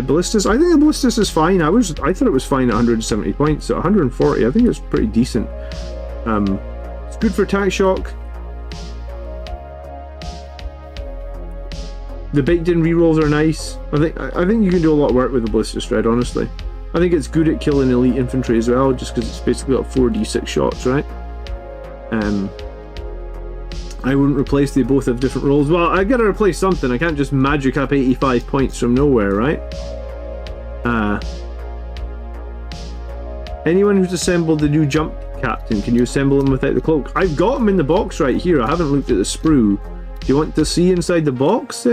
Ballistas. I think the Ballistas is fine. I thought it was fine at 170 points. At 140, I think it's pretty decent. It's good for attack shock. The baked-in rerolls are nice. I think you can do a lot of work with the Ballistas Dread, honestly. I think it's good at killing elite infantry as well, just because it's basically got 4d6 shots, right? I wouldn't replace, they both have different roles. Well, I gotta replace something. I can't just magic up 85 points from nowhere, right? Anyone who's assembled the new jump captain, can you assemble him without the cloak? I've got him in the box right here. I haven't looked at the sprue. Do you want to see inside the box,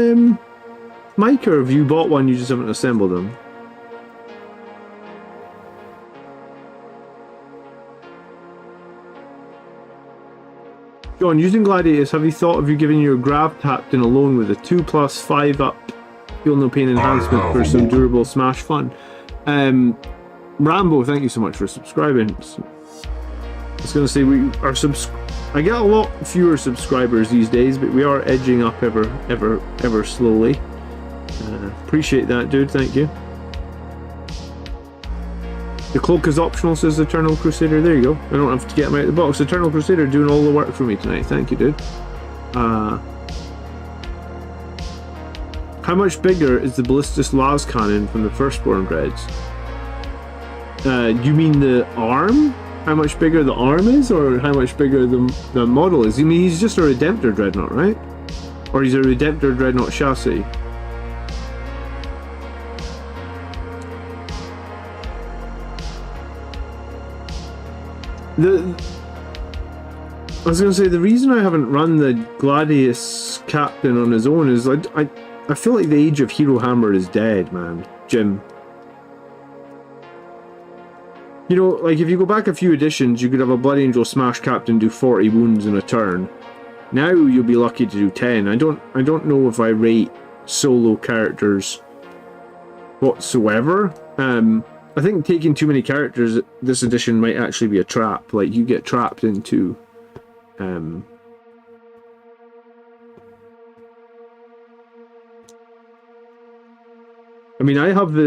Mike, or have you bought one, you just haven't assembled them? John, using gladiators, have you thought of you giving your grav captain alone with a 2+, 5+ feel no pain enhancement for some durable smash fun? Rambo, thank you so much for subscribing. I was going to say, I get a lot fewer subscribers these days, but we are edging up ever slowly. Appreciate that, dude, thank you. The cloak is optional, says Eternal Crusader. There you go. I don't have to get him out of the box. Eternal Crusader doing all the work for me tonight. Thank you, dude. How much bigger is the Ballistus Las cannon from the Firstborn Dreads? You mean the arm? How much bigger the arm is, or how much bigger the model is? I mean, he's just a Redemptor Dreadnought, right? Or he's a Redemptor Dreadnought chassis. I was going to say, the reason I haven't run the Gladius captain on his own is I feel like the age of Hero Hammer is dead, man. Jim. You know, like if you go back a few editions, you could have a Blood Angel Smash captain do 40 wounds in a turn. Now you'll be lucky to do 10. I don't know if I rate solo characters whatsoever. I think taking too many characters this edition might actually be a trap. Like, you get trapped into I mean, I have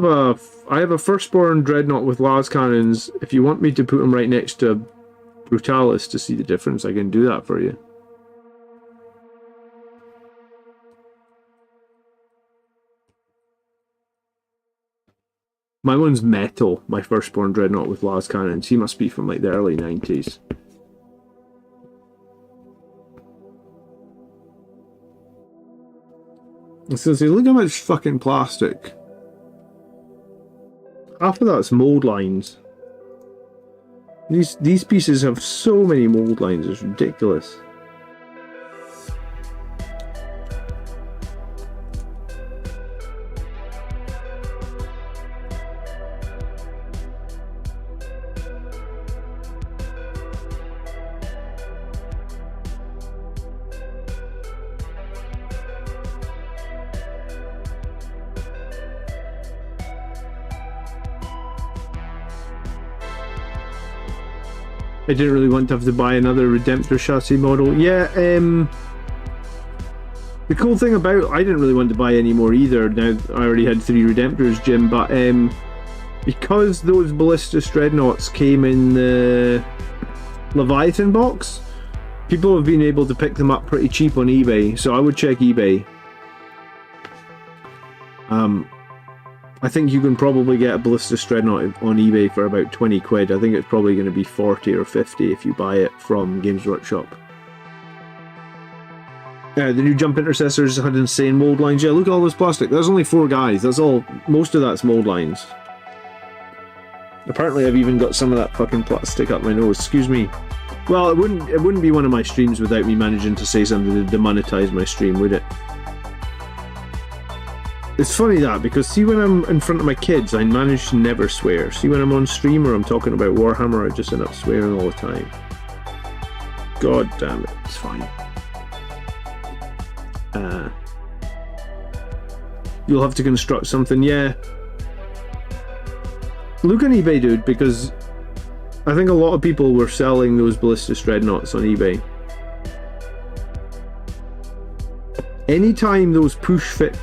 a Firstborn Dreadnought with Las cannons. If you want me to put them right next to Brutalis to see the difference, I can do that for you. My one's metal, my Firstborn Dreadnought with Las cannons. He must be from like the early 90s. I was gonna say, look how much fucking plastic. Half of that's mold lines. These pieces have so many mold lines, it's ridiculous. I didn't really want to have to buy another Redemptor chassis model. Yeah, the cool thing about, I didn't really want to buy any more either. Now, I already had 3 Redemptors, Jim, but because those Ballistus Dreadnoughts came in the Leviathan box, people have been able to pick them up pretty cheap on eBay, so I would check eBay. I think you can probably get a Ballistus Dreadnought on eBay for about 20 quid. I think it's probably going to be 40 or 50 if you buy it from Games Workshop. The new Jump Intercessors had insane mold lines. Yeah, look at all this plastic. There's only 4 guys. That's all. Most of that's mold lines. Apparently I've even got some of that fucking plastic up my nose. Excuse me. Well, it wouldn't be one of my streams without me managing to say something to demonetize my stream, would it? It's funny that, because see, when I'm in front of my kids, I manage to never swear. See, when I'm on stream or I'm talking about Warhammer, I just end up swearing all the time. God damn it, it's fine. You'll have to construct something, yeah. Look on eBay, dude, because I think a lot of people were selling those Ballistus Dreadnoughts on eBay. Anytime those push fit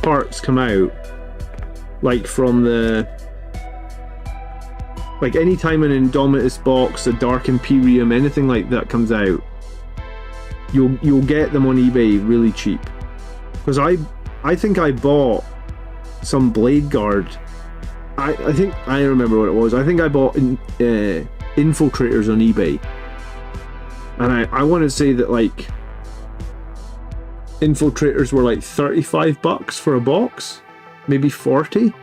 parts come out, like from the, like anytime an Indomitus box, a Dark Imperium, anything like that comes out, you'll get them on eBay really cheap. Because I think I bought some Blade Guard I think I remember what it was. I think I bought Infiltrators on eBay, and I want to say that like Infiltrators were like $35 for a box, maybe 40,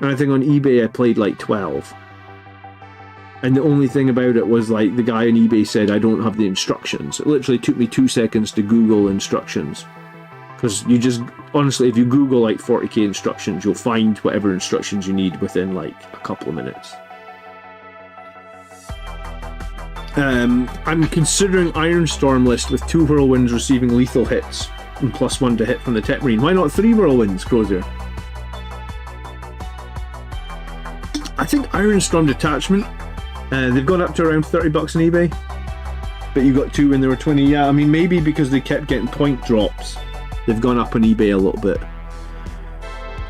and I think on eBay I played like 12. And the only thing about it was like the guy on eBay said I don't have the instructions. It literally took me 2 seconds to Google instructions. Because you just, honestly, if you Google like 40k instructions, you'll find whatever instructions you need within like a couple of minutes. I'm considering Ironstorm list with 2 Whirlwinds receiving lethal hits and +1 to hit from the Tech Marine. Why not 3 Whirlwinds, Crozier? I think Ironstorm detachment, they've gone up to around $30 on eBay. But you got 2 when they were 20. Yeah, I mean, maybe because they kept getting point drops, they've gone up on eBay a little bit.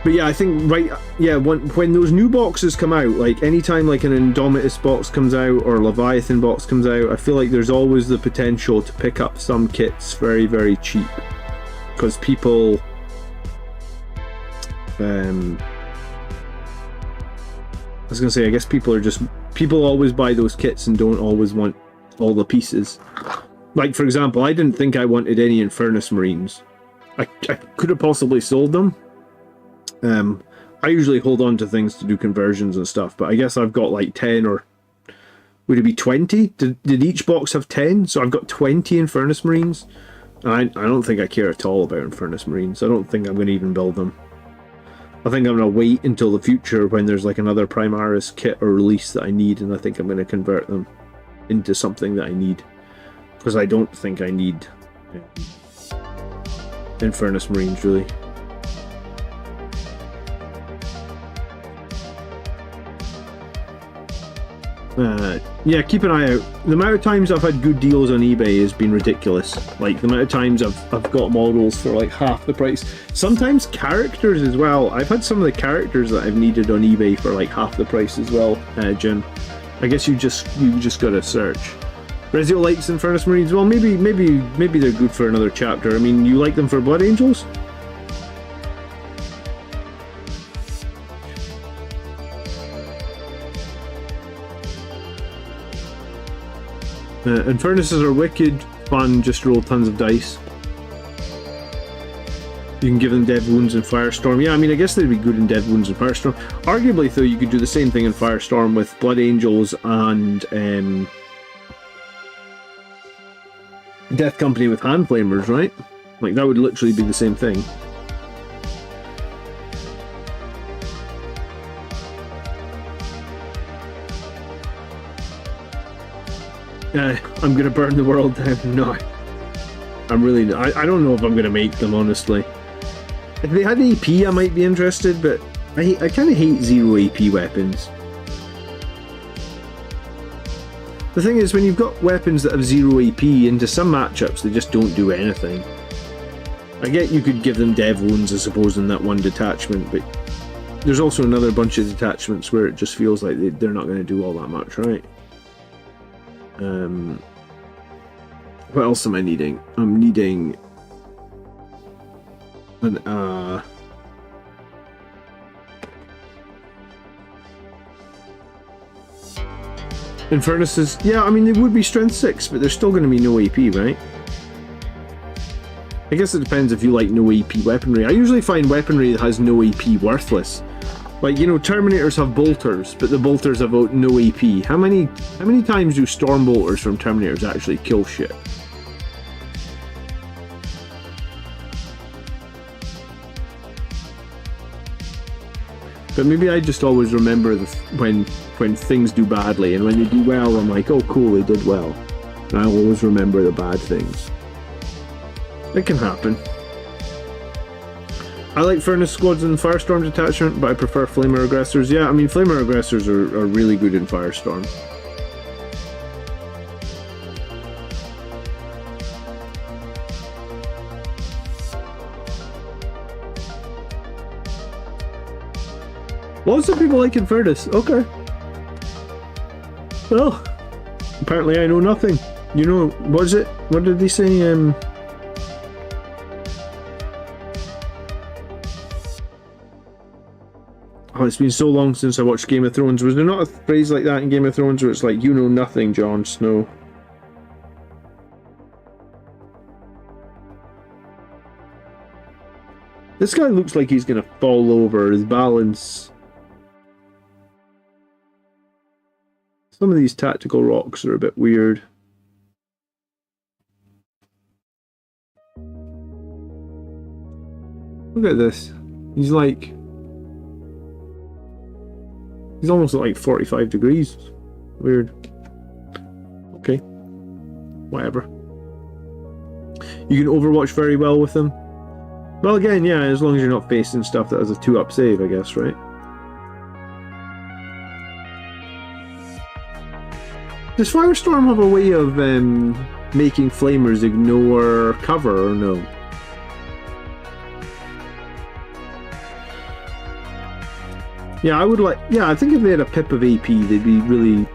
But yeah, I think, right, yeah, when those new boxes come out, like anytime like an Indomitus box comes out or a Leviathan box comes out, I feel like there's always the potential to pick up some kits very, very cheap. Because people... I was going to say, I guess people are just... People always buy those kits and don't always want all the pieces. Like, for example, I didn't think I wanted any Infernus Marines. I could have possibly sold them. I usually hold on to things to do conversions and stuff, but I guess I've got like 10 or... Would it be 20? Did each box have 10? So I've got 20 Infernus Marines. And I don't think I care at all about Infernus Marines. I don't think I'm going to even build them. I think I'm going to wait until the future when there's like another Primarchs kit or release that I need, and I think I'm going to convert them into something that I need. Because I don't think I need Infernus Marines, really. Yeah, keep an eye out. The amount of times I've had good deals on eBay has been ridiculous. Like, the amount of times I've got models for like half the price. Sometimes characters as well. I've had some of the characters that I've needed on eBay for like half the price as well, Jim. I guess you just gotta search. Rezio likes Infernus Marines. Well, maybe they're good for another chapter. I mean, you like them for Blood Angels? Infernuses are wicked fun, just roll tons of dice. You can give them dead wounds in Firestorm. Yeah, I mean, I guess they'd be good in dead wounds in Firestorm. Arguably, though, you could do the same thing in Firestorm with Blood Angels and Death Company with Hand Flamers, right? Like, that would literally be the same thing. I'm gonna burn the world down. No, I'm really not. I don't know if I'm gonna make them, honestly. If they had AP, I might be interested, but I kind of hate 0 AP weapons. The thing is, when you've got weapons that have 0 AP, into some matchups they just don't do anything. I get you could give them dev wounds, I suppose, in that one detachment, but there's also another bunch of detachments where it just feels like they're not going to do all that much, right? What else am I needing? I'm needing an Infernuses. Yeah, I mean, they would be strength 6, but they're still going to be no AP, right? I guess it depends if you like no AP weaponry. I usually find weaponry that has no AP worthless. Like, you know, Terminators have bolters, but the bolters have no AP. How many times do storm bolters from Terminators actually kill shit? But maybe I just always remember when things do badly, and when they do well, I'm like, oh cool, they did well. And I always remember the bad things. It can happen. I like Furnace Squads in Firestorm Detachment, but I prefer Flamer Aggressors. Yeah, I mean, Flamer Aggressors are really good in Firestorm. Lots of people like Infernus. Okay. Well, apparently I know nothing. You know, what did they say? Oh, it's been so long since I watched Game of Thrones. Was there not a phrase like that in Game of Thrones where it's like, you know nothing, Jon Snow? This guy looks like he's gonna fall over. His balance. Some of these tactical rocks are a bit weird. Look at this. He's like... He's almost at like 45 degrees. Weird. Okay. Whatever. You can Overwatch very well with them. Well, again, yeah, as long as you're not facing stuff that has a 2-up save, I guess, right? Does Firestorm have a way of making flamers ignore cover, or no? Yeah, I would like... Yeah, I think if they had a pip of AP, they'd be really...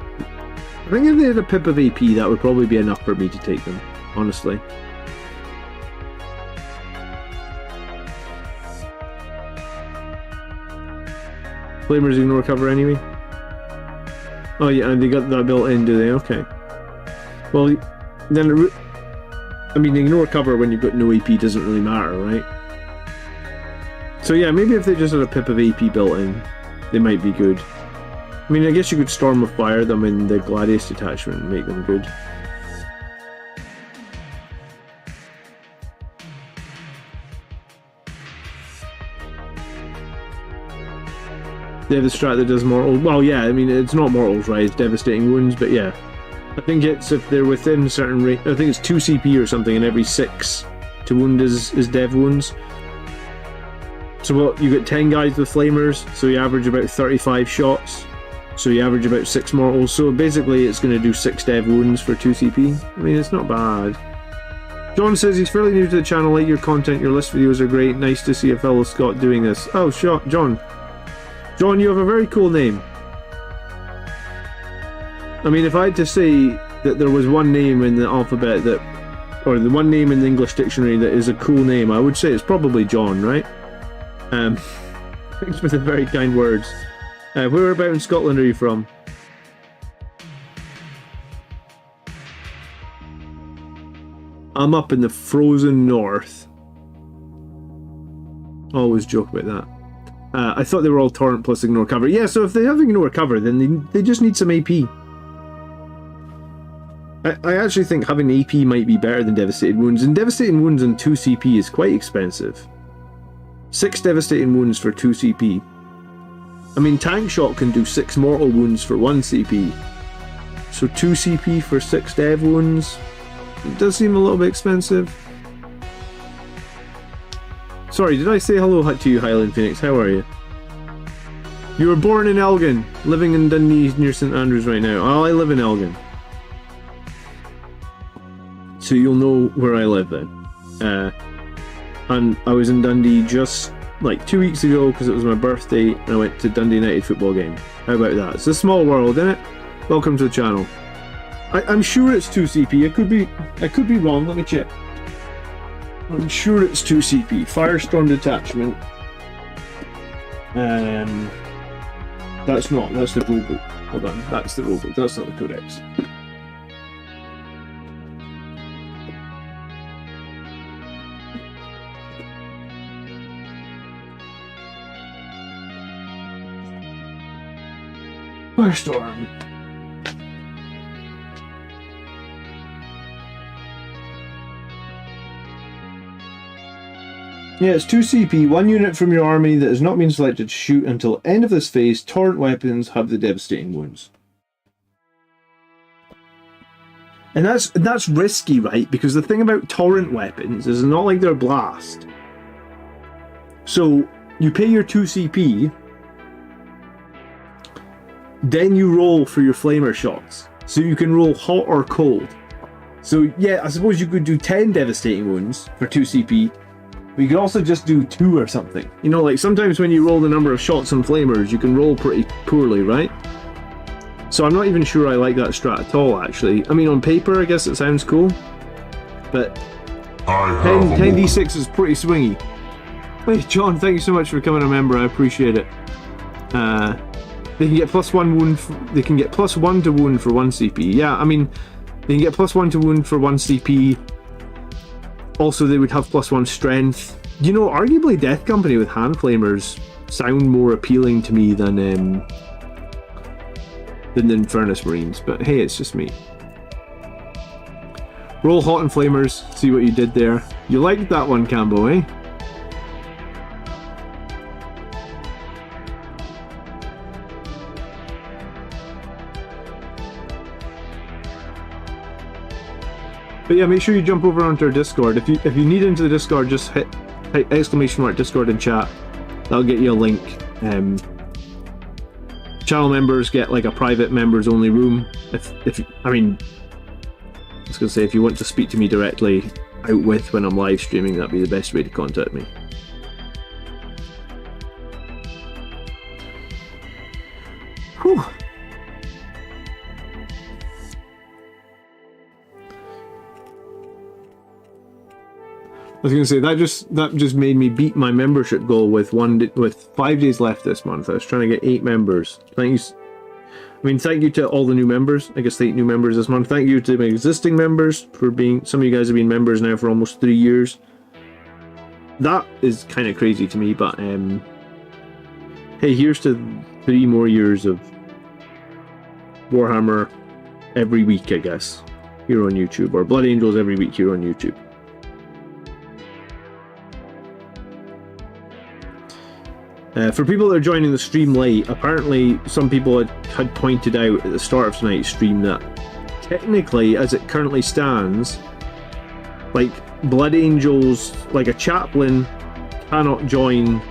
I think if they had a pip of AP, that would probably be enough for me to take them, honestly. Flamers ignore cover anyway? Oh yeah, and they got that built in, do they? Okay. Well, then... I mean, ignore cover when you've got no AP doesn't really matter, right? So yeah, maybe if they just had a pip of AP built in, they might be good. I mean, I guess you could Storm of Fire them in the Gladius detachment and make them good. They have a strat that does mortal. Well, yeah, I mean, it's not mortals, right? It's devastating wounds, but yeah. I think it's if they're within certain range. I think it's 2 CP or something, and every 6 to wound is dev wounds. So what, you get 10 guys with flamers, so you average about 35 shots. So you average about 6 mortals. So basically it's going to do 6 dev wounds for 2 CP. I mean, it's not bad. John says he's fairly new to the channel, like your content, your list videos are great. Nice to see a fellow Scot doing this. Oh, John. John, you have a very cool name. I mean, if I had to say that there was one name in the alphabet that, or the one name in the English dictionary that is a cool name, I would say it's probably John, right? Thanks for the very kind words. Where about in Scotland are you from? I'm up in the frozen north. Always joke about that. I thought they were all torrent plus ignore cover. Yeah, so if they have ignore cover, then they just need some AP. I actually think having AP might be better than Devastating Wounds, and Devastating Wounds on 2 CP is quite expensive. 6 Devastating Wounds for 2 CP. I mean, Tank Shot can do 6 Mortal Wounds for 1 CP. So 2 CP for 6 Dev Wounds. It does seem a little bit expensive. Sorry, did I say hello to you, Highland Phoenix? How are you? You were born in Elgin, living in Dundee near St Andrews right now. Oh, I live in Elgin. So you'll know where I live then. And I was in Dundee just like 2 weeks ago because it was my birthday and I went to Dundee United football game. How about that? It's a small world, isn't it? Welcome to the channel. I'm sure it's 2 CP. I could be wrong. Let me check. I'm sure it's 2 CP. Firestorm detachment. That's not. That's the rulebook. Hold on. That's the rulebook. That's not the codex. Firestorm. Yeah, it's 2 CP, 1 unit from your army that has not been selected to shoot until end of this phase. Torrent weapons have the devastating wounds. And that's risky, right? Because the thing about torrent weapons is it's not like they're blast. So you pay your 2 CP, then you roll for your flamer shots. So you can roll hot or cold. So yeah, I suppose you could do 10 devastating wounds for 2 CP. But you could also just do 2 or something. You know, like sometimes when you roll the number of shots on flamers, you can roll pretty poorly, right? So I'm not even sure I like that strat at all, actually. I mean, on paper, I guess it sounds cool. But 10d6 is pretty swingy. Wait, John, thank you so much for becoming a member. I appreciate it. They can get +1 wound. They can get +1 to wound for 1 CP. Yeah, I mean, they can get +1 to wound for 1 CP. Also, they would have +1 strength. You know, arguably Death Company with Hand Flamers sound more appealing to me than the Infernus Marines. But hey, it's just me. Roll Hot and Flamers. See what you did there. You liked that one, Cambo, eh? But yeah, make sure you jump over onto our Discord. If you need into the Discord, just hit !Discord in chat. That'll get you a link. Channel members get like a private members only room. I mean, I was gonna say, if you want to speak to me directly out with when I'm live streaming, that'd be the best way to contact me. Whew. I was going to say that just made me beat my membership goal with 5 days left this month. I was trying to get 8 members. Thank you to all the new members. I guess 8 new members this month. Thank you to my existing members for being. Some of you guys have been members now for almost 3 years. That is kind of crazy to me, but hey, here's to 3 more years of Warhammer every week, I guess, here on YouTube, or Blood Angels every week here on YouTube. For people that are joining the stream late, apparently some people had pointed out at the start of tonight's stream that technically, as it currently stands, like Blood Angels, like a chaplain cannot join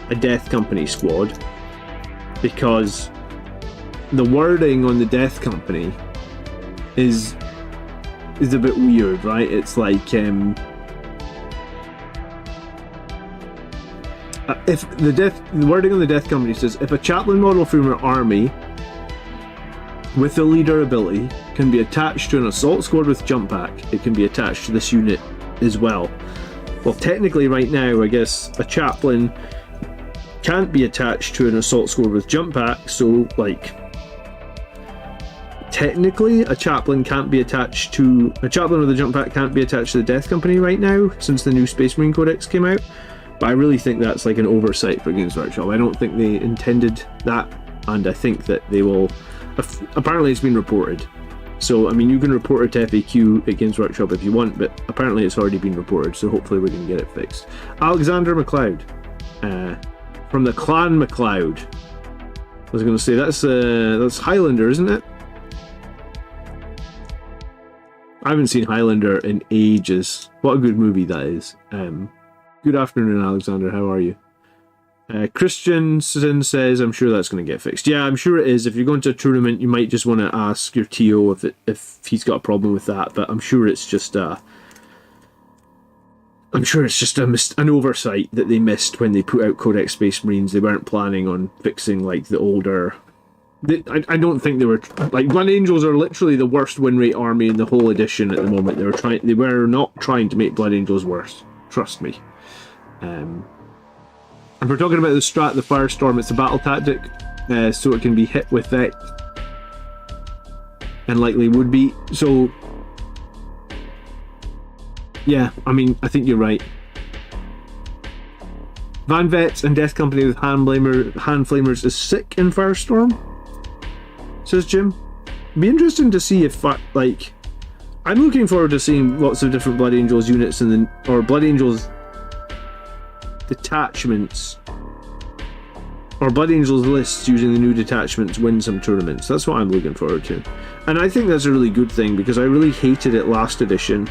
a Death Company squad because the wording on the Death Company is a bit weird, right? It's like if the wording on the Death Company says, if a chaplain model from your army with the leader ability can be attached to an assault squad with jump pack, it can be attached to this unit as well. Well, technically right now, I guess a chaplain can't be attached to an assault squad with jump pack, so like technically a chaplain with a jump pack can't be attached to the Death Company right now since the new Space Marine Codex came out. But I really think that's like an oversight for Games Workshop. I don't think they intended that, and I think that they will. Apparently it's been reported. So, I mean, you can report it to FAQ at Games Workshop if you want, but apparently it's already been reported, so hopefully we can get it fixed. Alexander McLeod, from the Clan McLeod. I was going to say, that's Highlander, isn't it? I haven't seen Highlander in ages. What a good movie that is. Good afternoon, Alexander. How are you? Christiansen says, I'm sure that's going to get fixed. Yeah, I'm sure it is. If you're going to a tournament, you might just want to ask your TO if he's got a problem with that. But I'm sure it's just an oversight that they missed when they put out Codex Space Marines. They weren't planning on fixing like the older. I don't think they were like Blood Angels are literally the worst win rate army in the whole edition at the moment. They were not trying to make Blood Angels worse. Trust me. And we're talking about the strat, the Firestorm. It's a battle tactic, so it can be hit with Vex, and likely would be. So, yeah, I mean, I think you're right. Van Vets and Death Company with Hand Flamers is sick in Firestorm, says Jim. Be interesting to see if, like, I'm looking forward to seeing lots of different Blood Angels units or Blood Angels detachments or Blood Angels lists using the new detachments win some tournaments. That's what I'm looking forward to, and I think that's a really good thing because I really hated it last edition.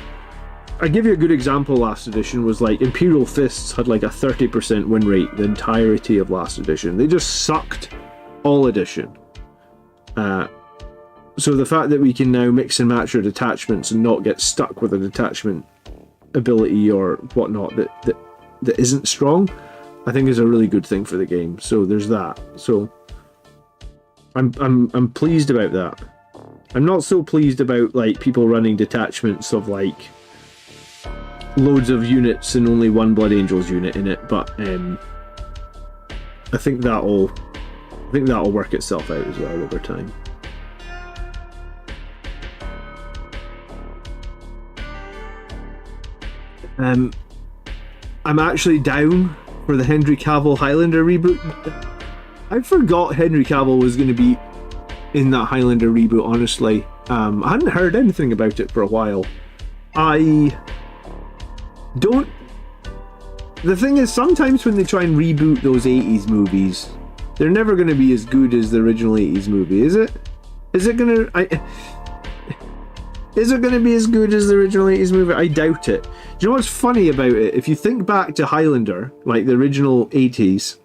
I give you a good example. Last edition was like Imperial Fists had like a 30% win rate the entirety of last edition. They just sucked all edition. So the fact that we can now mix and match our detachments and not get stuck with a detachment ability or whatnot that isn't strong, I think is a really good thing for the game. So there's that. So I'm pleased about that. I'm not so pleased about like people running detachments of like loads of units and only one Blood Angels unit in it, but I think that'll I think that'll work itself out as well over time. I'm actually down for the Henry Cavill Highlander reboot. I forgot Henry Cavill was going to be in that Highlander reboot, honestly. I hadn't heard anything about it for a while. The thing is, sometimes when they try and reboot those 80s movies, they're never going to be as good as the original 80s movie, is it? Is it going to be as good as the original 80s movie? I doubt it. Do you know what's funny about it? If you think back to Highlander, like the original 80s,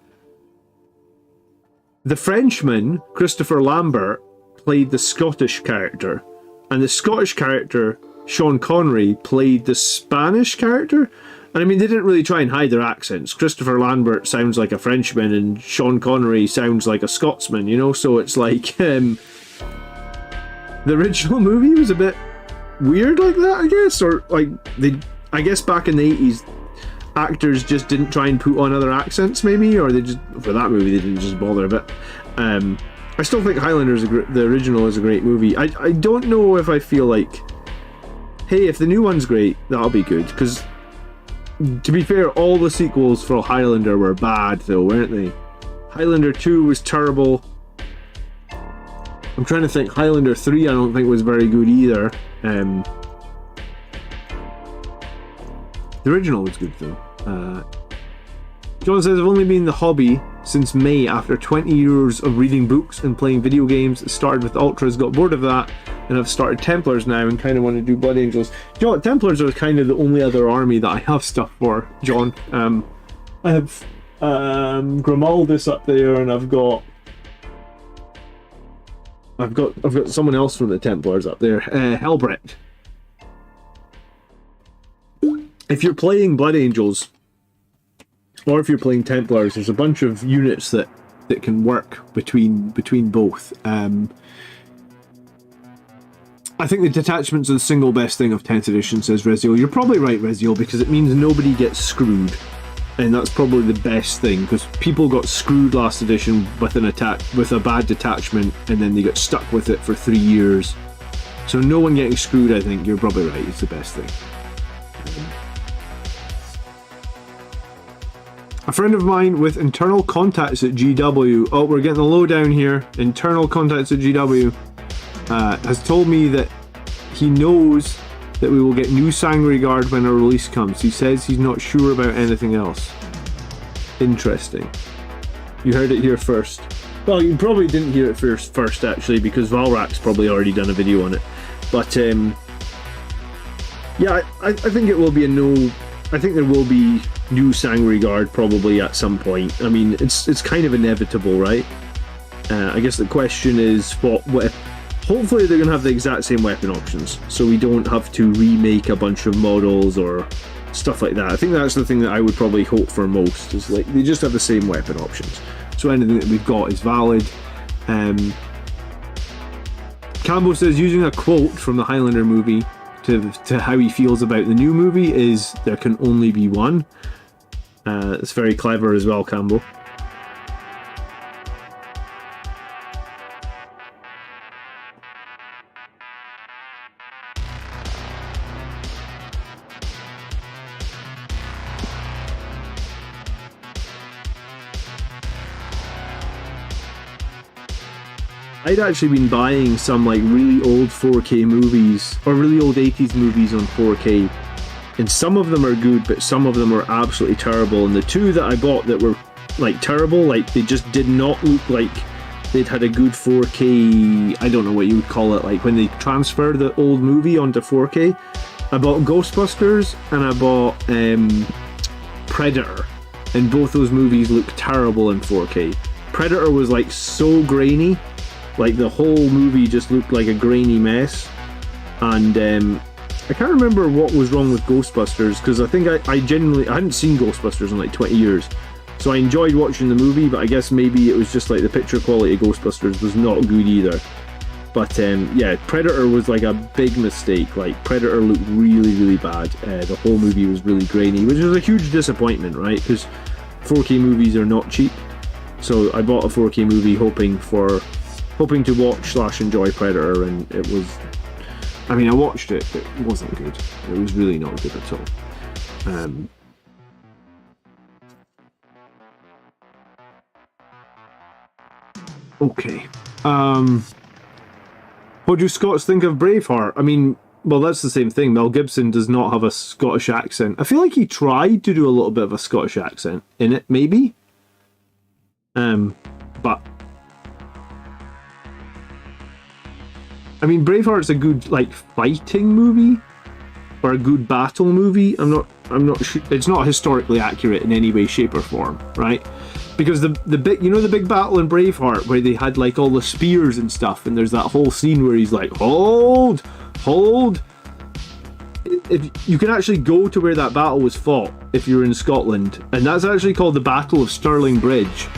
the Frenchman, Christopher Lambert, played the Scottish character, and the Scottish character, Sean Connery, played the Spanish character. And I mean, they didn't really try and hide their accents. Christopher Lambert sounds like a Frenchman, and Sean Connery sounds like a Scotsman, you know? So it's like, the original movie was a bit weird like that, I guess. Or, like, I guess back in the 80s, actors just didn't try and put on other accents, maybe? Or they just, for that movie, they didn't just bother a bit. I still think Highlander the original is a great movie. I don't know if I feel like, hey, if the new one's great, that'll be good. Because, to be fair, all the sequels for Highlander were bad, though, weren't they? Highlander 2 was terrible. I'm trying to think. Highlander 3 I don't think was very good either. The original was good, though. John says, I've only been in the hobby since May after 20 years of reading books and playing video games. It started with Ultras, got bored of that, and I've started Templars now and kind of want to do Blood Angels. You know what? Templars are kind of the only other army that I have stuff for, John. I have Grimaldus up there, and I've got someone else from the Templars up there, Helbrecht. If you're playing Blood Angels, or if you're playing Templars, there's a bunch of units that can work between both. I think the detachments are the single best thing of 10th edition, says Reziel. You're probably right, Reziel, because it means nobody gets screwed. And that's probably the best thing, because people got screwed last edition with with a bad detachment, and then they got stuck with it for 3 years. So no one getting screwed, I think. You're probably right. It's the best thing. A friend of mine with internal contacts at GW, oh, we're getting the lowdown here, internal contacts at GW, has told me that he knows that we will get new Sangreguard when a release comes. He says he's not sure about anything else. Interesting. You heard it here first. Well, you probably didn't hear it first actually, because Valrak's probably already done a video on it. But, yeah, I think it will be I think there will be new Sangreguard probably at some point. I mean, it's kind of inevitable, right? I guess the question is, what hopefully they're going to have the exact same weapon options, so we don't have to remake a bunch of models or stuff like that. I think that's the thing that I would probably hope for most, is like they just have the same weapon options. So anything that we've got is valid. Cambo says, using a quote from the Highlander movie to how he feels about the new movie is, there can only be one. It's very clever as well, Cambo. I'd actually been buying some like really old 4K movies, or really old 80s movies on 4K, and some of them are good, but some of them are absolutely terrible. And the two that I bought that were like terrible, like they just did not look like they'd had a good 4K, I don't know what you would call it, like when they transfer the old movie onto 4K. I bought Ghostbusters and I bought Predator, and both those movies look terrible in 4K. Predator was like so grainy, like the whole movie just looked like a grainy mess. And I can't remember what was wrong with Ghostbusters, because I think I hadn't seen Ghostbusters in like 20 years. So I enjoyed watching the movie, but I guess maybe it was just like the picture quality of Ghostbusters was not good either. But yeah, Predator was like a big mistake. Like Predator looked really, really bad. The whole movie was really grainy, which was a huge disappointment, right? Because 4K movies are not cheap. So I bought a 4K movie hoping to watch / enjoy Predator, and it was. I mean, I watched it. It wasn't good. It was really not good at all. Okay. What do Scots think of Braveheart? I mean, well, that's the same thing. Mel Gibson does not have a Scottish accent. I feel like he tried to do a little bit of a Scottish accent in it, maybe. But I mean, Braveheart's a good like fighting movie or a good battle movie. I'm not sure. It's not historically accurate in any way, shape, or form, right? Because the big battle in Braveheart where they had like all the spears and stuff, and there's that whole scene where he's like, hold. If you can actually go to where that battle was fought if you're in Scotland, and that's actually called the Battle of Stirling Bridge.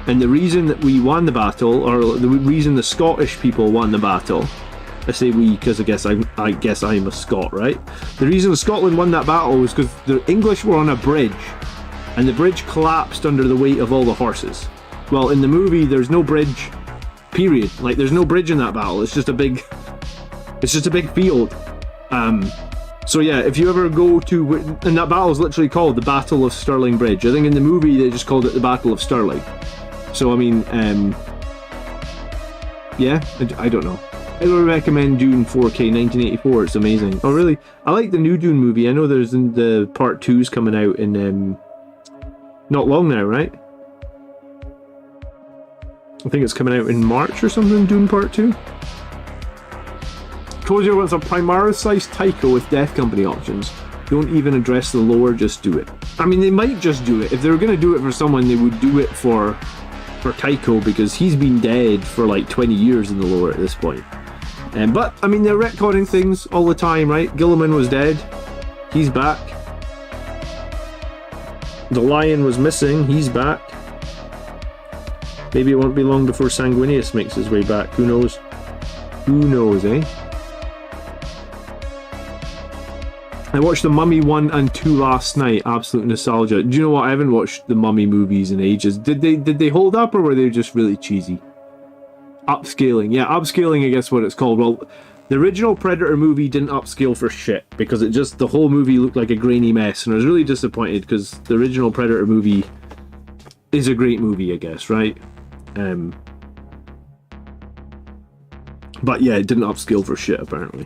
And the reason that we won the battle, or the reason the Scottish people won the battle, I say we because I guess I'm a Scot, right? The reason Scotland won that battle was because the English were on a bridge, and the bridge collapsed under the weight of all the horses. Well, in the movie, there's no bridge, period. Like, there's no bridge in that battle. It's just a big field. So yeah, if you ever go to, and that battle is literally called the Battle of Stirling Bridge. I think in the movie they just called it the Battle of Stirling. So I mean, yeah, I don't know. I would recommend Dune 4K 1984. It's amazing. Oh really? I like the new Dune movie. I know there's the part 2's coming out in not long now, right? I think it's coming out in March or something. Dune Part 2. Cozier wants a Primarchs-sized Tycho with Death Company options. Don't even address the lore, just do it. I mean, they might just do it. If they were going to do it for someone, they would do it for Tycho, because he's been dead for like 20 years in the lore at this point. But, I mean, they're retconning things all the time, right? Gilliman was dead. He's back. The Lion was missing. He's back. Maybe it won't be long before Sanguinius makes his way back. Who knows? Who knows, eh? I watched The Mummy 1 and 2 last night. Absolute nostalgia. Do you know what? I haven't watched the Mummy movies in ages. Did they hold up, or were they just really cheesy? Upscaling. Yeah, upscaling, I guess what it's called. Well, the original Predator movie didn't upscale for shit, because the whole movie looked like a grainy mess, and I was really disappointed, because the original Predator movie is a great movie, I guess, right? But yeah, it didn't upscale for shit, apparently.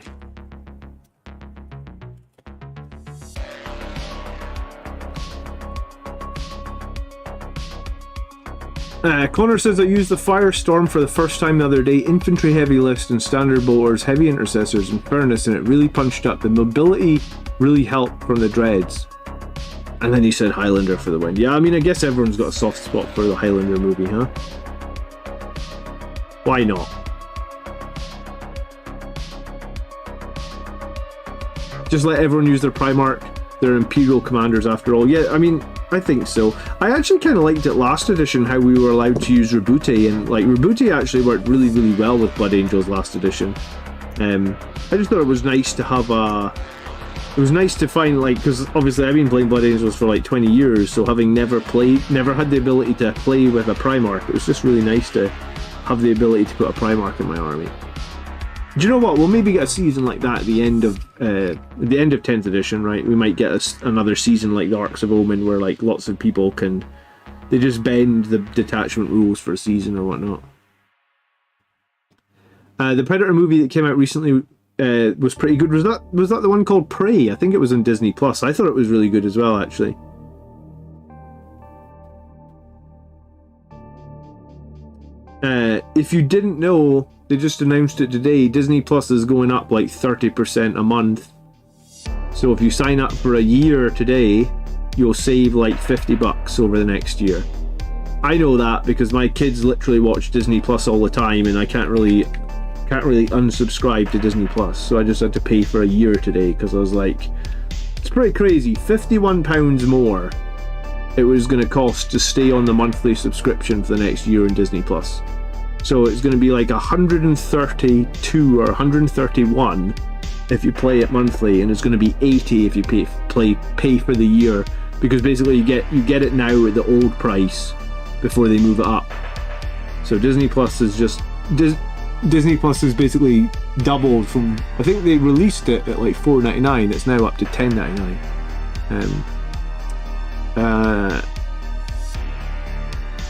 Connor says, I used the Firestorm for the first time the other day. Infantry heavy list and standard bolters, heavy intercessors and furnace, and it really punched up. The mobility really helped from the dreads. And then he said Highlander for the win. Yeah, I mean, I guess everyone's got a soft spot for the Highlander movie, huh? Why not? Just let everyone use their Primarch, their Imperial commanders after all. Yeah, I mean, I think so. I actually kind of liked it last edition, how we were allowed to use Rabute, and like Rabute actually worked really, really well with Blood Angels last edition. I just thought it was nice to have it was nice to find, like, because obviously I've been playing Blood Angels for like 20 years, so having never had the ability to play with a Primarch, it was just really nice to have the ability to put a Primarch in my army. Do you know what? We'll maybe get a season like that at the end of 10th edition, right? We might get another season like the Arcs of Omen, where like lots of people they just bend the detachment rules for a season or whatnot. The Predator movie that came out recently was pretty good. Was that the one called Prey? I think it was on Disney Plus. I thought it was really good as well, actually. If you didn't know, they just announced it today. Disney Plus is going up like 30% a month. So if you sign up for a year today, you'll save like $50 over the next year. I know that because my kids literally watch Disney Plus all the time, and I can't really unsubscribe to Disney Plus. So I just had to pay for a year today, because I was like, it's pretty crazy. £51 more it was going to cost to stay on the monthly subscription for the next year in Disney Plus. So it's going to be like 132 or 131 if you play it monthly, and it's going to be 80 if you pay for the year, because basically you get it now at the old price, before they move it up. So Disney Plus is just Disney Plus is basically doubled from, I think they released it at like $4.99. It's now up to $10.99.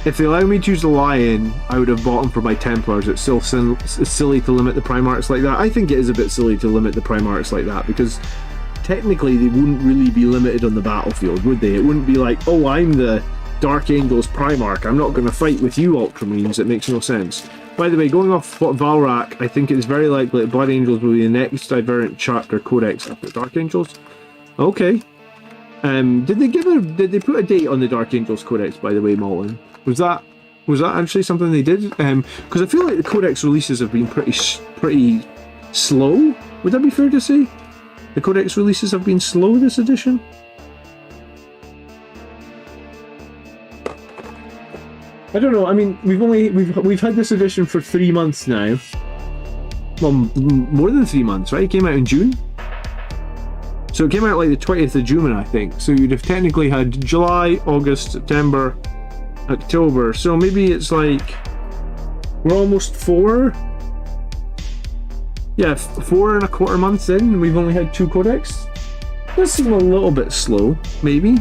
If they allow me to use the Lion, I would have bought them for my Templars. It's still silly to limit the Primarchs like that. I think it is a bit silly to limit the Primarchs like that, because technically they wouldn't really be limited on the battlefield, would they? It wouldn't be like, oh, I'm the Dark Angels Primarch, I'm not going to fight with you, Ultramarines. It makes no sense. By the way, going off what Valrak, I think it is very likely that Blood Angels will be the next Divergent Chapter Codex after Dark Angels. Okay. Did they put a date on the Dark Angels Codex, by the way, Malton? Was that actually something they did? Because I feel like the Codex releases have been pretty slow. Would that be fair to say? The Codex releases have been slow this edition? I don't know. I mean, we've had this edition for 3 months now. Well, more than 3 months, right? It came out in June. So it came out like the 20th of June, I think. So you'd have technically had July, August, September, October. So maybe it's like we're almost 4. Yeah, 4.25 months in, and we've only had 2 codex. Does seem a little bit slow, maybe.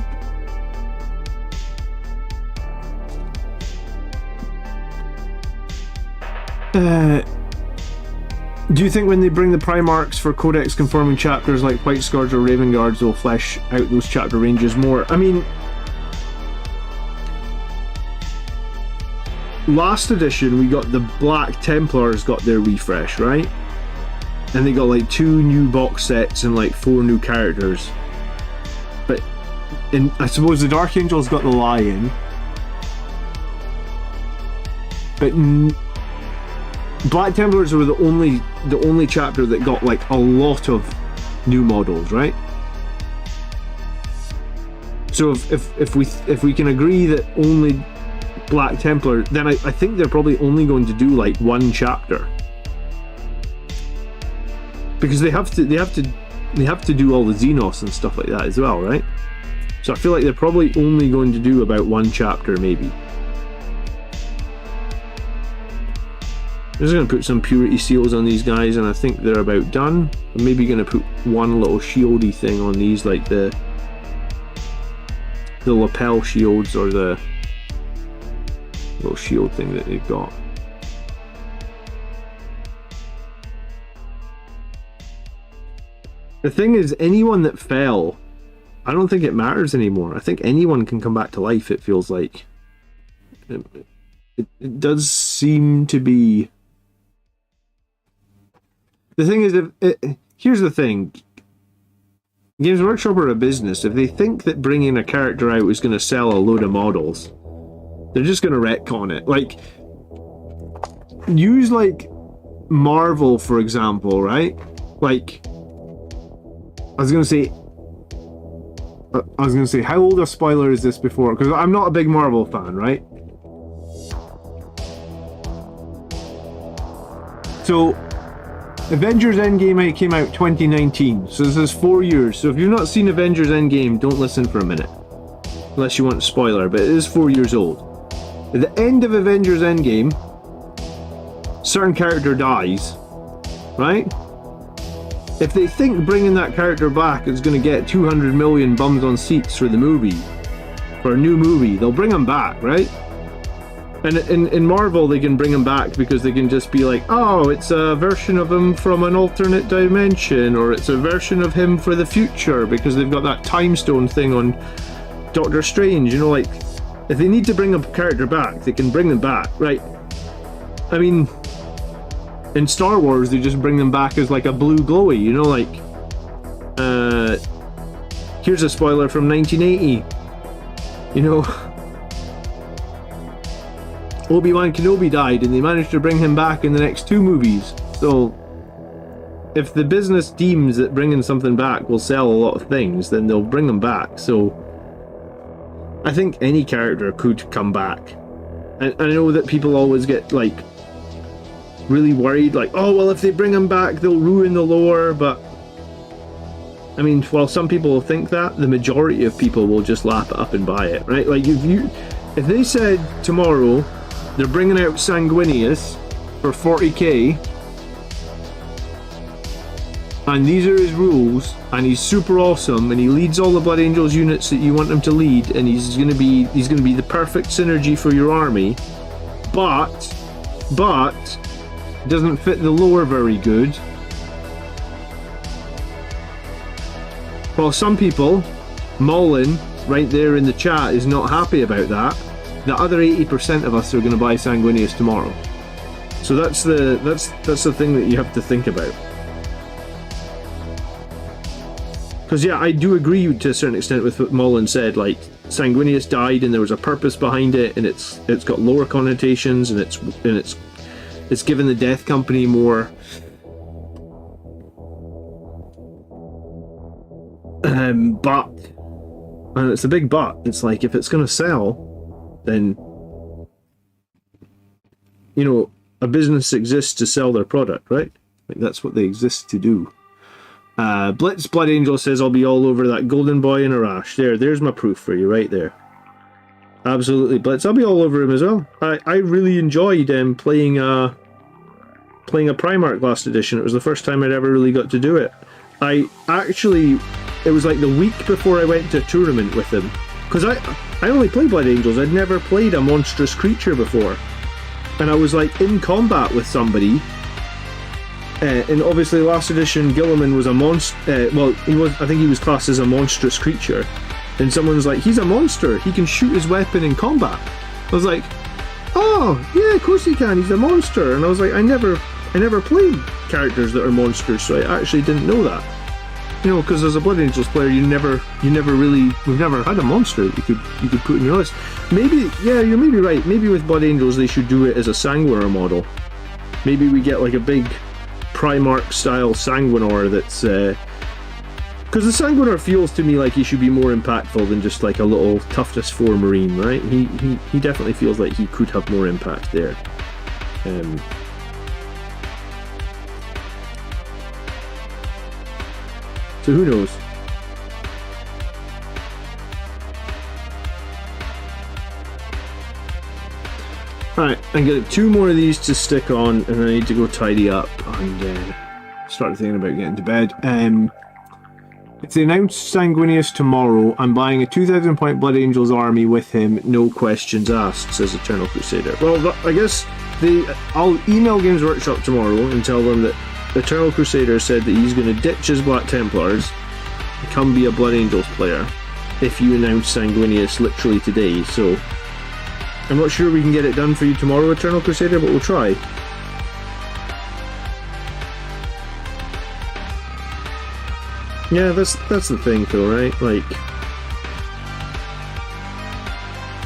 Do you think when they bring the Primarchs for codex conforming chapters like White Scourge or Raven Guards, they'll flesh out those chapter ranges more? I mean, last edition we got the Black Templars got their refresh, right? And they got like 2 new box sets and like 4 new characters. But I suppose the Dark Angels got the Lion. But Black Templars were the only chapter that got like a lot of new models, right? So if we can agree that only Black Templar, then I think they're probably only going to do like 1 chapter, because they have to do all the Xenos and stuff like that as well, right? So I feel like they're probably only going to do about 1 chapter, maybe. I'm just going to put some purity seals on these guys, and I think they're about done. I'm maybe going to put one little shieldy thing on these, like the lapel shields, or the little shield thing that they've got. The thing is, anyone that fell, I don't think it matters anymore. I think anyone can come back to life, it feels like. It does seem to be... The thing is, here's the thing. Games Workshop are a business. If they think that bringing a character out is going to sell a load of models, they're just going to retcon it. Like, use like Marvel, for example, right? Like, I was going to say, how old a spoiler is this before? Because I'm not a big Marvel fan, right? So, Avengers Endgame came out 2019, so this is 4 years. So if you've not seen Avengers Endgame, don't listen for a minute, unless you want a spoiler, but it is 4 years old. At the end of Avengers Endgame, certain character dies, right? If they think bringing that character back is going to get 200 million bums on seats for the movie, for a new movie, they'll bring him back, right? And in Marvel, they can bring him back because they can just be like, oh, it's a version of him from an alternate dimension, or it's a version of him for the future, because they've got that time stone thing on Doctor Strange. You know, like, if they need to bring a character back, they can bring them back, right? I mean, in Star Wars, they just bring them back as like a blue glowy, you know, like, here's a spoiler from 1980, you know. Obi-Wan Kenobi died, and they managed to bring him back in the next 2 movies. So, if the business deems that bringing something back will sell a lot of things, then they'll bring them back. So, I think any character could come back. I know that people always get, like, really worried, like, oh, well, if they bring him back, they'll ruin the lore, but... I mean, while some people will think that, the majority of people will just lap it up and buy it, right? Like, if if they said tomorrow they're bringing out Sanguinius for 40k, and these are his rules, and he's super awesome, and he leads all the Blood Angels units that you want him to lead, and he's gonna be the perfect synergy for your army, but doesn't fit the lore very good. Well, some people, Mullen, right there in the chat, is not happy about that. The other 80% of us are going to buy Sanguinius tomorrow. So that's the thing that you have to think about. Because yeah, I do agree to a certain extent with what Mullen said. Like, Sanguinius died, and there was a purpose behind it, and it's got lower connotations, and it's given the Death Company more. But, and it's a big but. It's like, if it's going to sell, then, you know, a business exists to sell their product, right? Like, that's what they exist to do. Blitz Blood Angel says, I'll be all over that Golden Boy in Arash. There's my proof for you right there. Absolutely, Blitz. I'll be all over him as well. I really enjoyed playing a Primarch last edition. It was the first time I'd ever really got to do it. It was like the week before I went to a tournament with him. Because I only play Blood Angels. I'd never played a monstrous creature before. And I was like in combat with somebody. And obviously last edition Gilliman was a monster. I think he was classed as a monstrous creature. And someone was like, he's a monster. He can shoot his weapon in combat. I was like, oh, yeah, of course he can. He's a monster. And I was like, I never played characters that are monsters, so I actually didn't know that. You know, because as a Blood Angels player, we've never had a monster that you could put in your list. Maybe, yeah, you're maybe right. Maybe with Blood Angels they should do it as a Sanguinar model. Maybe we get like a big Primarch style Sanguinar that's because the Sanguinar feels to me like he should be more impactful than just like a little Toughness 4 Marine, right? He definitely feels like he could have more impact there. So who knows? Alright, I'm getting 2 more of these to stick on, and I need to go tidy up and start thinking about getting to bed. If they announce Sanguinius tomorrow, I'm buying a 2,000 point Blood Angels army with him, no questions asked, says Eternal Crusader. Well, I guess I'll email Games Workshop tomorrow and tell them that Eternal Crusader said that he's going to ditch his Black Templars and come be a Blood Angels player if you announce Sanguinius literally today, so I'm not sure we can get it done for you tomorrow, Eternal Crusader, but we'll try. Yeah, that's the thing though, right? Like,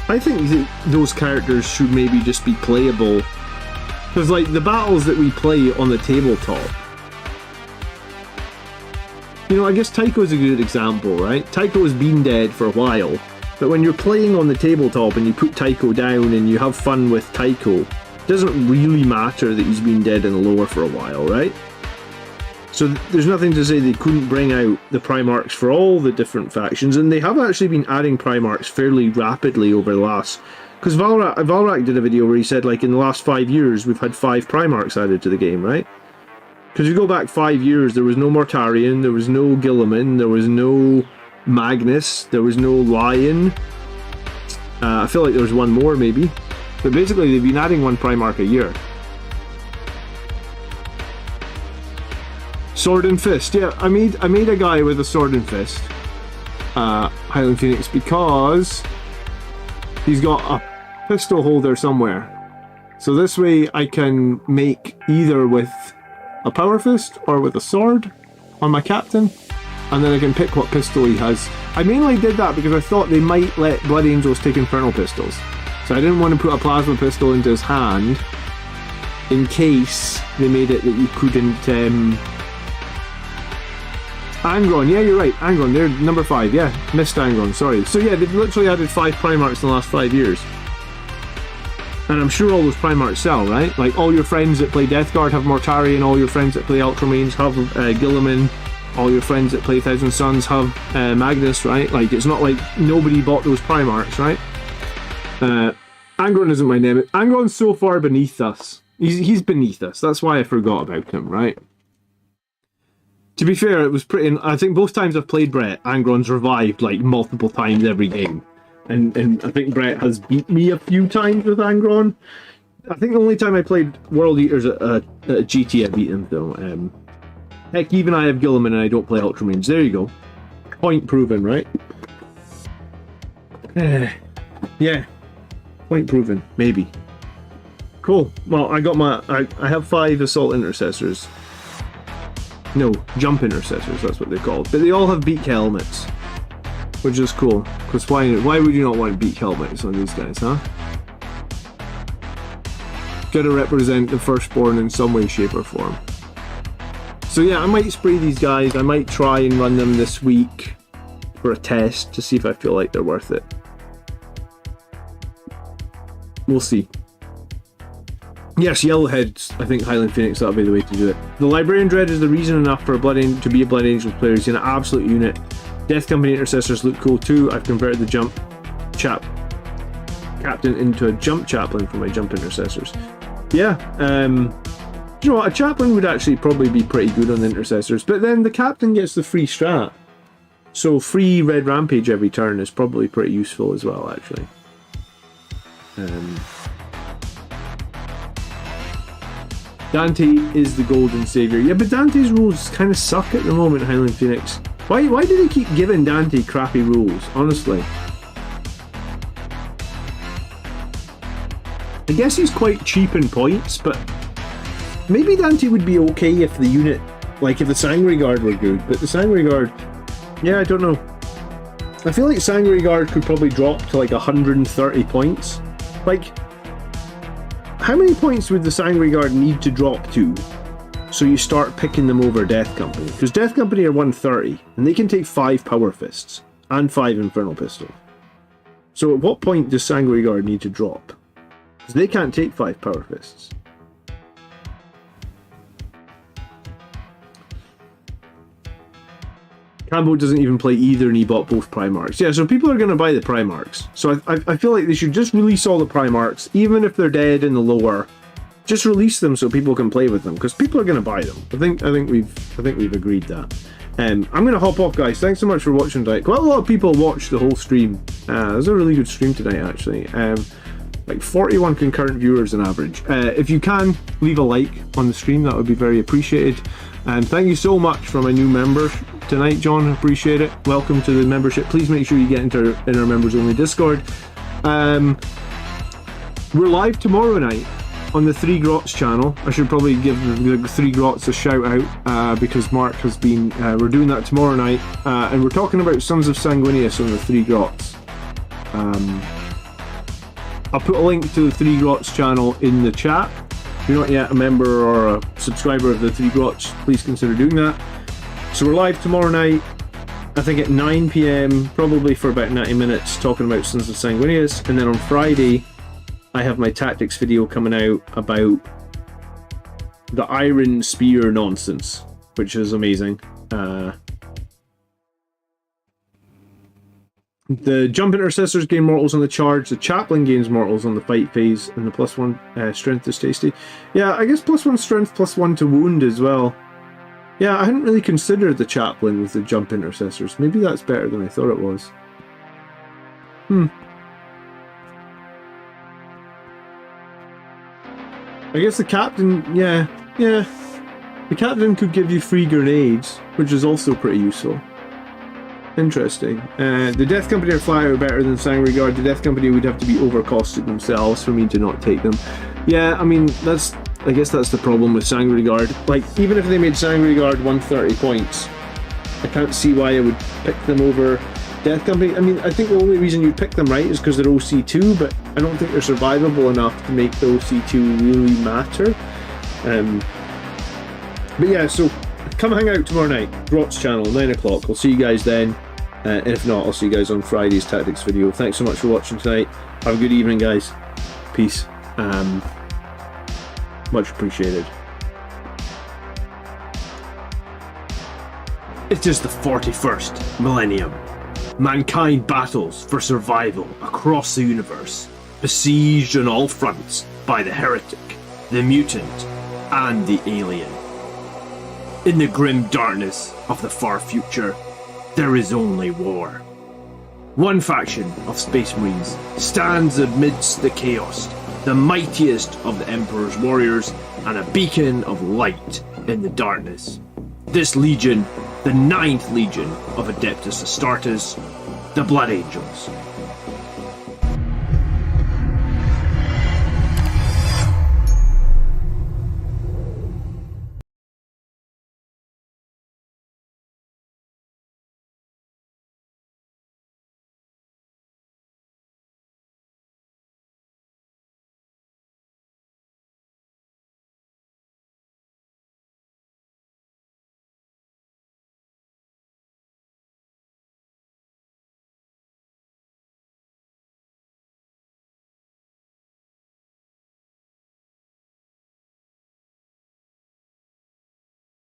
I think that those characters should maybe just be playable. Because, like, the battles that we play on the tabletop, you know, I guess Tycho's a good example, right? Tycho has been dead for a while, but when you're playing on the tabletop and you put Tycho down and you have fun with Tycho, it doesn't really matter that he's been dead in the lore for a while, right? So there's nothing to say they couldn't bring out the Primarchs for all the different factions, and they have actually been adding Primarchs fairly rapidly over the last... Because Valrak did a video where he said, like, in the last 5 years, we've had 5 Primarchs added to the game, right? Because you go back 5 years, there was no Mortarion, there was no Gilliman, there was no Magnus, there was no Lion. I feel like there was one more, maybe. But basically, they've been adding 1 Primarch a year. Sword and Fist, yeah, I made a guy with a Sword and Fist. Highland Phoenix, because he's got a pistol holder somewhere. So this way I can make either with a Power Fist or with a sword on my captain, and then I can pick what pistol he has. I mainly did that because I thought they might let Blood Angels take Infernal Pistols. So I didn't want to put a Plasma Pistol into his hand in case they made it that you couldn't... Angron, yeah, you're right. Angron, they're number 5. Yeah, missed Angron, sorry. So yeah, they've literally added 5 Primarchs in the last 5 years. And I'm sure all those Primarchs sell, right? Like, all your friends that play Death Guard have Mortarion, all your friends that play Ultramarines have Gilliman, all your friends that play Thousand Suns have Magnus, right? Like, it's not like nobody bought those Primarchs, right? Angron isn't my name. Angron's so far beneath us. He's beneath us. That's why I forgot about him, right? To be fair, it was pretty... I think both times I've played Brett, Angron's revived like multiple times every game. And I think Brett has beat me a few times with Angron. I think the only time I played World Eaters at GT, I beat him, though. Heck, even I have Gilliman and I don't play Ultramarines. There you go. Point proven, right? Yeah. Point proven. Maybe. Cool. Well, I got my... I have 5 Assault Intercessors. No, Jump Intercessors, that's what they're called. But they all have beak helmets. Which is cool. Because why would you not want beak helmets on these guys, huh? Gotta represent the Firstborn in some way, shape or form. So yeah, I might spray these guys. I might try and run them this week for a test to see if I feel like they're worth it. We'll see. Yes, Yellowheads, I think Highland Phoenix, that'll be the way to do it. The Librarian Dread is the reason enough for to be a Blood Angels player. He's an absolute unit. Death Company Intercessors look cool too. I've converted the Jump Captain into a Jump Chaplain for my Jump Intercessors. Yeah, you know what, a Chaplain would actually probably be pretty good on the Intercessors, but then the Captain gets the free strat. So free Red Rampage every turn is probably pretty useful as well, actually. Dante is the golden savior. Yeah, but Dante's rules kind of suck at the moment, Highland Phoenix. Why do they keep giving Dante crappy rules, honestly? I guess he's quite cheap in points, but maybe Dante would be okay if the unit, like if the Sanguinary Guard were good, but the Sanguinary Guard, yeah, I don't know. I feel like Sanguinary Guard could probably drop to like 130 points. Like, how many points would the Sanguinary Guard need to drop to so you start picking them over Death Company? Because Death Company are 130, and they can take 5 Power Fists and 5 Infernal Pistols. So at what point does Sanguinary Guard need to drop? Because they can't take 5 Power Fists. Campbell doesn't even play either, and he bought both Primarchs. Yeah, so people are going to buy the Primarchs. So I feel like they should just release all the Primarchs, even if they're dead in the lore. Just release them so people can play with them, because people are going to buy them. I think we've agreed that. I'm going to hop off, guys. Thanks so much for watching tonight. Quite a lot of people watched the whole stream. It was a really good stream tonight, actually. Like 41 concurrent viewers on average. If you can, leave a like on the stream. That would be very appreciated. And thank you so much for my new member tonight, John. Appreciate it. Welcome to the membership. Please make sure you get into our members only Discord. We're live tomorrow night on the 3 Grots channel. I should probably give the 3 Grots a shout out because Mark has been. We're doing that tomorrow night, and we're talking about Sons of Sanguinius on the 3 Grots. I'll put a link to the 3 Grots channel in the chat. If you're not yet a member or a subscriber of the 3 Grots, please consider doing that. So we're live tomorrow night, I think at 9 PM, probably for about 90 minutes, talking about Sons of Sanguinius. And then on Friday, I have my tactics video coming out about the Iron Spear nonsense, which is amazing. The Jump Intercessors gain mortals on the charge, the Chaplain gains mortals on the fight phase, and the +1 strength is tasty. Yeah, I guess +1 strength, +1 to wound as well. Yeah, I hadn't really considered the Chaplain with the Jump Intercessors. Maybe that's better than I thought it was. I guess the Captain, yeah. The Captain could give you free grenades, which is also pretty useful. Interesting. The Death Company are flat out better than Sanguinary Guard. The Death Company would have to be overcosted themselves for me to not take them. Yeah, I mean, I guess that's the problem with Sanguinary Guard. Like, even if they made Sanguinary Guard 130 points, I can't see why I would pick them over Death Company. I mean, I think the only reason you'd pick them, right, is because they're OC2, but I don't think they're survivable enough to make the OC2 really matter. But yeah, so come hang out tomorrow night, Grots channel, 9 o'clock. I'll see you guys then. And if not, I'll see you guys on Friday's tactics video. Thanks so much for watching tonight. Have a good evening, guys. Peace. Much appreciated. It is the 41st millennium. Mankind battles for survival across the universe. besieged on all fronts by the heretic, the mutant, and the alien. In the grim darkness of the far future, there is only war. One faction of Space Marines stands amidst the chaos, the mightiest of the Emperor's warriors, and a beacon of light in the darkness. This legion, the 9th Legion of Adeptus Astartes, the Blood Angels,